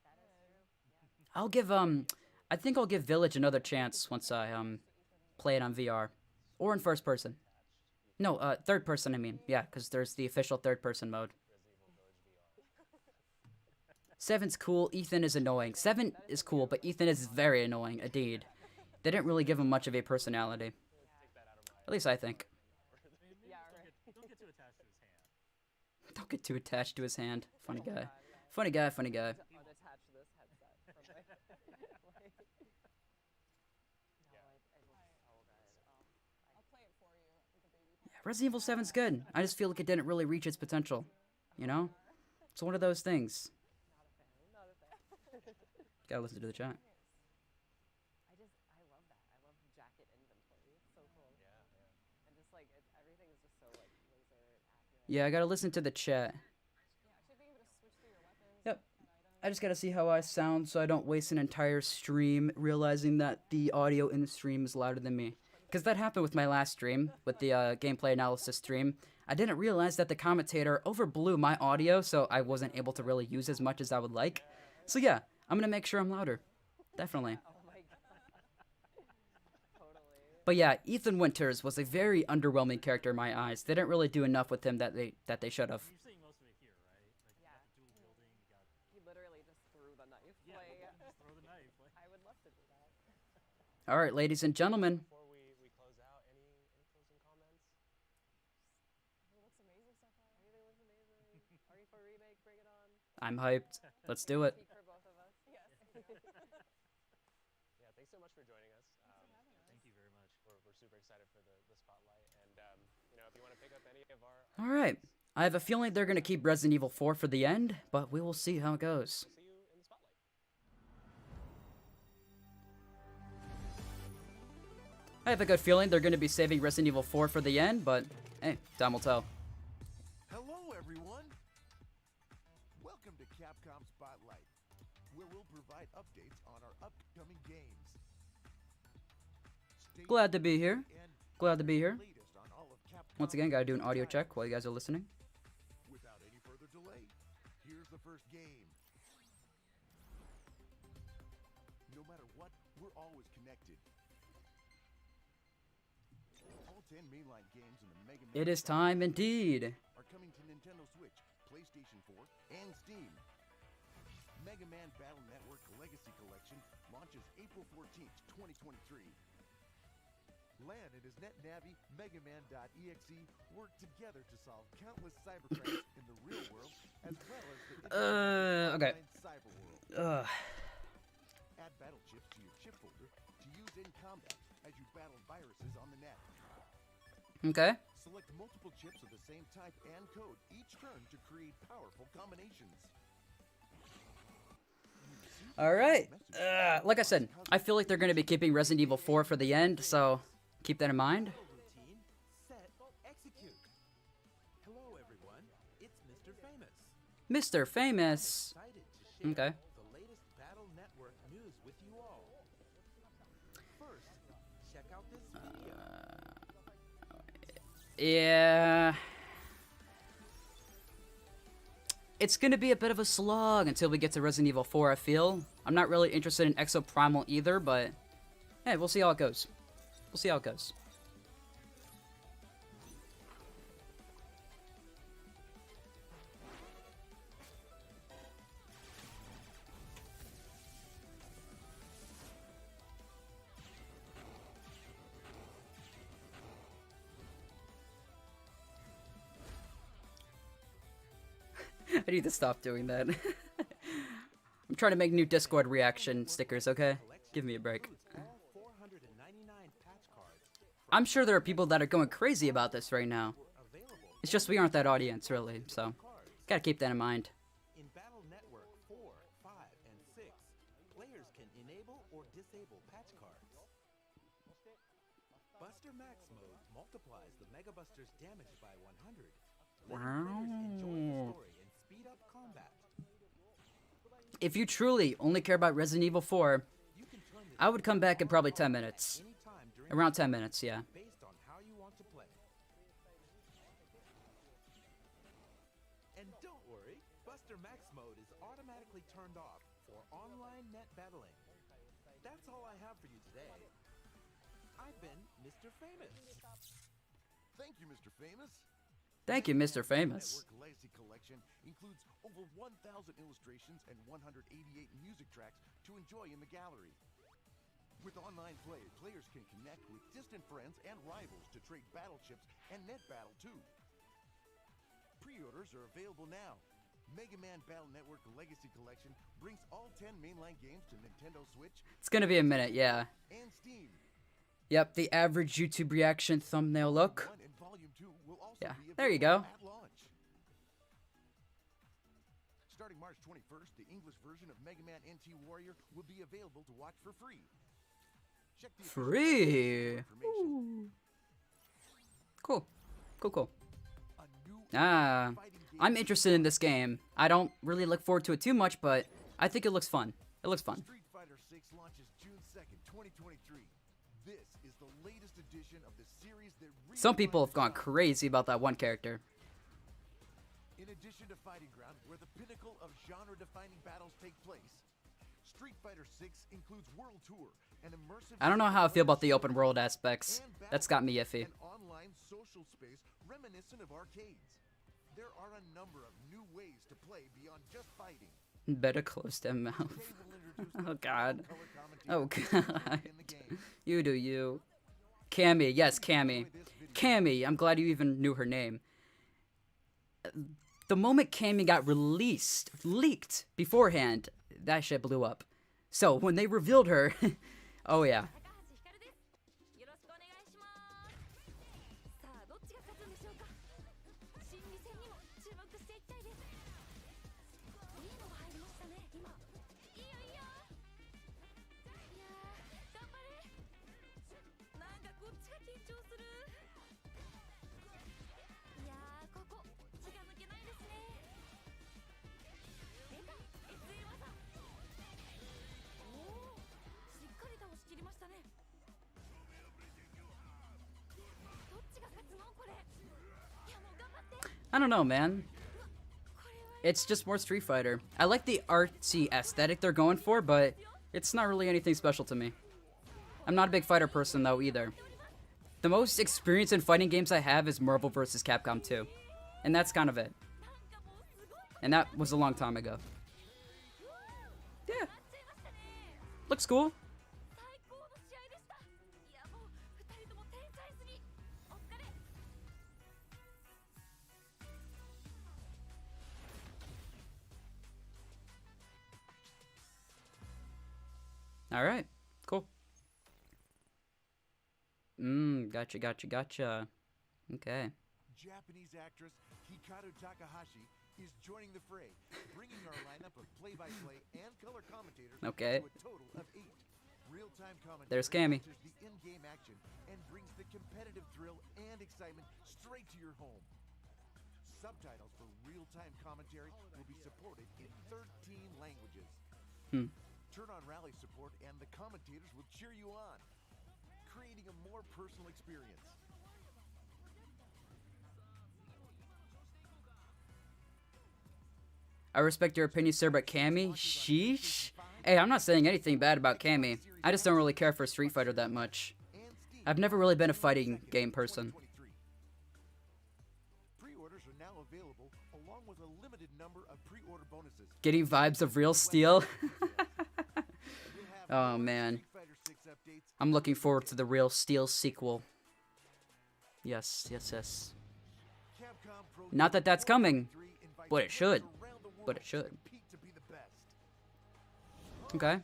that is true. I'll give I think I'll give Village another chance once I play it on VR or in first person. No, third person I mean. Yeah, cuz there's the official third person mode. 7's cool, Ethan is annoying. 7 is cool, but Ethan is very annoying indeed. They didn't really give him much of a personality. At least I think. Yeah, right. Don't get too attached to his hand. Don't get too attached to his hand. Funny guy. Funny guy, funny guy. Unattach this headset from my. Like, no, it looks so good. I'll play it for you with the baby. Resident Evil 7's good. I just feel like it didn't really reach its potential. You know? It's one of those things. Not a fan. Gotta listen to the chat. I love that. I love jacket inventory. It's so cool. And just like everything is just so like laser accurate. Yeah, I gotta listen to the chat. Yeah, I should be able to switch through your weapons. Yep. And items. I just gotta see how I sound so I don't waste an entire stream realizing that the audio in the stream is louder than me. Because that happened with my last stream, with the gameplay analysis stream. I didn't realize that the commentator overblew my audio, so I wasn't able to really use as much as I would like. So yeah, I'm gonna make sure I'm louder. Definitely. Oh my god. Totally. But yeah, Ethan Winters was a very underwhelming character in my eyes. They didn't really do enough with him that they should have. You're seeing most of it here, right? Like you got the dual wielding, you got He literally just threw the knife. yeah, Like, just throw the knife. Like, I would love to do that. All right, ladies and gentlemen. Before we close out, any closing comments? I'm hyped. Let's do it. Speak for both of us. Yes. Yeah, thanks so much for joining us. Thank you very much. We're super excited for the spotlight, and you know, if you want to pick up any of our All right. I have a feeling they're gonna keep Resident Evil 4 for the end, but we will see how it goes. we'll see you in the spotlight. I have a good feeling they're gonna be saving Resident Evil 4 for the end, but hey, time will tell. Hello, everyone! Welcome to Capcom Spotlight, where we'll provide updates on our upcoming games. Stay Glad to be here. tuned and Glad to be here. latest on all of Capcom's Once again, gotta do an audio titles. check while you guys are listening. Without any further delay, here's the first game. No matter what, we're always connected. All 10 mainline games in the Mega Man It is time indeed. are coming to Nintendo Switch, PlayStation 4, and Steam. Mega Man Battle Network Legacy Collection launches April 14th, 2023. Lan and his NetNavi MegaMan.exe work together to solve countless cybercrimes in the real world as well as the Okay. online cyber world. Add battle chips to your chip folder to use in combat as you battle viruses on the net. Okay. Select multiple chips of the same type and code each turn to create powerful combinations. All right. Like I said, I feel like they're gonna be keeping Resident Evil 4 for the end, so keep that in mind. Routine, set, execute. Hello, everyone. It's Mr. Famous. Mr. Famous. Excited to share Okay. the latest Battle Network news with you all. First, check out this video. Yeah. It's gonna be a bit of a slog until we get to Resident Evil 4, I feel. I'm not really interested in Exoprimal either, but hey, we'll see how it goes. We'll see how it goes. I need to stop doing that. I'm trying to make new Discord reaction stickers, okay? Give me a break. All 499 patch cards I'm sure there are people that are going crazy about this right now. available It's just we aren't that audience, really, so gotta keep that in mind. in Battle Network 4, 5, and 6. Players can enable or disable patch cards. Buster Max mode multiplies the Mega Buster's damage by 100. Letting players enjoy the story and speed up combat. If you truly only care about Resident Evil 4, You can turn this I would come back in probably 10 minutes. anytime during Around 10 minutes, yeah. based on how you want to play. And don't worry, Buster Max mode is automatically turned off for online net battling. That's all I have for you today. I've been Mr. Famous. Thank you, Mr. Famous. Thank you, Mr. Famous. Network Legacy Collection includes over 1,000 illustrations and 188 music tracks to enjoy in the gallery. With online play, players can connect with distant friends and rivals to trade battle chips and net battle too. Pre-orders are available now. Mega Man Battle Network Legacy Collection brings all 10 mainline games to Nintendo Switch It's gonna be a minute, yeah. and Steam. Yep, the average YouTube reaction thumbnail look. 1 and Volume 2 will also Yeah, be there you available go. at launch. Starting March 21st, the English version of Mega Man NT Warrior will be available to watch for free. Check the official Free. website for information. Cool. Cool. A new Ah, fighting game I'm interested in this game. I don't really look forward to it too much, but I think it looks fun. It looks fun. Street Fighter 6 launches June 2nd, 2023. This is the latest edition of the series that Some people redefines have gone genre. crazy about that one character. In addition to Fighting Ground, where the pinnacle of genre-defining battles take place, Street Fighter 6 includes World Tour, an immersive. I don't know how I feel about the open world aspects. and That's got me iffy. An online social space reminiscent of arcades. There are a number of new ways to play beyond just fighting. Better close their mouth. Today we'll introduce Oh, the God. color commentary Oh, God. in the game. You do you. Cammy, yes, Cammy. Cammy, I'm glad you even knew her name. the moment Cammy got leaked beforehand, that shit blew up. So when they revealed her, oh yeah. よろしくお願いします。さあどっちが勝つんでしょうか。心理戦にも注目していきたいです。いいのが入りましたね今。いいよいいよ。いやー頑張れ。なんかこっちが緊張する。いやーここ気が抜けないですね。出た SL 技。おおしっかり倒し切りましたね。どっちが勝つのこれ。いやもう頑張って。 I don't know, man. It's just more Street Fighter. I like the artsy aesthetic they're going for, but it's not really anything special to me. I'm not a big fighter person though either. The most experience in fighting games I have is Marvel vs. Capcom 2. And that's kind of it. And that was a long time ago. Yeah. Looks cool. 最高の試合でした。いやもう二人とも天才すぎ。お疲れ。 Alright. Cool. Gotcha. Okay. Japanese actress Hikaru Takahashi is joining the fray, bringing our lineup of play-by-play and color commentators Okay. to a total of 8. Real-time commentary There's Cammy. captures the in-game action and brings the competitive thrill and excitement straight to your home. Subtitles for real-time commentary will be supported in 13 languages. Turn on rally support and the commentators will cheer you on, creating a more personal experience. I respect your opinion, sir, but Cammy? Sheesh. Hey, I'm not saying anything bad about Cammy. I just don't really care for Street Fighter that much. I've never really been a fighting game person. Pre-orders are now available along with a limited number of pre-order bonuses. Getting vibes of Real Steel. We'll have Oh more man. Street Fighter 6 updates. I'm looking forward to the Real Steel sequel. Yes. Capcom Pro Not that that's coming, 3 invites but it should. players around the world But it to should. compete to be the best. Okay.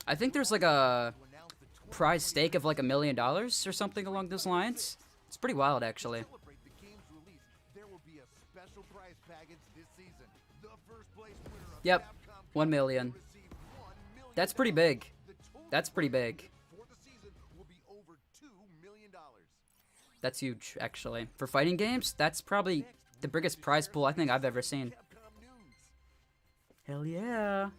I think there's like a To announce the 20 prize stake of like $1 million or something along those lines. It's pretty wild, actually. celebrate the game's release, there will be a special prize package this season. The first place winner of Yep, Capcom 1 million. will receive $1 million. That's pretty big. The total That's pretty big. for the season will be over $2 million. That's huge, actually. For fighting games, that's probably the biggest prize pool I think I've ever seen. Capcom news. Hell yeah.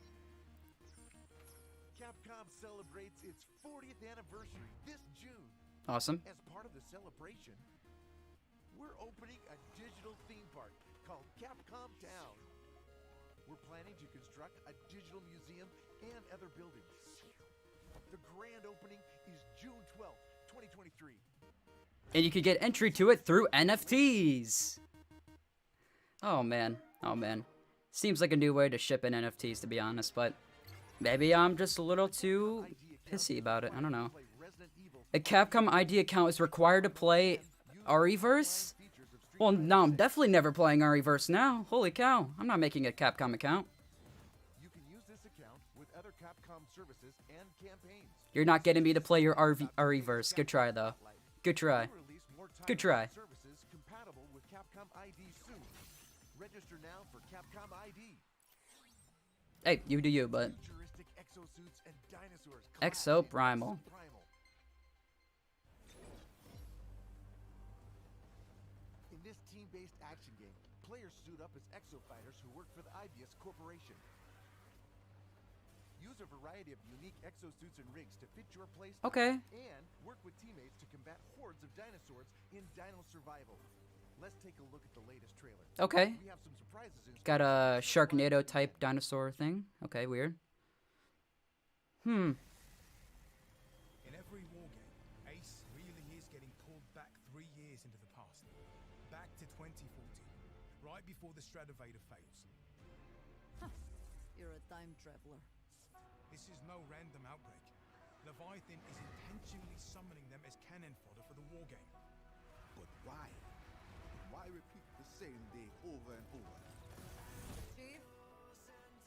Capcom celebrates its 40th anniversary this June. Awesome. As part of the celebration, we're opening a digital theme park called Capcom Town. We're planning to construct a digital museum and other buildings. The grand opening is June 12th, 2023. And you can get entry to it through NFTs. Oh man. Seems like a new way to ship in NFTs, to be honest, but maybe I'm just a little too pissy about it. I don't know. Play Resident Evil. A Capcom ID account is required to play ReVerse? Features of Street Well, no, I'm definitely never playing ReVerse now. Holy cow. I'm not making a Capcom account. You can use this account with other Capcom services and campaigns. You're not getting me to play your ReVerse. Good try, though. Good try. We'll release more Good titles and try. Services compatible with Capcom ID soon. Register now for Capcom ID. Hey, you do you, but... Futuristic exosuits and dinosaurs. Exo clash in Primal. Primal. In this team-based action game, players suit up as exo fighters who work for the IBS Corporation. Use a variety of unique exosuits and rigs to fit your playstyle. Okay. And work with teammates to combat hordes of dinosaurs in Dino Survival. Let's take a look at the latest trailer. Okay. We have some surprises in Got store. a Sharknado type dinosaur thing. Okay, weird. In every war game, Ace really is getting pulled back 3 years into the past. Back to 2014, right before the Stratovator fails. You're a time traveler. This is no random outbreak. Leviathan is intentionally summoning them as cannon fodder for the war game. But why? Why repeat the same day over and over. Chief,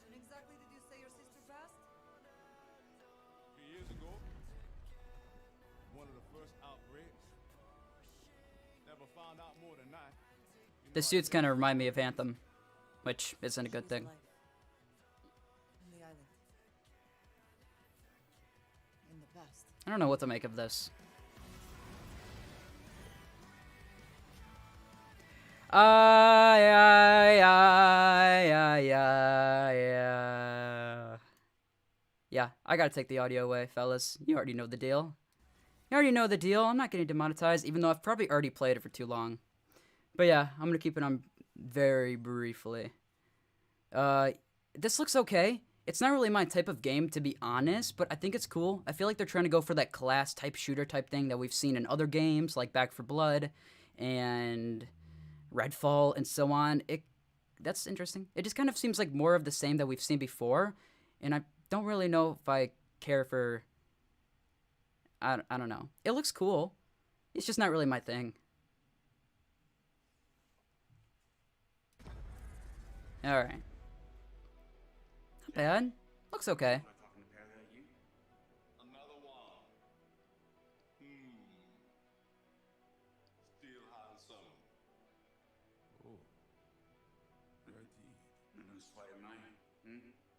when exactly did you say your sister passed? 3 years ago, one of the first outbreaks. Never found out more than that. The suits kind of remind me of Anthem, which isn't a good thing. On the island. In the past. I don't know what to make of this. Yeah, I gotta take the audio away, fellas. You already know the deal. You already know the deal. I'm not getting demonetized, even though I've probably already played it for too long. But yeah, I'm gonna keep it on very briefly. This looks okay. It's not really my type of game, to be honest, but I think it's cool. I feel like they're trying to go for that class type shooter type thing that we've seen in other games, like Back 4 Blood and Redfall and so on. That's interesting. It just kind of seems like more of the same that we've seen before, and I don't really know if I care for... I don't know. It looks cool. It's just not really my thing. Alright. Not bad. Looks okay. Another one. Still hot and summer. Oh. Indeed. A new Spider-Man.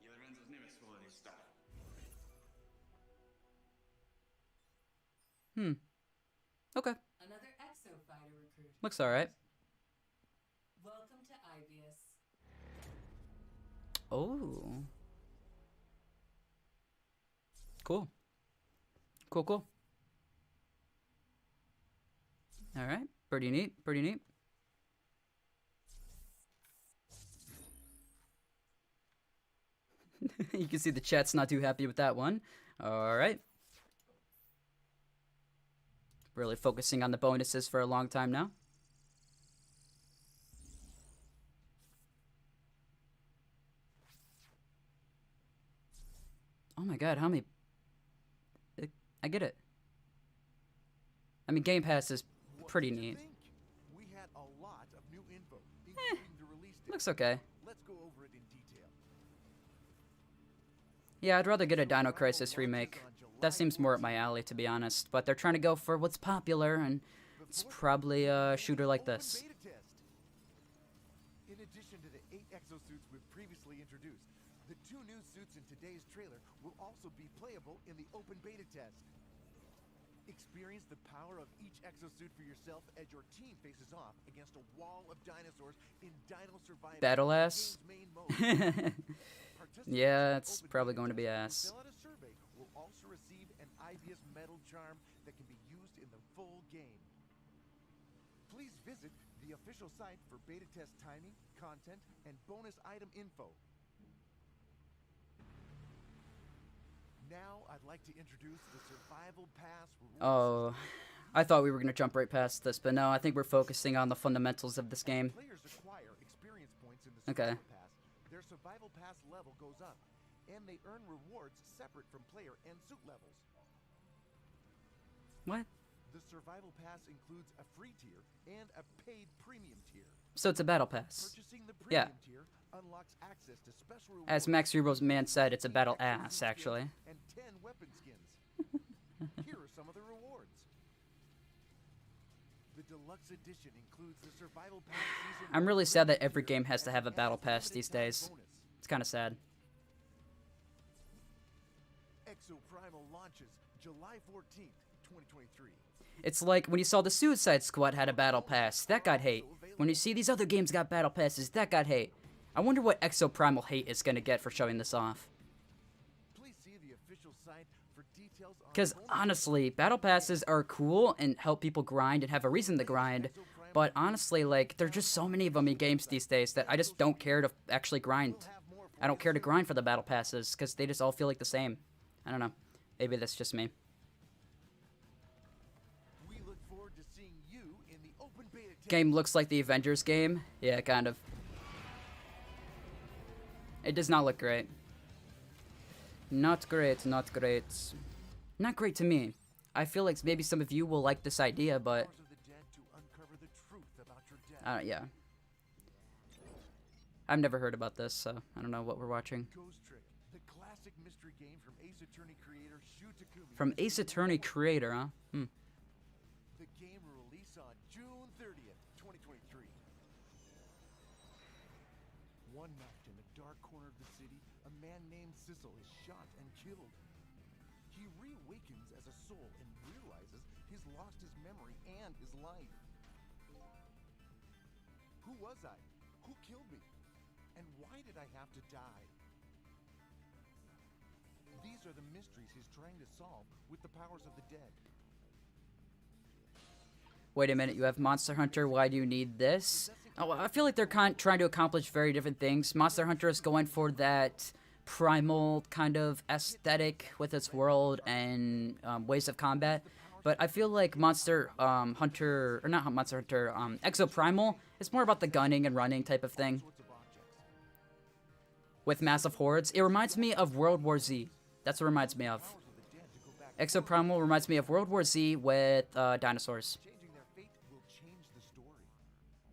Yellow name is full of this stuff. Okay. Another Exo Fighter recruit. Looks alright. Welcome to Ibius. Oh. Cool. Cool. Alright. Pretty neat. You can see the chat's not too happy with that one. Alright. Really focusing on the bonuses for a long time now. Oh my god, how many... I get it. I mean, Game Pass is pretty neat. We had a lot of new info, including the release date. Looks okay. Let's go over it in detail. Yeah, I'd rather get a Dino Crisis remake. That seems more up my alley, to be honest. But they're trying to go for what's popular, and it's probably a shooter like this. In addition to the 8 exosuits we've previously introduced, the 2 new suits in today's trailer will also be playable in the open beta test. Experience the power of each exosuit for yourself as your team faces off against a wall of dinosaurs in Dino Survival. Battle ass? Yeah, it's probably going to be ass. Fill out a survey will also receive an Ibius metal charm that can be used in the full game. Please visit the official site for beta test timing, content, and bonus item info. Now I'd like to introduce the Survival Pass rewards. Oh, I thought we were going to jump right past this, but no, I think we're focusing on the fundamentals of this game. Players acquire experience points in the Okay. Survival Pass. Their Survival Pass level goes up, and they earn rewards separate from player and suit levels. What? The Survival Pass includes a free tier and a paid premium tier. So it's a battle pass. Purchasing the Yeah. premium tier unlocks access to special rewards. As Max Rebo's man said, it's a battle ass, actually. And 10 weapon skins. Here are some of the rewards. The deluxe edition includes the Survival Pass season. I'm really sad that every game has to have a battle pass these days. It's kind of sad. Exo Primal launches July 14th, 2023. It's like when you saw the Suicide Squad had a battle pass, that got hate. When you see these other games got battle passes, that got hate. I wonder what Exo Primal hate is gonna get for showing this off. Please see the official site for details on Because honestly, battle passes are cool and help people grind and have a reason to grind. But honestly, like, there's just so many of them in games these days that I just don't care to actually grind. I don't care to grind for the battle passes because they just all feel like the same. I don't know. Maybe that's just me. We look forward to seeing you in the open beta test. Game looks like the Avengers game. Yeah, kind of. It does not look great. Not great, not great. Not great to me. I feel like maybe some of you will like this idea, but... Of the dead to uncover the truth about your death. Yeah. I've never heard about this, so I don't know what we're watching. Ghost Trick, the classic mystery game from Ace Attorney creator Shu Takumi. From Ace Attorney creator, huh? The game will release on June 30th, 2023. One night in a dark corner of the city, a man named Sissel is shot and killed. He reawakens as a soul and realizes he's lost his memory and his life. Who was I? Who killed me? And why did I have to die? These are the mysteries he's trying to solve with the powers of the dead. Wait a minute, you have Monster Hunter, why do you need this? Oh, I feel like they're trying to accomplish very different things. Monster Hunter is going for that primal kind of aesthetic with its world and ways of combat. But I feel like Monster Hunter, or not Monster Hunter, Exoprimal, it's more about the gunning and running type of thing. With massive hordes. It reminds me of World War Z. That's what it reminds me of. Exoprimal reminds me of World War Z with dinosaurs.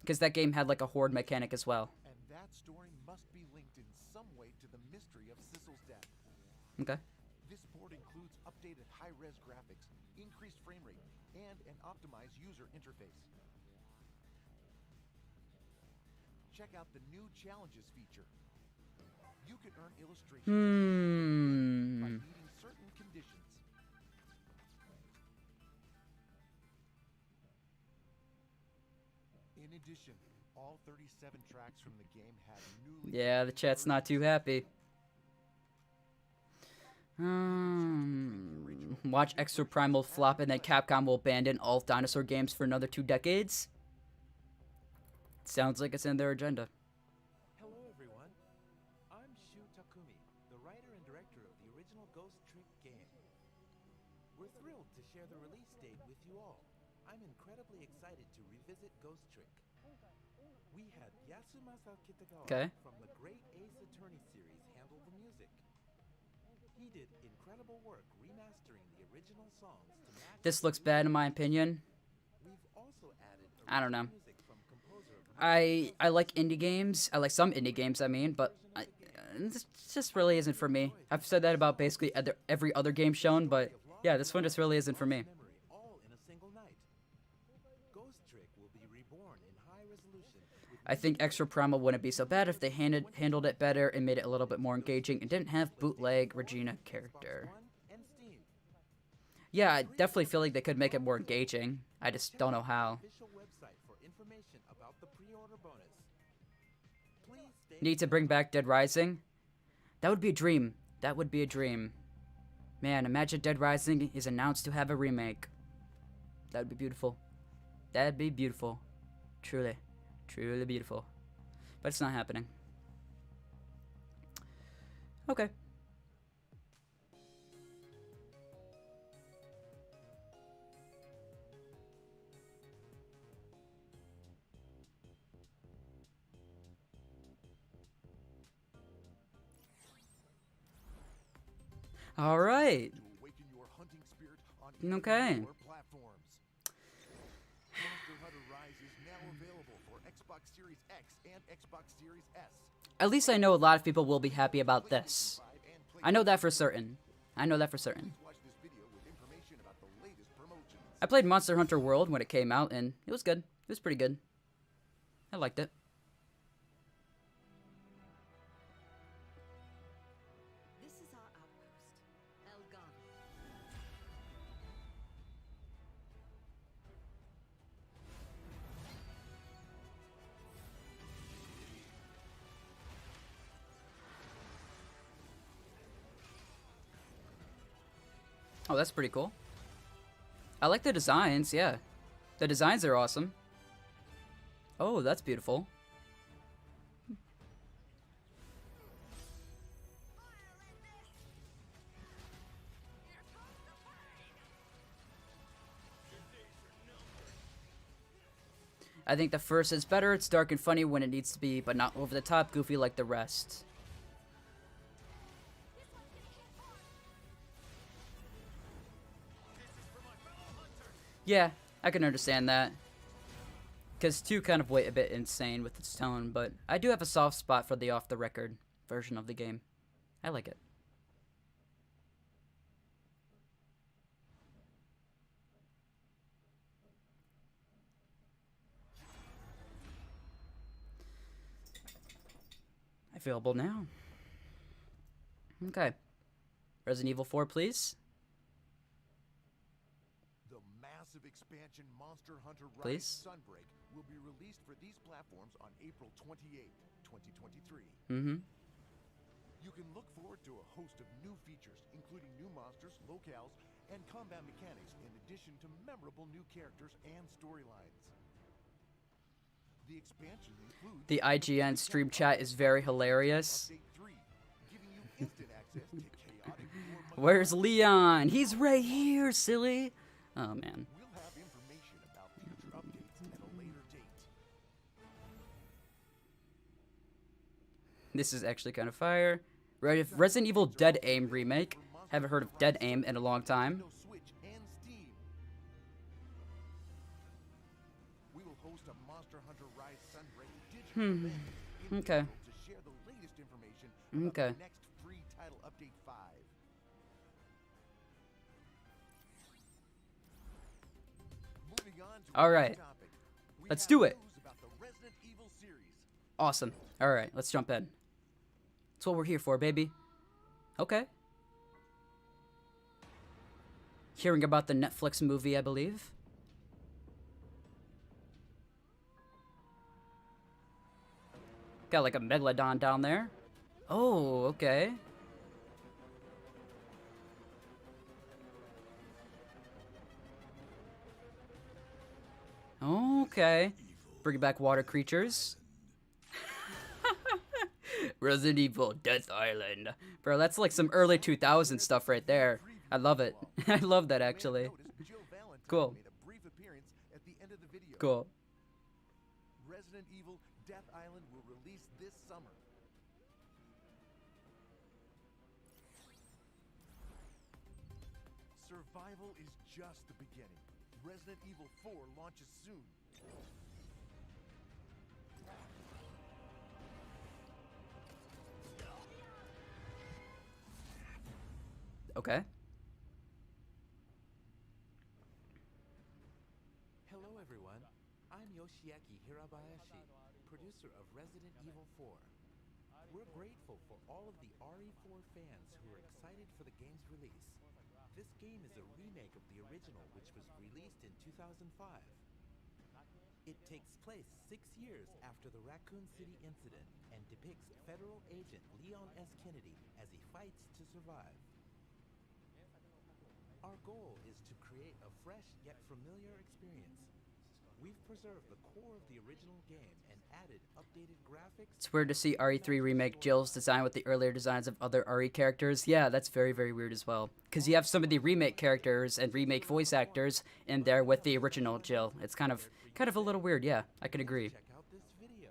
Because that game had like a horde mechanic as well. And that story must be linked in some way to the mystery of Sissel's death. Okay. This board includes updated high-res graphics, increased frame rate, and an optimized user interface. Check out the new challenges feature. You can earn illustrations by meeting certain conditions. In addition, all 37 tracks from the game have newly... Yeah, the chat's not too happy. Watch Exoprimal flop and then Capcom will abandon all dinosaur games for another 2 decades? Sounds like it's in their agenda. Hello everyone, I'm Shu Takumi, the writer and director of the original Ghost Trick game. We're thrilled to share the release date with you all. I'm incredibly excited to revisit Ghost Trick. We had Yasumasa Kitagawa from the Great Ace Attorney series handle the music. He did incredible work remastering the original songs to match. This looks bad in my opinion. We've also added I don't know. music from composer I like indie games. I like some indie games, I mean, but this just really isn't for me. I've said that about basically every other game shown, but yeah, this one just really isn't for me. all in a single night. Ghost Trick will be reborn in high resolution. I think Exoprimal wouldn't be so bad if they handled it better and made it a little bit more engaging and didn't have bootleg Regina character. Yeah, I definitely feel like they could make it more engaging. I just don't know how. Need to bring back Dead Rising? That would be a dream. That would be a dream. Man, imagine Dead Rising is announced to have a remake. That would be beautiful. That'd be beautiful. Truly. Truly beautiful. But it's not happening. Okay. All right. Okay. At least I know a lot of people will be happy about this. I know that for certain. I know that for certain. I played Monster Hunter World when it came out, and it was good. It was pretty good. I liked it. This is our outpost, Elgon. Oh, that's pretty cool. I like the designs, yeah. The designs are awesome. Oh, that's beautiful. I think the first is better. It's dark and funny when it needs to be, but not over the top goofy like the rest. Yeah, I can understand that. Because 2 kind of went a bit insane with its tone, but I do have a soft spot for the off-the-record version of the game. I like it. Available now. Okay. Resident Evil 4, please. The massive expansion Monster Hunter Rise Please. Sunbreak will be released for these platforms on April 28th, 2023. Mm-hmm. You can look forward to a host of new features, including new monsters, locales, and combat mechanics, in addition to memorable new characters and storylines. The expansion includes The IGN stream chat is very hilarious. Update 3, giving you instant access to chaotic war Where's Leon? He's right here, silly. Oh, man. We'll have information about future updates at a later date. This is actually kind of fire. Resident Evil Dead Aim remake. Haven't heard of Dead Aim in a long time. Switch and Steam. We will host a Monster Hunter Rise Sunbreak digital event in Okay. April to share the latest information about Okay. the next free title update 5. Moving on to All our right. topic. We Let's have do it. news about the Resident Evil series. Awesome. All right, let's jump in. That's what we're here for, baby. Okay. Hearing about the Netflix movie, I believe. Got like a megalodon down there. Oh, okay. Okay. Bring back water creatures. Resident Evil Death Island. Bro, that's like some early 2000s stuff right there. I love it. I love that, actually. Cool. Made a brief appearance at the end of the video. Cool. Resident Evil Death Island will release this summer. Survival is just the beginning. Resident Evil 4 launches soon. Okay. Hello everyone, I'm Yoshiaki Hirabayashi, producer of Resident Evil 4. We're grateful for all of the RE4 fans who are excited for the game's release. This game is a remake of the original, which was released in 2005. It takes place 6 years after the Raccoon City incident and depicts federal agent Leon S. Kennedy as he fights to survive. Our goal is to create a fresh yet familiar experience. We've preserved the core of the original game and added updated graphics. It's weird to see RE3 remake Jill's design with the earlier designs of other RE characters. Yeah, that's very, very weird as well. Because you have some of the remake characters and remake voice actors in there with the original Jill. It's kind of a little weird, yeah. I can agree. Check out this video.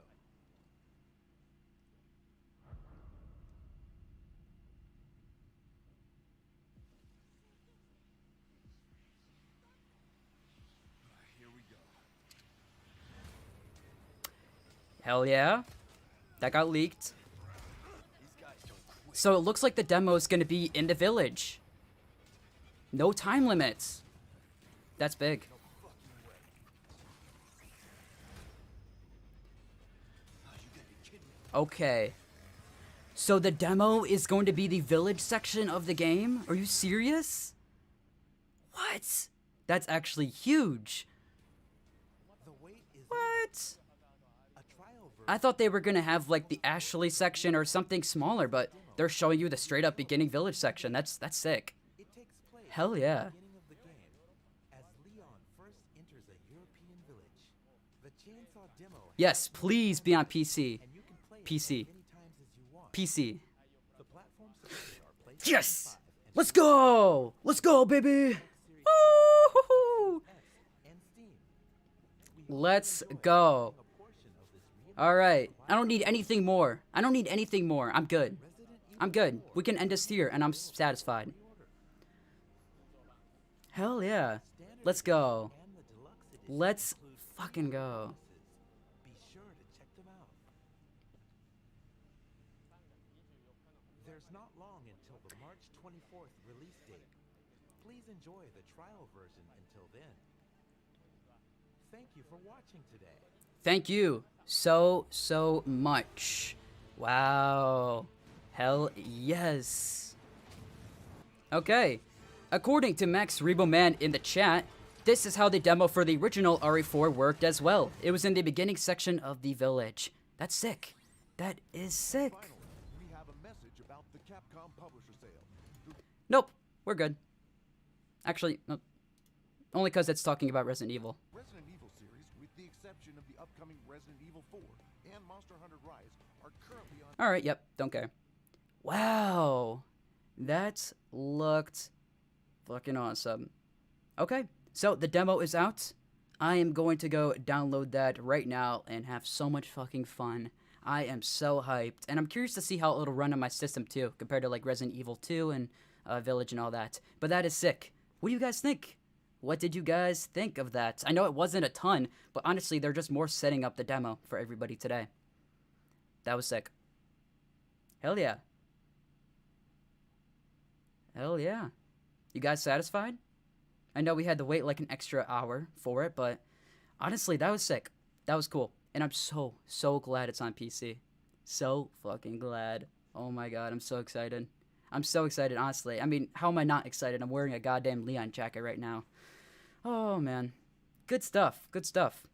Here we go. Hell yeah. That got leaked. So it looks like the demo is going to be in the village. No time limits. That's big. Okay. So the demo is going to be the village section of the game? Are you serious? What? That's actually huge. What? I thought they were gonna have like the Ashley section or something smaller, but they're showing you the straight up beginning village section. That's sick. Hell yeah. Yes, please be on PC. PC. PC. Yes! Let's go! Let's go, baby! Woo-hoo-hoo! Let's go. Alright. I don't need anything more. I don't need anything more. I'm good. I'm good. We can end this here, and I'm satisfied. Hell yeah. Let's go. Let's fucking go. There's not long until the March 24th release date. Please enjoy the trial version until then. Thank you for watching today. Thank you so much. Wow. Hell yes. Okay. According to Max Reboman in the chat, this is how the demo for the original RE4 worked as well. It was in the beginning section of the village. That's sick. That is sick. Finally, we have a message about the Capcom publisher sale. Nope. We're good. Actually, nope. Only because it's talking about Resident Evil. Resident Evil series, with the exception of the upcoming Resident Evil 4 and Monster Hunter Rise, are currently on... Alright, yep. Don't care. Wow. That looked fucking awesome. Okay. So, the demo is out. I am going to go download that right now and have so much fucking fun. I am so hyped. And I'm curious to see how it'll run on my system too, compared to like Resident Evil 2 and Village and all that. But that is sick. What do you guys think? What did you guys think of that? I know it wasn't a ton, but honestly, they're just more setting up the demo for everybody today. That was sick. Hell yeah. Hell yeah. You guys satisfied? I know we had to wait like an extra hour for it, but honestly, that was sick. That was cool. And I'm so glad it's on PC. So fucking glad. Oh my god, I'm so excited. I'm so excited, honestly. I mean, how am I not excited? I'm wearing a goddamn Leon jacket right now. Oh man. Good stuff. Good stuff.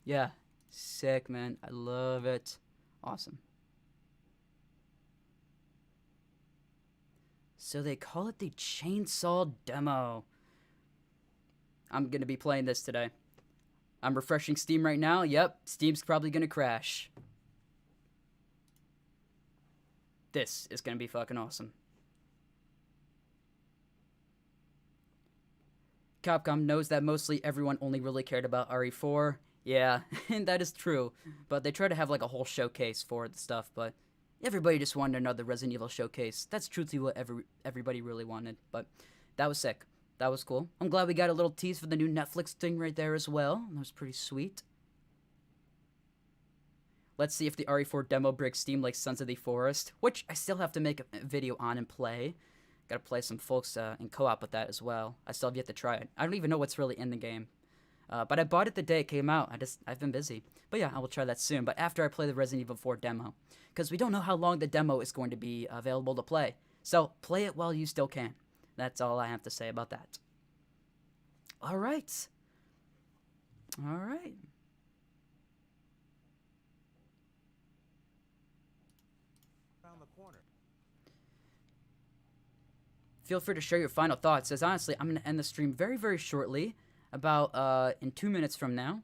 Yeah. Sick, man. I love it. Awesome. So they call it the Chainsaw Demo. I'm going to be playing this today. I'm refreshing Steam right now. Yep, Steam's probably going to crash. This is going to be fucking awesome. Capcom knows that mostly everyone only really cared about RE4. Yeah, and that is true. But they try to have like a whole showcase for the stuff, but everybody just wanted another Resident Evil showcase. That's truthfully what everybody really wanted. But that was sick. That was cool. I'm glad we got a little tease for the new Netflix thing right there as well. That was pretty sweet. Let's see if the RE4 demo breaks Steam like Sons of the Forest, which I still have to make a video on and play. Gotta play some folks in co-op with that as well. I still have yet to try it. I don't even know what's really in the game. But I bought it the day it came out. I've been busy. But yeah, I will try that soon. But after I play the Resident Evil 4 demo. Because we don't know how long the demo is going to be available to play. So play it while you still can. That's all I have to say about that. Alright. Alright. Around the corner. Feel free to share your final thoughts. As honestly, I'm going to end the stream very shortly. About in 2 minutes from now.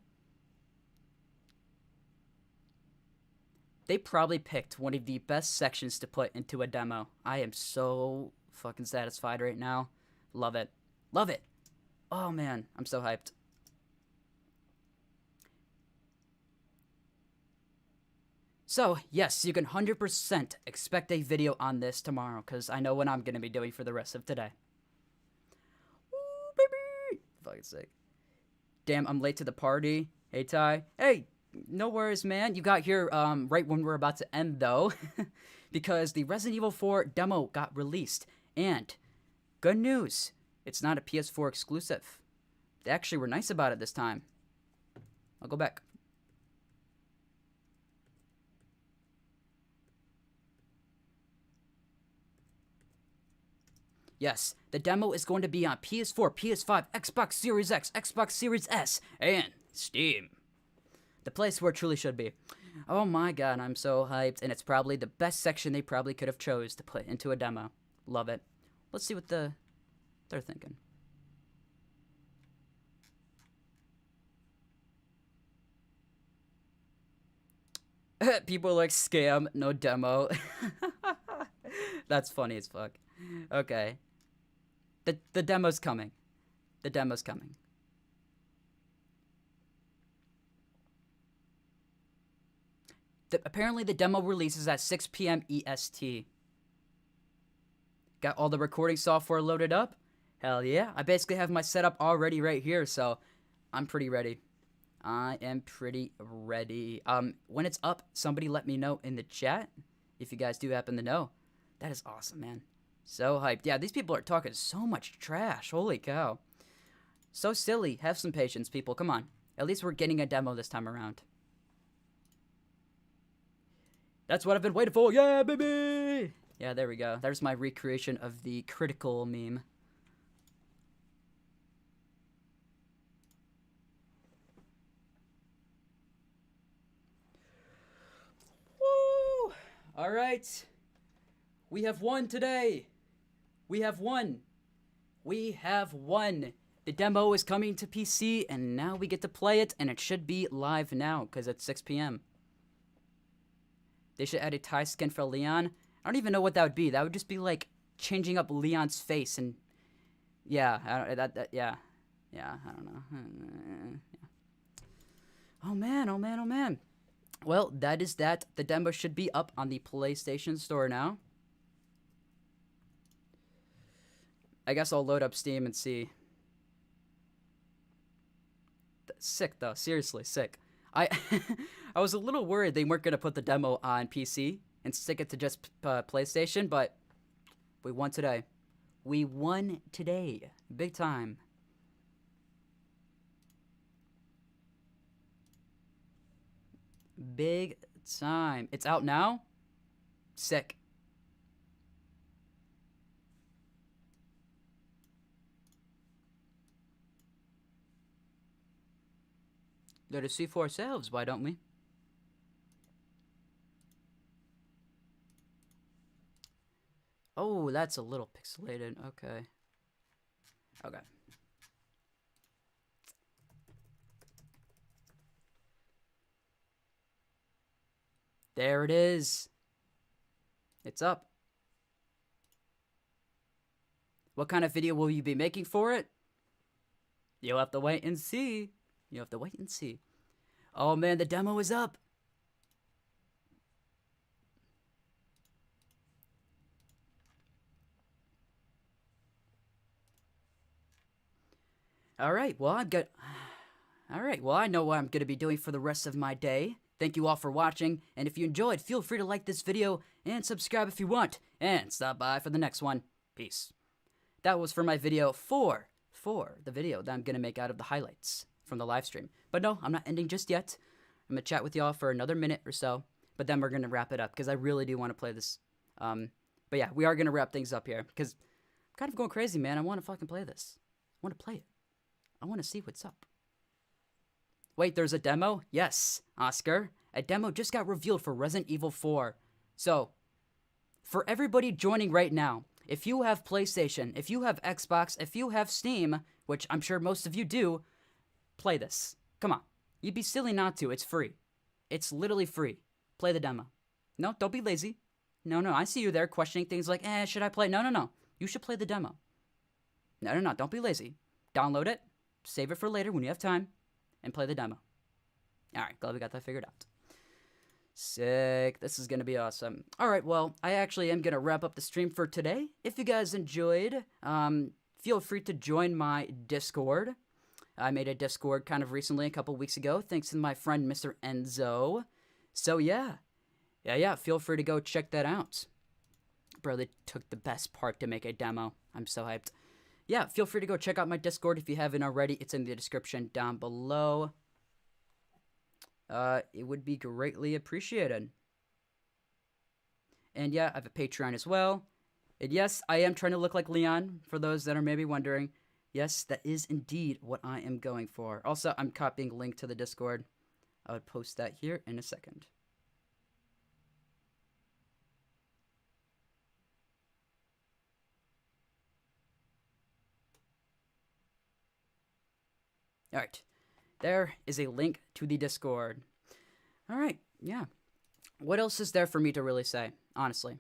They probably picked one of the best sections to put into a demo. I am so fucking satisfied right now. Love it. Love it. Oh man, I'm so hyped. So, yes, you can 100% expect a video on this tomorrow, because I know what I'm going to be doing for the rest of today. Ooh, baby! Fucking sick. Damn, I'm late to the party. Hey, Ty. Hey, no worries, man. You got here right when we're about to end, though. Because the Resident Evil 4 demo got released. And, good news, it's not a PS4 exclusive. They actually were nice about it this time. I'll go back. Yes, the demo is going to be on PS4, PS5, Xbox Series X, Xbox Series S, and Steam. The place where it truly should be. Oh my god, I'm so hyped, and it's probably the best section they probably could have chose to put into a demo. Love it. Let's see what they're thinking. People are like, scam, no demo. That's funny as fuck. Okay. The demo's coming. The demo's coming. Apparently the demo releases at 6 p.m. EST. Got all the recording software loaded up? Hell yeah. I basically have my setup already right here, so I'm pretty ready. I am pretty ready. When it's up, somebody let me know in the chat if you guys do happen to know. That is awesome, man. So hyped. Yeah, these people are talking so much trash. Holy cow. So silly. Have some patience, people. Come on. At least we're getting a demo this time around. That's what I've been waiting for. Yeah, baby! Yeah, there we go. There's my recreation of the critical meme. Woo! All right. We have won today. We have won. We have won. The demo is coming to PC, and now we get to play it, and it should be live now, because it's 6 p.m. They should add a tie skin for Leon. I don't even know what that would be. That would just be, like, changing up Leon's face, and... Yeah, I don't know. Oh, man, oh, man, oh, man. Well, that is that. The demo should be up on the PlayStation Store now. I guess I'll load up Steam and see. Sick, though. Seriously, sick. I was a little worried they weren't going to put the demo on PC and stick it to just PlayStation, but we won today. We won today. Big time. Big time. It's out now? Sick. Let us see for ourselves, why don't we? Oh, that's a little pixelated. Okay. Okay. There it is. It's up. What kind of video will you be making for it? You'll have to wait and see. You have to wait and see. Oh man, the demo is up. Alright, well I know what I'm going to be doing for the rest of my day. Thank you all for watching, and if you enjoyed, feel free to like this video and subscribe if you want, and stop by for the next one. Peace. That was for my video for the video that I'm going to make out of the highlights from the live stream. But no, I'm not ending just yet. I'm going to chat with y'all for another minute or so, but then we're going to wrap it up because I really do want to play this. But yeah, we are going to wrap things up here because I'm kind of going crazy, man. I want to fucking play this. I want to play it. I want to see what's up. Wait, there's a demo? Yes, Oscar. A demo just got revealed for Resident Evil 4. So, for everybody joining right now, if you have PlayStation, if you have Xbox, if you have Steam, which I'm sure most of you do, play this. Come on. You'd be silly not to. It's free. It's literally free. Play the demo. No, don't be lazy. No, I see you there questioning things like, should I play? No. You should play the demo. No. Don't be lazy. Download it. Save it for later when you have time. And play the demo. Alright, glad we got that figured out. Sick. This is going to be awesome. Alright, well, I actually am going to wrap up the stream for today. If you guys enjoyed, feel free to join my Discord. I made a Discord kind of recently, a couple weeks ago, thanks to my friend Mr. Enzo. So yeah, feel free to go check that out. Bro, they took the best part to make a demo. I'm so hyped. Yeah, feel free to go check out my Discord if you haven't already. It's in the description down below. It would be greatly appreciated. And yeah, I have a Patreon as well. And yes, I am trying to look like Leon, for those that are maybe wondering. Yes, that is indeed what I am going for. Also, I'm copying a link to the Discord. I would post that here in a second. Alright, there is a link to the Discord. Alright, yeah. What else is there for me to really say, honestly?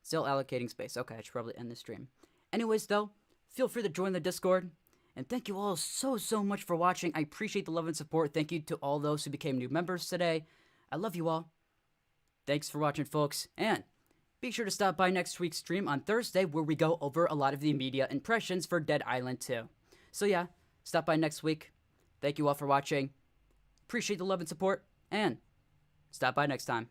Still allocating space. Okay, I should probably end the stream. Anyways, though, feel free to join the Discord. And thank you all so much for watching. I appreciate the love and support. Thank you to all those who became new members today. I love you all. Thanks for watching, folks. And be sure to stop by next week's stream on Thursday where we go over a lot of the media impressions for Dead Island 2. So yeah, stop by next week. Thank you all for watching. Appreciate the love and support, and stop by next time.